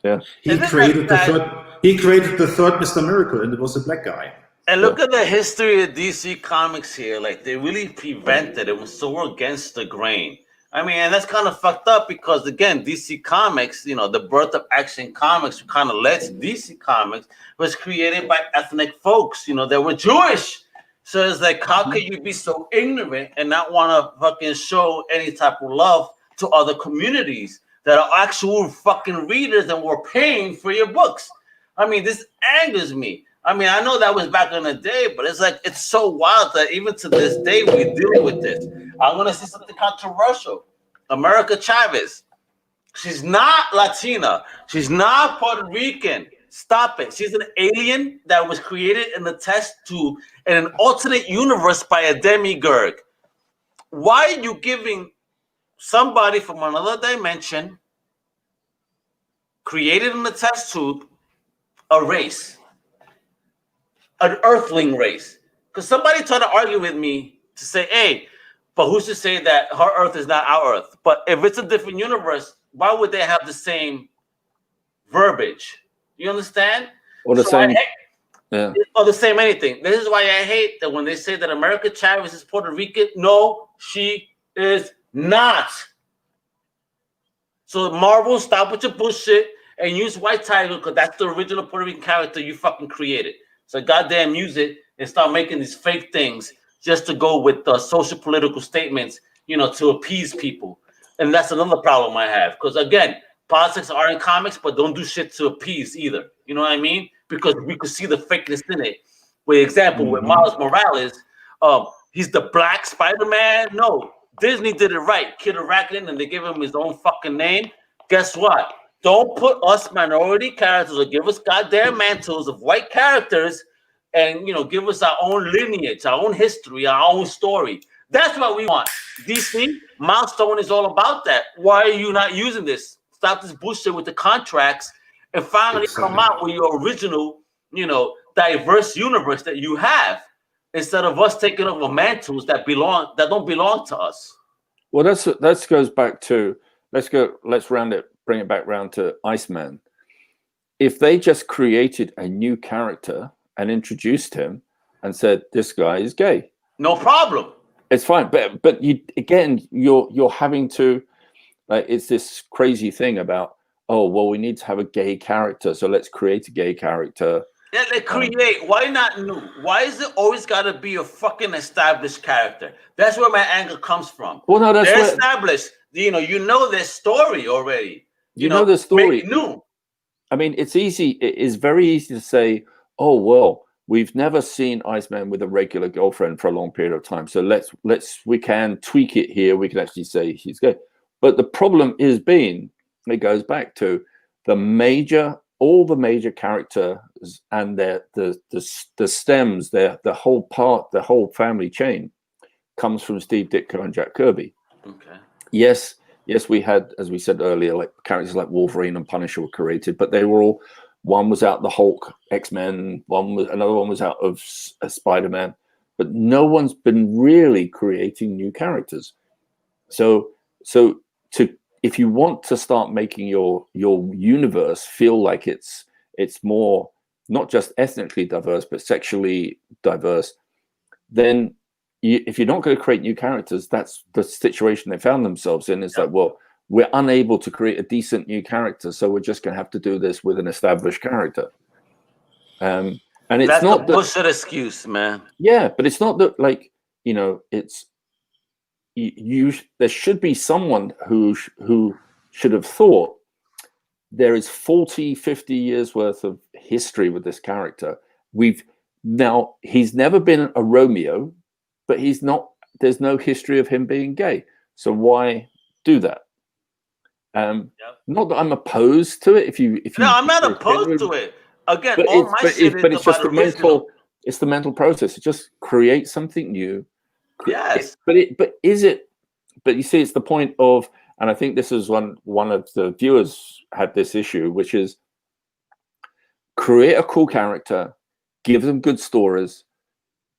Yeah, he created the third Mr. Miracle, and it was a black guy. And look at the history of DC Comics here. Like, they really prevented it. Was so against the grain. I mean, and that's kind of fucked up because, again, DC Comics, the birth of Action Comics, who kind of led to DC Comics, was created by ethnic folks, that were Jewish. So it's like, how could you be so ignorant and not want to fucking show any type of love to other communities that are actual fucking readers and were paying for your books? I mean, this angers me. I mean, I know that was back in the day, but it's like, it's so wild that even to this day, we're dealing with this. I'm going to say something controversial. America Chavez. She's not Latina. She's not Puerto Rican. Stop it. She's an alien that was created in the test tube in an alternate universe by a demigurg. Why are you giving somebody from another dimension, created in the test tube, a race? An earthling race? Because somebody tried to argue with me to say, hey, but who's to say that her Earth is not our Earth? But if it's a different universe, why would they have the same verbiage? You understand? Or the same, or the same anything. This is why I hate that when they say that America Chavez is Puerto Rican. No, she is not. So Marvel, stop with your bullshit and use White Tiger because that's the original Puerto Rican character you fucking created. So goddamn use it and start making these fake things just to go with social political statements, to appease people. And that's another problem I have. Because again, politics are in comics, but don't do shit to appease either. You know what I mean? Because we could see the fakeness in it. For example, with Miles Morales, he's the black Spider-Man. No, Disney did it right. Kid Arachne, and they give him his own fucking name. Guess what? Don't put us minority characters or give us goddamn mantles of white characters and, give us our own lineage, our own history, our own story. That's what we want. DC, Milestone is all about that. Why are you not using this? stop this bullshit with the contracts and finally come out with your original, diverse universe that you have, instead of us taking over mantles that don't belong to us. Well, that goes back to bring it back round to Iceman. If they just created a new character and introduced him and said this guy is gay, no problem. It's fine, but you're having to, like, it's this crazy thing about, oh well, we need to have a gay character, so let's create a gay character. Yeah, they create. Why not new? Why is it always got to be a fucking established character? That's where my anger comes from. Well, no, they're established. You know their story already. You know the story. Make new. I mean, it's easy. It is very easy to say, oh well, we've never seen Iceman with a regular girlfriend for a long period of time, so we can tweak it here. We can actually say he's gay. But the problem is it goes back to all the major characters and the stems, the whole family chain comes from Steve Ditko and Jack Kirby. Okay. Yes, we had, as we said earlier, like characters like Wolverine and Punisher were created, but they were all, one was out of the Hulk, X-Men, another one was out of Spider-Man, but no one's been really creating new characters. So if you want to start making your universe feel like it's more not just ethnically diverse but sexually diverse, then if you're not going to create new characters, that's the situation they found themselves in. It's like, well, we're unable to create a decent new character, so we're just going to have to do this with an established character. And it's that's not the bullshit excuse, man. Yeah, but it's not that, like, it's there should be someone who should have thought there is 40, 50 years worth of history with this character. He's never been a Romeo, but there's no history of him being gay. So why do that? Not that I'm opposed to it. I'm not opposed to it. Again, it's just it's the mental process. It just create something new. Yes. But you see, it's the point of, and I think this is one of the viewers had this issue, which is create a cool character, give them good stories,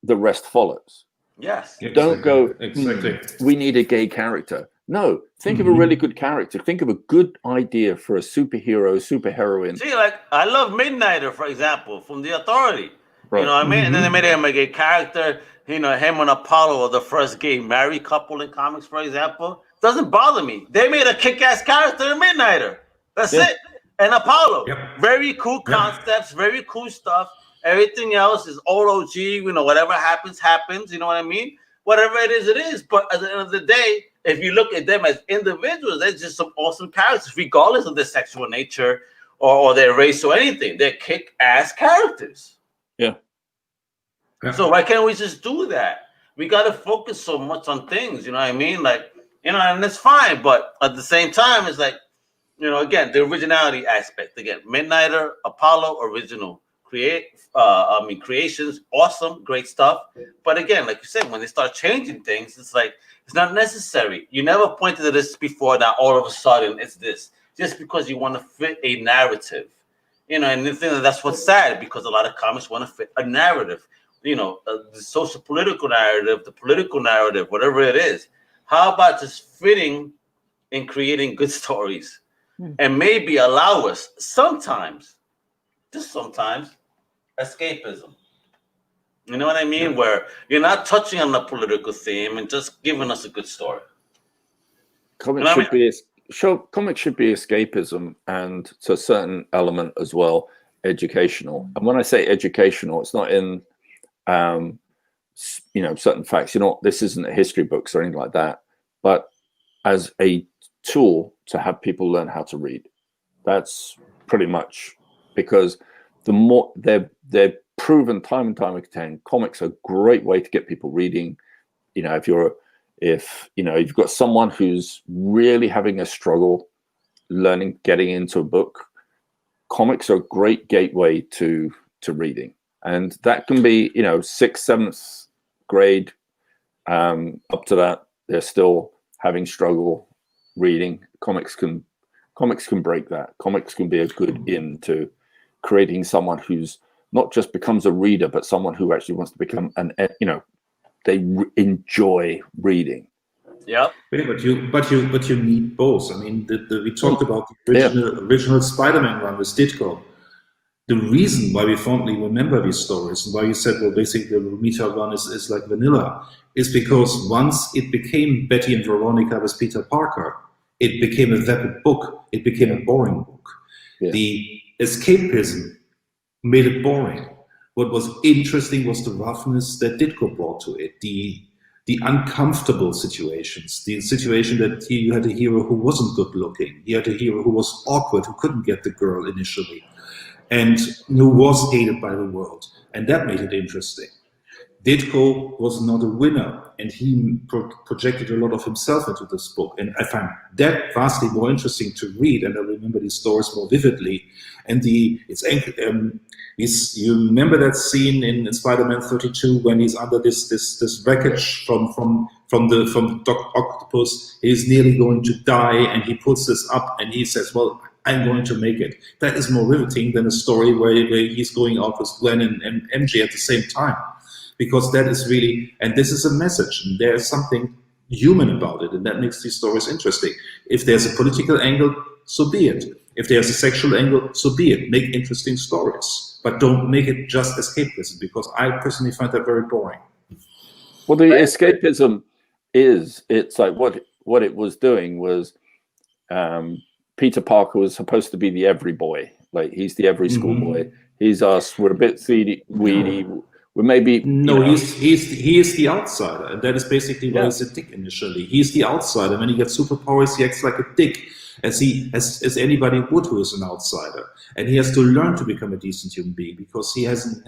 the rest follows. Yes. Exactly. Don't go, exactly. We need a gay character. No, think of a really good character. Think of a good idea for a superhero, superheroine. See, like, I love Midnighter, for example, from The Authority. Right. You know what I mean? And then they made him a gay character. Him and Apollo are the first gay married couple in comics, for example. Doesn't bother me. They made a kick-ass character in Midnighter. That's it. And Apollo. Yep. Very cool concepts, very cool stuff. Everything else is old OG. Whatever happens. You know what I mean? Whatever it is. But at the end of the day, if you look at them as individuals, they're just some awesome characters, regardless of their sexual nature or their race or anything. They're kick-ass characters. Yeah. So why can't we just do that? We got to focus so much on things, you know what I mean? Like, and it's fine, but at the same time, it's like, again, the originality aspect. Again, Midnighter, Apollo, original. Creations, awesome, great stuff. But again, like you said, when they start changing things, it's like, it's not necessary. You never pointed to this before, now all of a sudden it's this. Just because you want to fit a narrative. And the thing that's what's sad, because a lot of comics want to fit a narrative. The social political narrative, the political narrative, whatever it is. How about just fitting and creating good stories and maybe allow us sometimes, just sometimes, escapism. You know what I mean? Where you're not touching on the political theme and just giving us a good story. Comics should be escapism, and to a certain element as well, educational. And when I say educational, it's not in certain facts. This isn't a history books or anything like that, but as a tool to have people learn how to read. That's pretty much, because the more they're proven time and time again, comics are a great way to get people reading. If you've got someone who's really having a struggle getting into a book, comics are a great gateway to reading. And that can be, 6th, 7th grade, up to that, they're still having struggle reading. Comics can Comics can break that. Comics can be a good into creating someone who's not just becomes a reader, but someone who actually wants to become they enjoy reading. Yeah. But you need both. I mean, we talked about the original Spider-Man run with Ditko. The reason why we fondly remember these stories and why you said, well, basically the Romita run is like vanilla, is because once it became Betty and Veronica with Peter Parker, it became a vapid book. It became a boring book. Yeah. The escapism made it boring. What was interesting was the roughness that Ditko brought to it, the uncomfortable situations, the situation that you had a hero who wasn't good looking, you had a hero who was awkward, who couldn't get the girl initially, and who was hated by the world. And that made it interesting. Ditko was not a winner, and he projected a lot of himself into this book. And I find that vastly more interesting to read, and I remember these stories more vividly. And you remember that scene in Spider-Man 32 when he's under this wreckage from Doc Octopus. He's nearly going to die, and he puts this up, and he says, "Well, I'm going to make it." That is more riveting than a story where he's going out with Gwen and MJ at the same time. Because that is really, and this is a message, and there's something human about it, and that makes these stories interesting. If there's a political angle, so be it. If there's a sexual angle, so be it. Make interesting stories, but don't make it just escapism, because I personally find that very boring. Well, the escapism it's like what it was doing was Peter Parker was supposed to be the every boy. Like, he's the every schoolboy. He's us. We're a bit weedy. We maybe he is the outsider, and that is basically why he's a dick initially. He's the outsider. When he gets superpowers, he acts like a dick, as anybody would who is an outsider, and he has to learn to become a decent human being because he has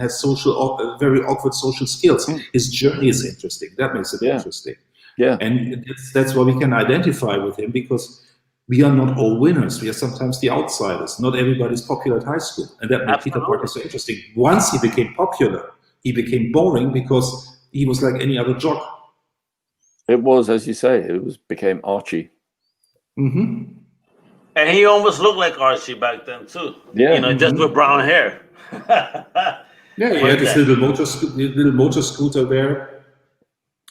very awkward social skills. His journey is interesting. That makes it interesting. Yeah, and that's why we can identify with him, because we are not all winners. We are sometimes the outsiders. Not everybody's popular at high school, and that made Peter Parker so interesting. Once he became popular, he became boring because he was like any other jock. It was, as you say, became Archie. Mm-hmm. And he almost looked like Archie back then too. Yeah, just with brown hair. He had this little motor scooter there.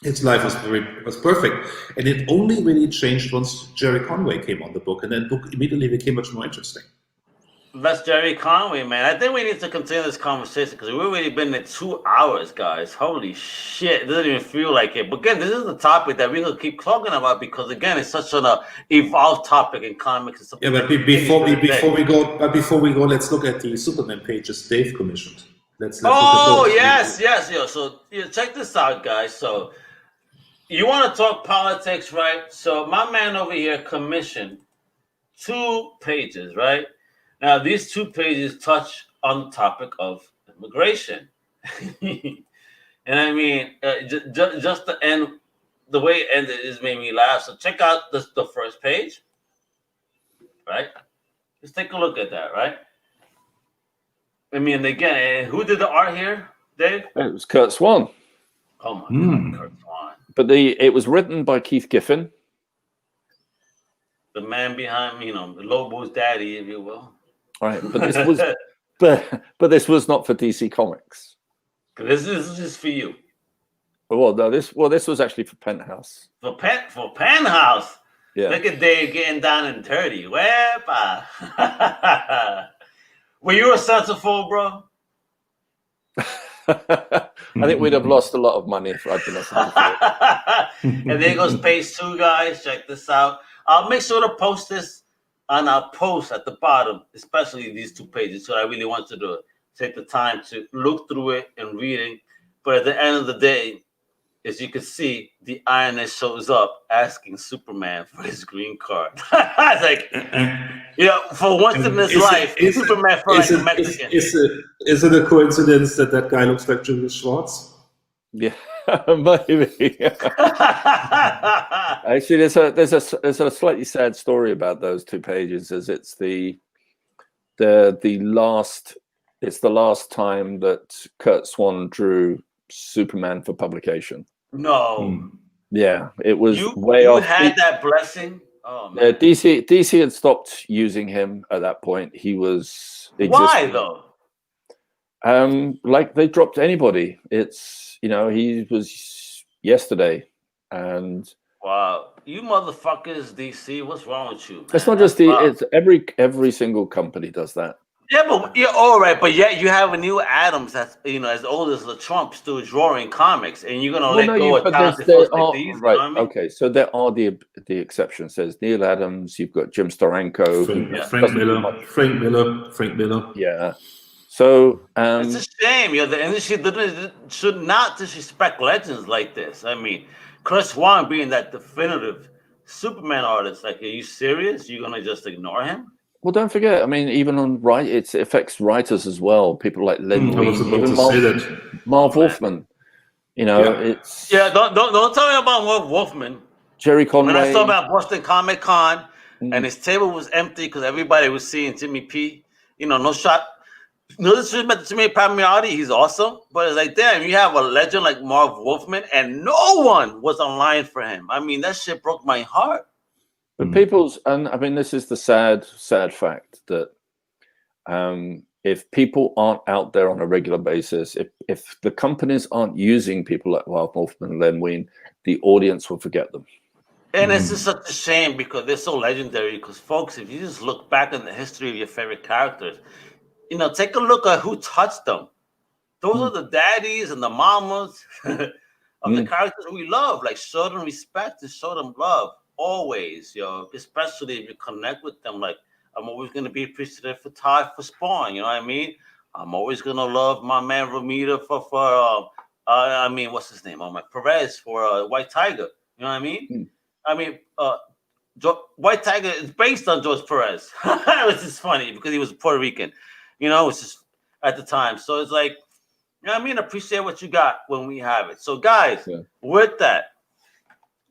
His life was perfect, and it only really changed once Jerry Conway came on the book, and then the book immediately became much more interesting. That's Jerry Conway, man. I think we need to continue this conversation because we've already been in 2 hours, guys. Holy shit. It doesn't even feel like it. But again, this is the topic that we're going to keep talking about because, again, it's such an evolved topic in comics. Yeah, but before we go, let's look at the Superman pages Dave commissioned. Let's look at those. Yes. So check this out, guys. So you want to talk politics, right? So my man over here commissioned 2 pages, right? Now, these 2 pages touch on the topic of immigration. And I mean, just the end, the way it ended is made me laugh. So check out the first page, right? Just take a look at that, right? I mean, again, who did the art here, Dave? It was Kurt Swan. Oh, my God, Kurt Swan. But it was written by Keith Giffen. The man behind, Lobo's daddy, if you will. All right, but this was, but this was not for DC Comics. This is just for you. Well, no, this was actually for Penthouse. For Penthouse. Yeah. Look at Dave getting down and dirty. Wepa. Were you a centerfold, bro? I think we'd have lost a lot of money if I'd been a centerfold. And there goes page 2, guys. Check this out. I'll make sure to post this on our post at the bottom, especially these 2 pages. So I really want you to take the time to look through it and read it. But at the end of the day, as you can see, the INS shows up asking Superman for his green card. It's like, for once in his life, Superman for like a Mexican. Is it a coincidence that guy looks like Julius Schwartz? Yeah, maybe. Actually, there's a slightly sad story about those 2 pages, as it's the last time that Kurt Swan drew Superman for publication. No. Yeah, it was you way off. You had that blessing Oh Yeah, man. DC had stopped using him at that point. He was Why though? like they dropped anybody. It's he was yesterday, and Wow, you motherfuckers, DC, what's wrong with you, man? it's not just it's every single company does that. Yeah, but you're all right. But yet you have a new Adams that's as old as the Trump still drawing comics, and you're gonna let go of talented folks like these. Right. You know what I mean? Okay. So there are the exceptions. There's Neil Adams. You've got Jim Steranko. Frank Miller. Yeah. So it's a shame. The industry should not disrespect legends like this. I mean, Chris Wan being that definitive Superman artist. Like, are you serious? You're gonna just ignore him? Well, don't forget. I mean, even on it affects writers as well. People like Len I was Wein, about to say that. Marv Wolfman. It's Don't tell me about Marv Wolfman. Jerry Conway. When I saw about Boston Comic Con and his table was empty because everybody was seeing Jimmy P. No shot. No disrespect to Jimmy Palmiotti, he's awesome. But it's like, damn, you have a legend like Marv Wolfman, and no one was online for him. I mean, that shit broke my heart. But this is the sad fact that if people aren't out there on a regular basis, if the companies aren't using people like Marv Wolfman and Len Wein, the audience will forget them. And it's just such a shame because they're so legendary. Because, folks, if you just look back in the history of your favorite characters, take a look at who touched them. Those are the daddies and the mamas of the characters we love. Like, show them respect and show them love. Always, especially if you connect with them. Like, I'm always going to be appreciative for Ty for Spawn, you know what I mean? I'm always going to love my man Ramita for what's his name? Perez for White Tiger, you know what I mean? White Tiger is based on George Perez, which is funny because he was Puerto Rican, it's just at the time. So it's like, you know what I mean? Appreciate what you got when we have it. So guys, with that,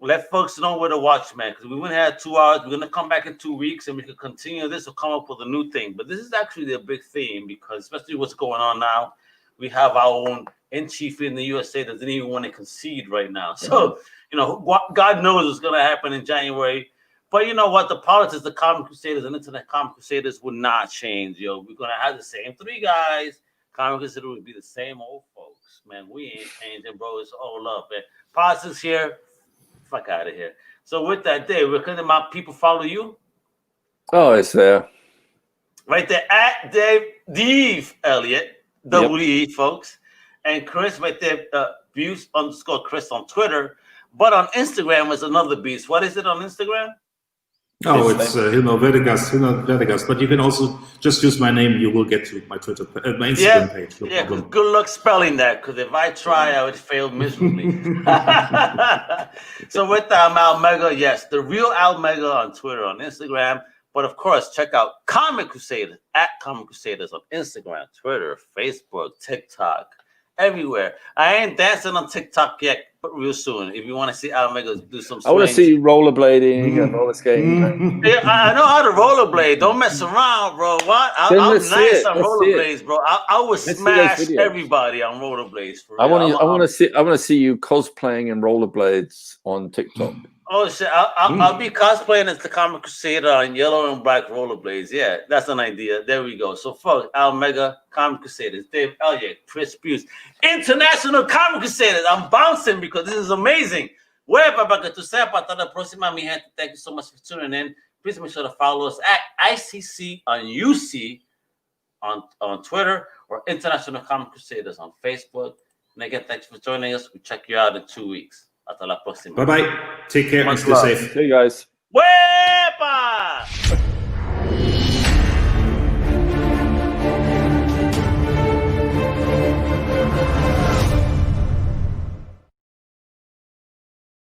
let folks know where to watch, man, because we wouldn't have 2 hours. We're going to come back in 2 weeks and we can continue this or come up with a new thing. But this is actually a big theme because especially what's going on now, we have our own in-chief in the USA that doesn't even want to concede right now. So, God knows what's going to happen in January. But you know what? The politics, the Comic Crusaders and Internet Comic Crusaders will not change, We're going to have the same 3 guys. Comic Crusaders will be the same old folks, man. We ain't changing, bro. It's all love, man. Politics here. Fuck out of here. So with that, Dave, where can my people follow you? Oh, it's there. Right there at Dave Elliott, WE, folks. And Chris right there, Buse_Chris on Twitter. But on Instagram is another beast. What is it on Instagram? Oh, it's Hilmar Verdegas. But you can also just use my name. You will get to my Twitter, my Instagram page. No problem. Good luck spelling that, because if I try, I would fail miserably. So with that, I'm Al Mega. Yes, the real Al Mega on Twitter, on Instagram. But of course, check out Comic Crusaders at Comic Crusaders on Instagram, Twitter, Facebook, TikTok, everywhere. I ain't dancing on TikTok yet, but real soon. If you want to see Al Mega do some swings. I want to see you rollerblading and roller skating. Yeah, I know how to rollerblade. Don't mess around, bro. What? I'm nice on rollerblades, bro. I would smash everybody on rollerblades. For real. I want to see you cosplaying in rollerblades on TikTok. Oh shit! I'll be cosplaying as the Comic Crusader on yellow and black rollerblades. Yeah, that's an idea. There we go. So, folks, Al Mega, Comic Crusaders, Dave Elliott, Chris Buse, International Comic Crusaders. I'm bouncing because this is amazing. Hasta la próxima, mi gente. Thank you so much for tuning in. Please make sure to follow us at ICC on UC on Twitter or International Comic Crusaders on Facebook. And again, thanks for joining us. We'll check you out in 2 weeks. Hasta la próxima. Bye-bye. Take care and stay safe. See you guys. Wepa!